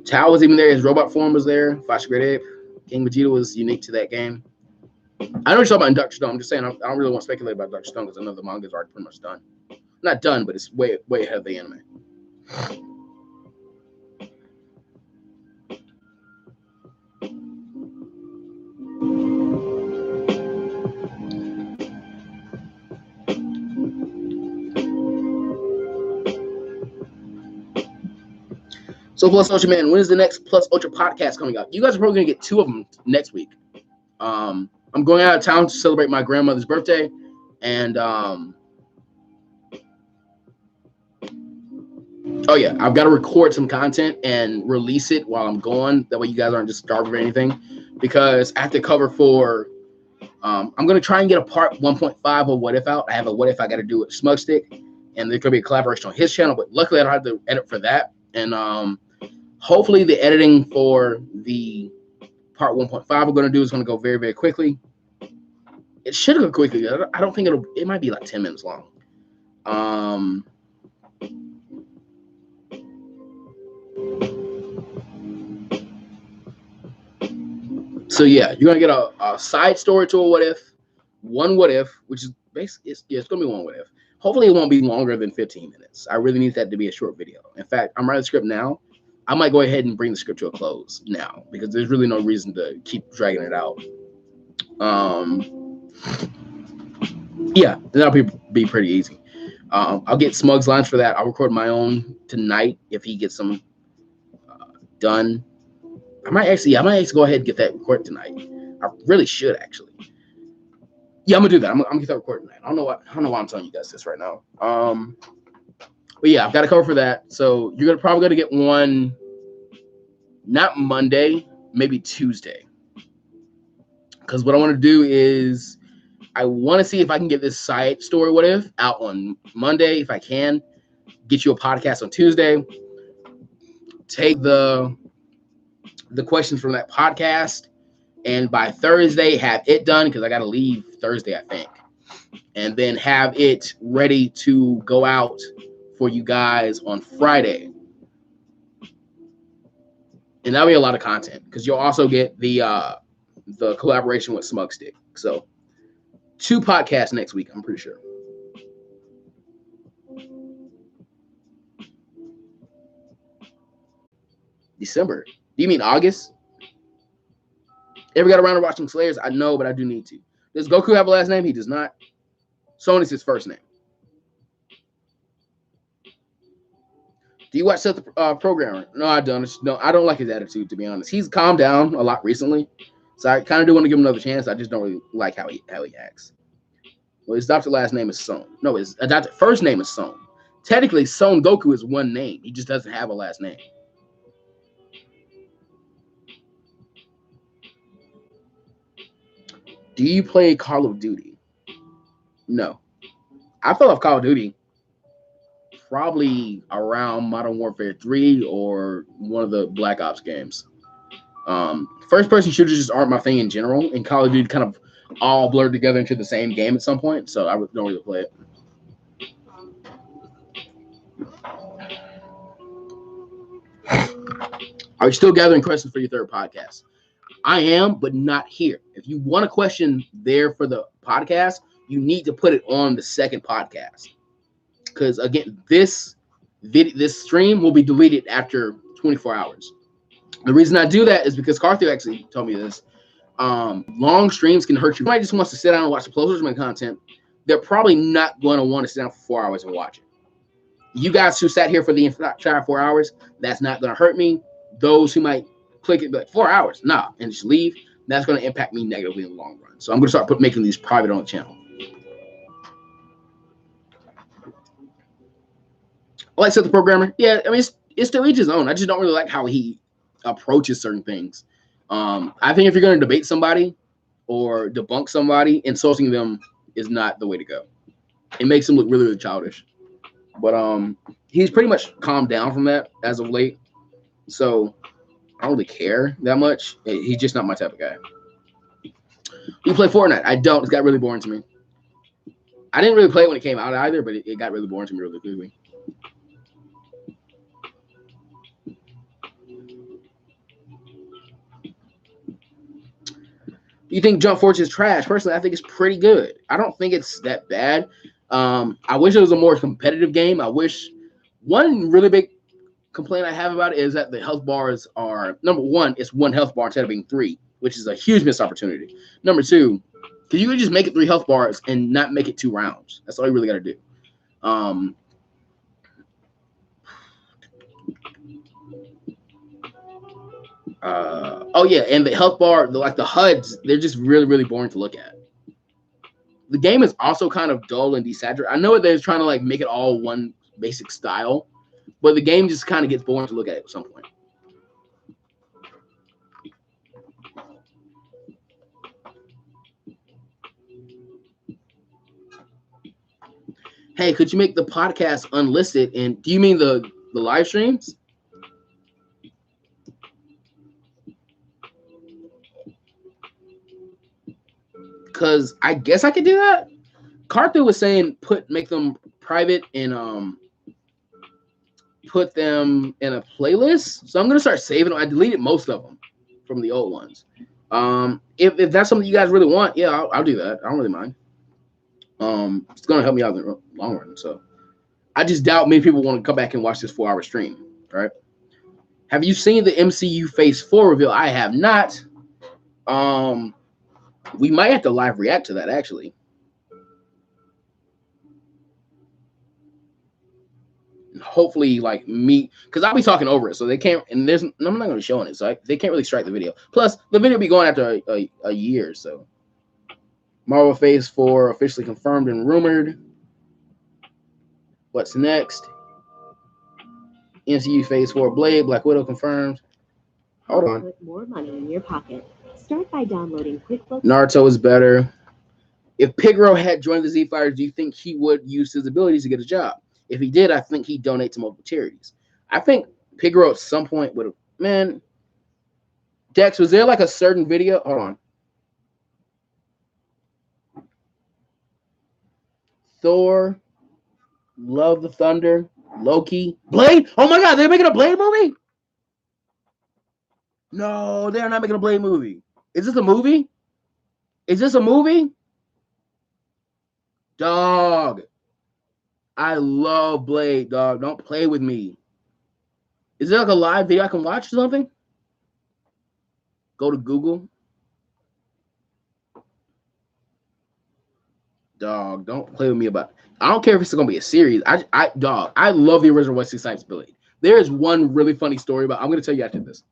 Tao was even there. His robot form was there. Fasha Grade 8. King Vegeta was unique to that game. I know what you're talking about in Dr. Stone. I'm just saying I don't really want to speculate about Dr. Stone because I know the manga is already pretty much done. Not done, but it's way ahead of the anime. So Plus Ultra Man, when is the next Plus Ultra podcast coming out? You guys are probably gonna get 2 of them next week. I'm going out of town to celebrate my grandmother's birthday, and oh yeah, I've got to record some content and release it while I'm gone. That way you guys aren't just starving or anything, because I have to cover for. I'm gonna try and get a part 1.5 of What If out. I have a What If I got to do with Smugstick, and there's gonna be a collaboration on his channel. But luckily, I don't have to edit for that, and hopefully the editing for the part 1.5 we're going to do is going to go very, very quickly. It should go quickly. I don't think it might be like 10 minutes long. So yeah, you're going to get a side story to a What If, one What If, which is basically, it's going to be one What If. Hopefully it won't be longer than 15 minutes. I really need that to be a short video. In fact, I'm writing the script now. I might go ahead and bring the script to a close now because there's really no reason to keep dragging it out. Yeah, that'll be pretty easy. I'll get Smug's lines for that. I'll record my own tonight if he gets them done. I might actually go ahead and get that recorded tonight. I really should actually. Yeah, I'm gonna do that. I'm gonna get that recorded tonight. I don't know why I'm telling you guys this right now. But yeah, I've got to cover for that. So you're probably gonna get one, not Monday, maybe Tuesday. Because what I want to do is I want to see if I can get this side story What If out on Monday. If I can, get you a podcast on Tuesday. Take the questions from that podcast, and by Thursday have it done because I got to leave Thursday, I think, and then have it ready to go out for you guys on Friday. And that'll be a lot of content because you'll also get the collaboration with Smugstick. So 2 podcasts next week, I'm pretty sure. December? Do you mean August? Ever got around to watching Slayers? I know, but I do need to. Does Goku have a last name? He does not. Sony's his first name. Do you watch Seth the Programmer? No, I don't. No, I don't like his attitude, to be honest. He's calmed down a lot recently, so I kind of do want to give him another chance. I just don't really like how he acts. Well, his adopted last name is Son. No, his adopted first name is Son. Technically, Son Goku is one name. He just doesn't have a last name. Do you play Call of Duty? No. I fell off Call of Duty probably around Modern Warfare 3 or one of the Black Ops games. First-person shooters just aren't my thing in general, and Call of Duty kind of all blurred together into the same game at some point, so I don't really play it. Are you still gathering questions for your 3rd podcast? I am, but not here. If you want a question there for the podcast, you need to put it on the 2nd podcast. Because again, this stream will be deleted after 24 hours. The reason I do that is because Carthew actually told me this. Long streams can hurt you. Somebody just wants to sit down and watch the Plus Ultra Man content. They're probably not going to want to sit down for 4 hours and watch it. You guys who sat here for the entire 4 hours, that's not going to hurt me. Those who might click it, but 4 hours, nah, and just leave, that's going to impact me negatively in the long run. So I'm going to start making these private on the channel. Like Seth the Programmer, yeah, I mean, it's still each his own. I just don't really like how he approaches certain things. I think if you're going to debate somebody or debunk somebody, insulting them is not the way to go. It makes him look really, really childish. But he's pretty much calmed down from that as of late. So I don't really care that much. He's just not my type of guy. You play Fortnite? I don't. It's got really boring to me. I didn't really play it when it came out either, but it got really boring to me really quickly. You think Jump Force is trash? Personally, I think it's pretty good. I don't think it's that bad. I wish it was a more competitive game. I wish one really big complaint I have about it is that the health bars are number one, it's one health bar instead of being three, which is a huge missed opportunity. Number two, because you could just make it 3 health bars and not make it 2 rounds. That's all you really got to do. Um, oh yeah, and the health bar, like the HUDs, they're just really, really boring to look at. The game is also kind of dull and desaturated. I know that they're trying to like make it all one basic style, but the game just kind of gets boring to look at some point. Hey, could you make the podcast unlisted? And do you mean the live streams? Because I guess I could do that. Carthu was saying make them private and put them in a playlist. So I'm gonna start saving them. I deleted most of them from the old ones. If that's something you guys really want, yeah, I'll do that. I don't really mind. It's gonna help me out in the long run. So I just doubt many people want to come back and watch this 4-hour stream. Right? Have you seen the MCU Phase 4 reveal? I have not. We might have to live react to that actually. Hopefully, like me, because I'll be talking over it, so they can't. And I'm not going to be showing it, so they can't really strike the video. Plus, the video will be going after a year. So, Marvel Phase 4 officially confirmed and rumored. What's next? MCU Phase 4 Blade, Black Widow confirmed. Hold on. Put more money in your pocket. Start by downloading QuickBooks. Naruto is better. If Pigro had joined the Z Fighters, do you think he would use his abilities to get a job? If he did, I think he'd donate to multiple charities. I think Pigro at some point would have. Man, Dex, was there like a certain video? Hold on. Thor, Love the Thunder, Loki, Blade. Oh my God, they're making a Blade movie? No, they're not making a Blade movie. Is this a movie? Is this a movie? Dog. I love Blade, dog. Don't play with me. Is there like a live video I can watch or something? Go to Google. Dog, don't play with me about it. I don't care if it's gonna be a series. Dog, I love the original Wesley Snipes Blade. There is one really funny story about. I'm gonna tell you after this.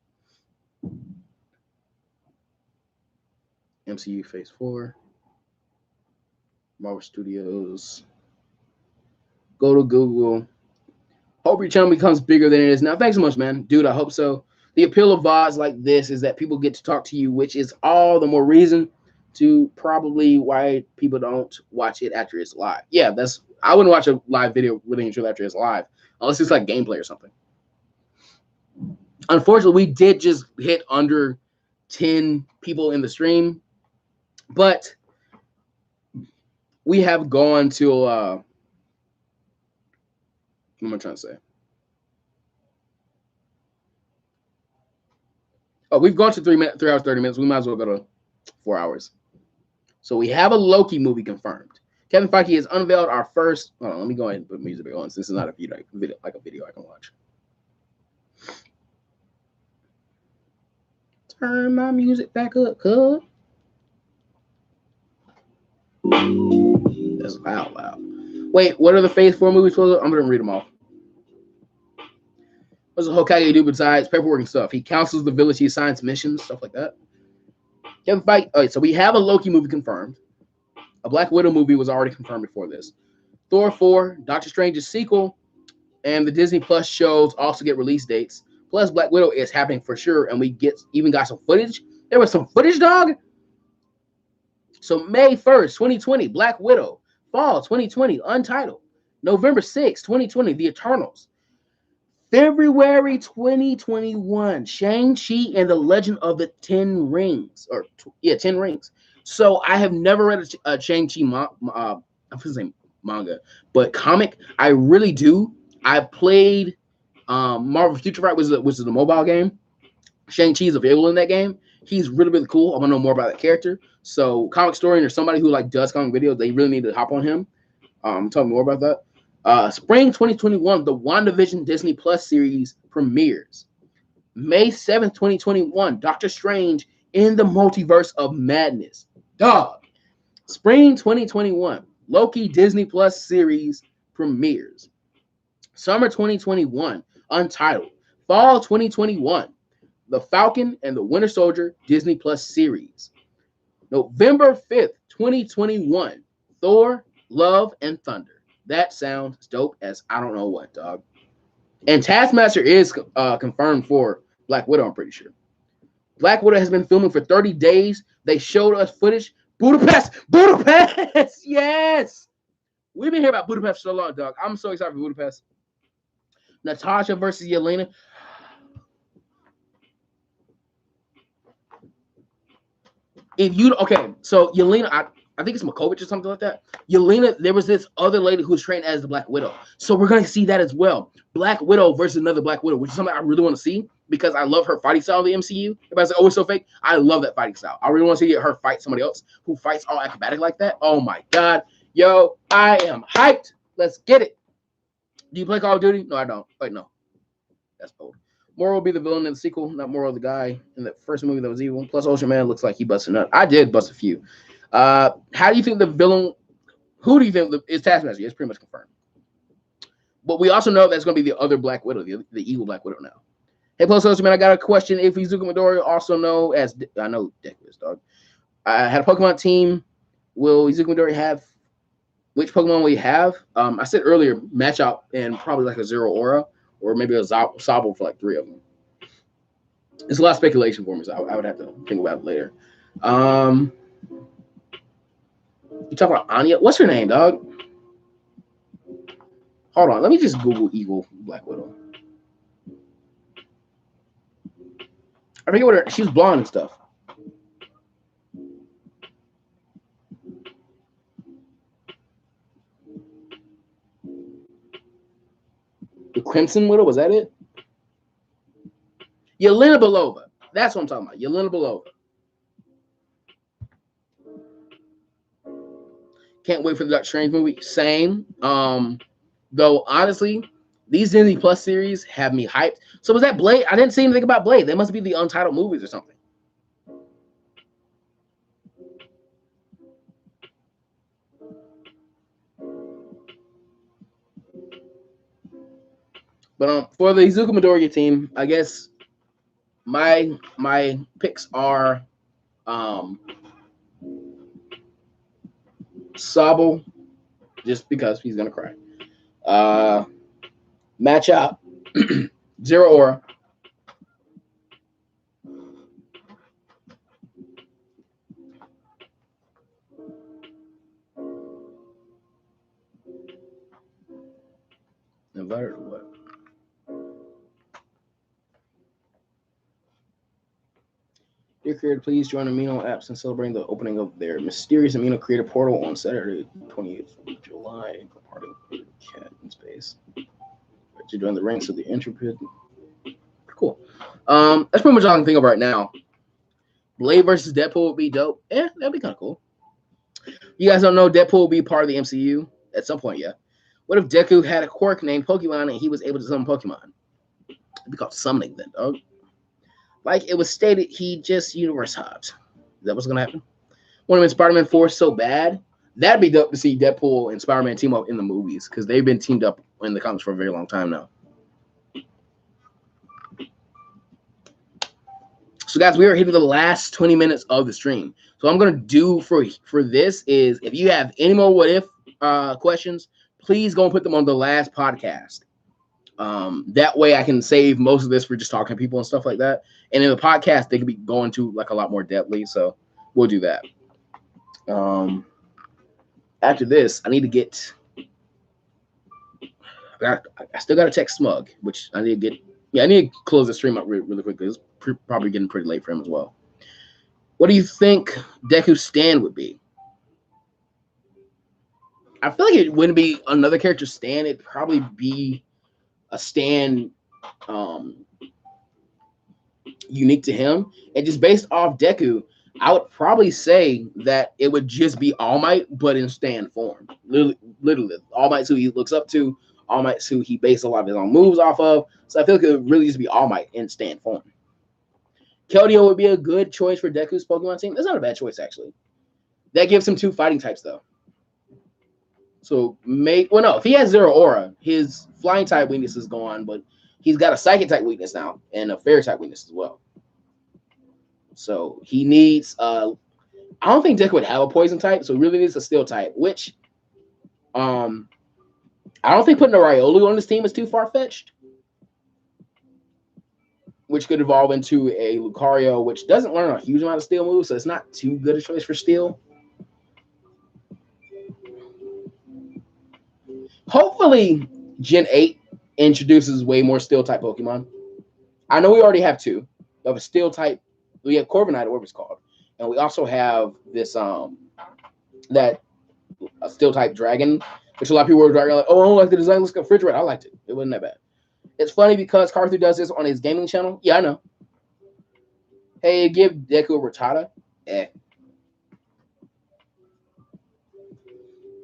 MCU Phase 4. Marvel Studios. Go to Google. Hope your channel becomes bigger than it is now. Thanks so much, man. Dude, I hope so. The appeal of VODs like this is that people get to talk to you, which is all the more reason to probably why people don't watch it after it's live. Yeah, I wouldn't watch a live video really until after it's live, unless it's like gameplay or something. Unfortunately, we did just hit under 10 people in the stream, but we have gone to what am I trying to say? Oh, we've gone to 3 hours, 30 minutes. We might as well go to 4 hours. So we have a Loki movie confirmed. Kevin Feige has unveiled our first. Hold on, let me go ahead and put music on. This is not a video like a video I can watch. Turn my music back up, cuz. That's loud. Wait, what are the Phase 4 movies? I'm gonna read them all. What does the Hokage do besides paperwork and stuff? He counsels the village he assigns missions, stuff like that. Kevin Feige. All right, so we have a Loki movie confirmed. A Black Widow movie was already confirmed before this. Thor 4, Doctor Strange's sequel, and the Disney Plus shows also get release dates. Plus, Black Widow is happening for sure, and we even got some footage. There was some footage, dog. So May 1st, 2020, Black Widow. Fall 2020, Untitled. November 6th, 2020, The Eternals. February 2021, Shang-Chi and the Legend of the Ten Rings. 10 Rings. So I have never read a Shang-Chi manga, but comic. I really do. I played Marvel Future Fight, which is a mobile game. Shang-Chi is available in that game. He's really, really cool. I want to know more about that character. So comic story or somebody who like does comic videos, they really need to hop on him. Tell me more about that. Spring 2021, the WandaVision Disney Plus series premieres. May 7th, 2021, Doctor Strange in the Multiverse of Madness. Dog. Spring 2021, Loki Disney Plus series premieres. Summer 2021, Untitled. Fall 2021, The Falcon and the Winter Soldier Disney Plus series. November 5th, 2021, Thor, Love, and Thunder. That sounds dope as I don't know what, dog. And Taskmaster is confirmed for Black Widow, I'm pretty sure. Black Widow has been filming for 30 days. They showed us footage. Budapest! Yes! We've been hearing about Budapest for so long, dog. I'm so excited for Budapest. Natasha versus Yelena. So Yelena, I think it's Makovich or something like that. Yelena, there was this other lady who's trained as the Black Widow. So we're gonna see that as well. Black Widow versus another Black Widow, which is something I really want to see because I love her fighting style in the MCU. Everybody's like, oh, it's so fake. I love that fighting style. I really want to see her fight somebody else who fights all acrobatic like that. Oh my God. Yo, I am hyped. Let's get it. Do you play Call of Duty? No, I don't. Wait, no. That's old. Moro will be the villain in the sequel, not Moro the guy in the first movie that was evil. Plus, Ocean Man looks like he busted a nut. I did bust a few. How do you think the villain? Who do you think is Taskmaster? It's pretty much confirmed. But we also know that's going to be the other Black Widow, the evil Black Widow now. Hey, Plus Ocean Man, I got a question. If Izuku Midoriya, also know as I know Deku is, dog. I had a Pokemon team. Will Izuku Midoriya have? Which Pokemon will you have? I said earlier, match out and probably like a Zero-Aura. Or maybe a Sobble for like 3 of them. It's a lot of speculation for me, so I would have to think about it later. You talk about Anya? What's her name, dog? Hold on, let me just Google Evil Black Widow. I forget what she was blonde and stuff. The Crimson Widow, was that it? Yelena Belova. That's what I'm talking about. Yelena Belova. Can't wait for the Doctor Strange movie. Same. Though honestly, these Disney Plus series have me hyped. So was that Blade? I didn't see anything about Blade. They must be the Untitled movies or something. But for the Izuku Midoriya team, I guess my picks are Sobble, just because he's gonna cry. Match out Zero-Aura. Inverted or what? Dear creator, please join Amino Apps in celebrating the opening of their mysterious Amino Creator portal on Saturday, 28th of July. Part of the cat in space. To join the ranks of the Intrepid. Cool. That's pretty much all I can think of right now. Blade versus Deadpool would be dope. Yeah, that'd be kind of cool. You guys don't know Deadpool will be part of the MCU at some point, yeah. What if Deku had a quirk named Pokemon and he was able to summon Pokemon? It'd be called summoning then, dog. Like it was stated, he just universe hopped. Is that what's gonna happen? One of them Spider-Man 4 so bad. That'd be dope to see Deadpool and Spider-Man team up in the movies because they've been teamed up in the comics for a very long time now. So guys, we are hitting the last 20 minutes of the stream. So what I'm gonna do for this is if you have any more what if questions, please go and put them on the last podcast. That way I can save most of this for just talking to people and stuff like that. And in the podcast, they could be going to like a lot more depthly. So we'll do that. After this, I need to get. I still got to text Smug, which I need to get. Yeah, I need to close the stream up really quickly. It's probably getting pretty late for him as well. What do you think Deku's stand would be? I feel like it wouldn't be another character's stand. It'd probably be a stand unique to him. And just based off Deku, I would probably say that it would just be All Might, but in stand form. Literally, All Might's who he looks up to. All Might's who he based a lot of his own moves off of. So I feel like it would really just be All Might in stand form. Keldeo would be a good choice for Deku's Pokemon team. That's not a bad choice, actually. That gives him 2 fighting types, though. So, if he has Zero Aura, his flying type weakness is gone, but he's got a psychic type weakness now and a fairy type weakness as well. So, he needs, I don't think Deku would have a poison type, so he really needs a steel type, which, I don't think putting a Riolu on this team is too far-fetched. Which could evolve into a Lucario, which doesn't learn a huge amount of steel moves, so it's not too good a choice for steel. Hopefully, Gen 8 introduces way more steel type Pokemon. I know we already have 2 of a steel type. We have Corviknight, or whatever it's called, and we also have this that a steel type dragon, which a lot of people were like, "Oh, I don't like the design. Looks like a refrigerator." I liked it. It wasn't that bad. It's funny because Carthu does this on his gaming channel. Yeah, I know. Hey, give Deku a Rattata.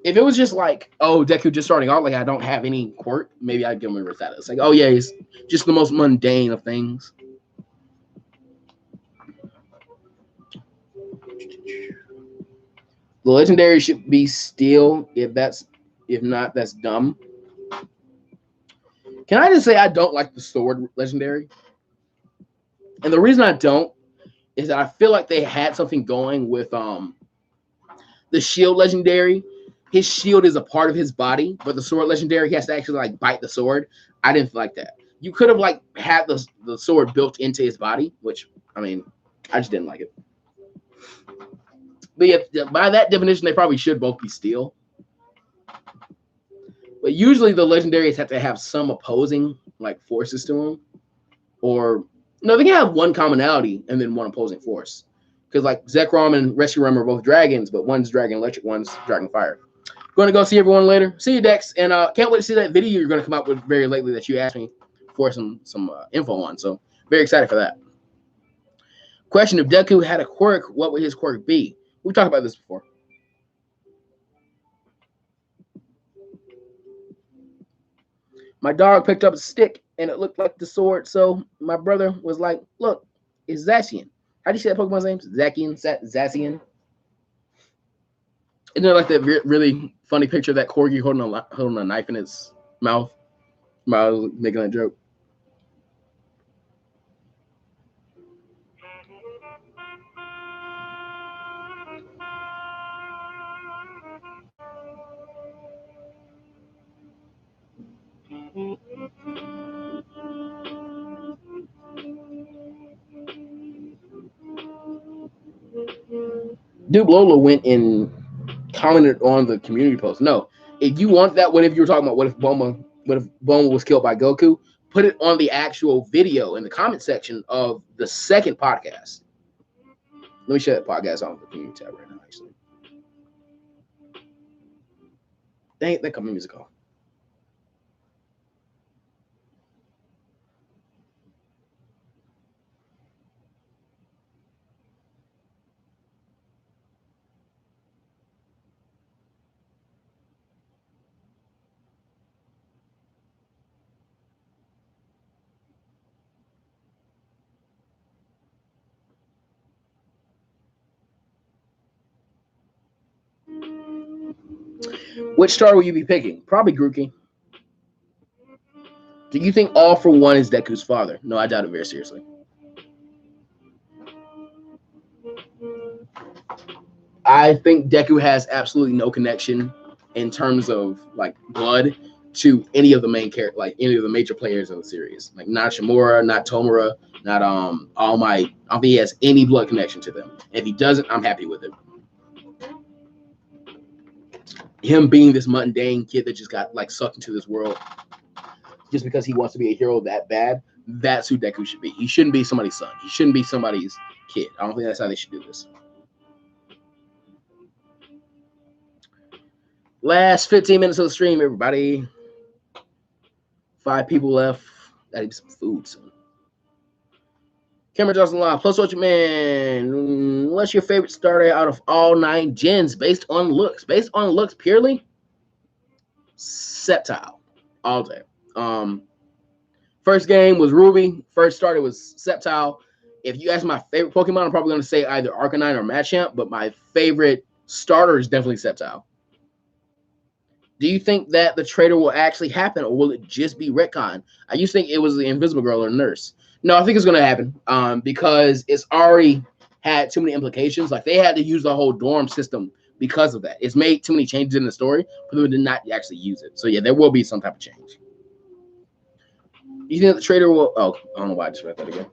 If it was just like, oh, Deku just starting out, like I don't have any quirk, maybe I'd give him a Rattata. It's like, oh yeah, he's just the most mundane of things. The legendary should be steel. If not, that's dumb. Can I just say I don't like the sword legendary? And the reason I don't is that I feel like they had something going with the shield legendary. His shield is a part of his body, but the sword legendary, he has to actually like bite the sword. I didn't like that. You could have like had the sword built into his body, which I mean, I just didn't like it. But yeah, by that definition, they probably should both be steel. But usually the legendaries have to have some opposing like forces to them, or no, they can have one commonality and then one opposing force. Because like Zekrom and Reshiram are both dragons, but one's dragon electric, one's dragon fire. Going to go see everyone later. See you, Dex, and can't wait to see that video you're going to come up with very lately that you asked me for some info on. So very excited for that. Question: if Deku had a quirk, what would his quirk be? We talked about this before. My dog picked up a stick and it looked like the sword, so my brother was like, "Look, it's Zacian." How do you say that Pokemon's name? Zacian. Isn't there like that really funny picture of that corgi holding a knife in its mouth? I was making that joke. Dude Lola went and commented on the community post. No, if you want that, what if you were talking about what if Bulma was killed by Goku? Put it on the actual video in the comment section of the second podcast. Let me share that podcast on the community tab right now, actually. Dang it, that cut my music off. Which star will you be picking? Probably Grookey. Do you think All For One is Deku's father? No, I doubt it very seriously. I think Deku has absolutely no connection in terms of like blood to any of the main character, like any of the major players of the series. Like not Shimura, not Tomura, not All Might. I don't think he has any blood connection to them. If he doesn't, I'm happy with it. Him being this mundane kid that just got like sucked into this world just because he wants to be a hero that bad, that's who Deku should be. He shouldn't be somebody's son. He shouldn't be somebody's kid. I don't think that's how they should do this. Last 15 minutes of the stream, everybody. 5 people left. Gotta eat some food soon. Cameron Johnson Live. Plus Ultraman. What's your favorite starter out of all 9 gens based on looks? Based on looks purely? Sceptile. All day. First game was Ruby. First starter was Sceptile. If you ask my favorite Pokemon, I'm probably going to say either Arcanine or Machamp, but my favorite starter is definitely Sceptile. Do you think that the trader will actually happen, or will it just be retcon? I used to think it was the Invisible Girl or Nurse. No, I think it's going to happen because it's already had too many implications. Like, they had to use the whole dorm system because of that. It's made too many changes in the story for them to not actually use it. So, yeah, there will be some type of change. You think the trader will... Oh, I don't know why I just read that again.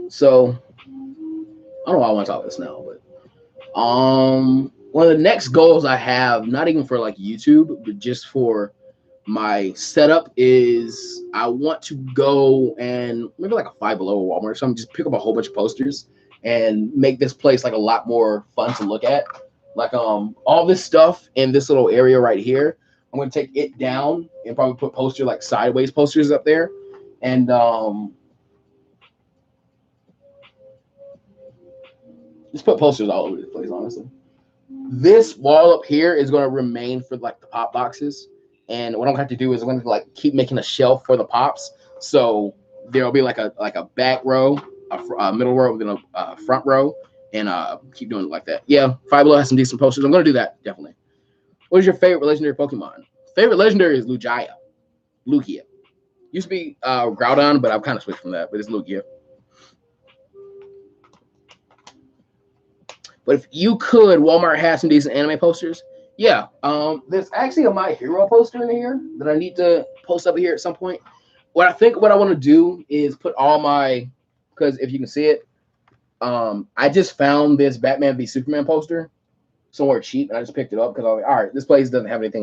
So, I don't know why I want to talk this now, but one of the next goals I have, not even for like YouTube, but just for my setup, is I want to go and maybe like a Five Below or Walmart or something, just pick up a whole bunch of posters and make this place like a lot more fun to look at. Like all this stuff in this little area right here, I'm gonna take it down and probably put poster like sideways posters up there, and just put posters all over the place, honestly. This wall up here is going to remain for like the pop boxes. And what I'm going to have to do is I'm going to like keep making a shelf for the pops. So there'll be like a back row, a middle row, then a front row, and keep doing it like that. Yeah, Five Below has some decent posters. I'm going to do that, definitely. What is your favorite legendary Pokemon? Favorite legendary is Lugia. Used to be Groudon, but I've kind of switched from that, but it's Lugia. But if you could, Walmart has some decent anime posters. Yeah, there's actually a My Hero poster in here that I need to post up here at some point. What I want to do is put all my, because if you can see it, I just found this Batman v Superman poster somewhere cheap, and I just picked it up because I was like, all right, this place doesn't have anything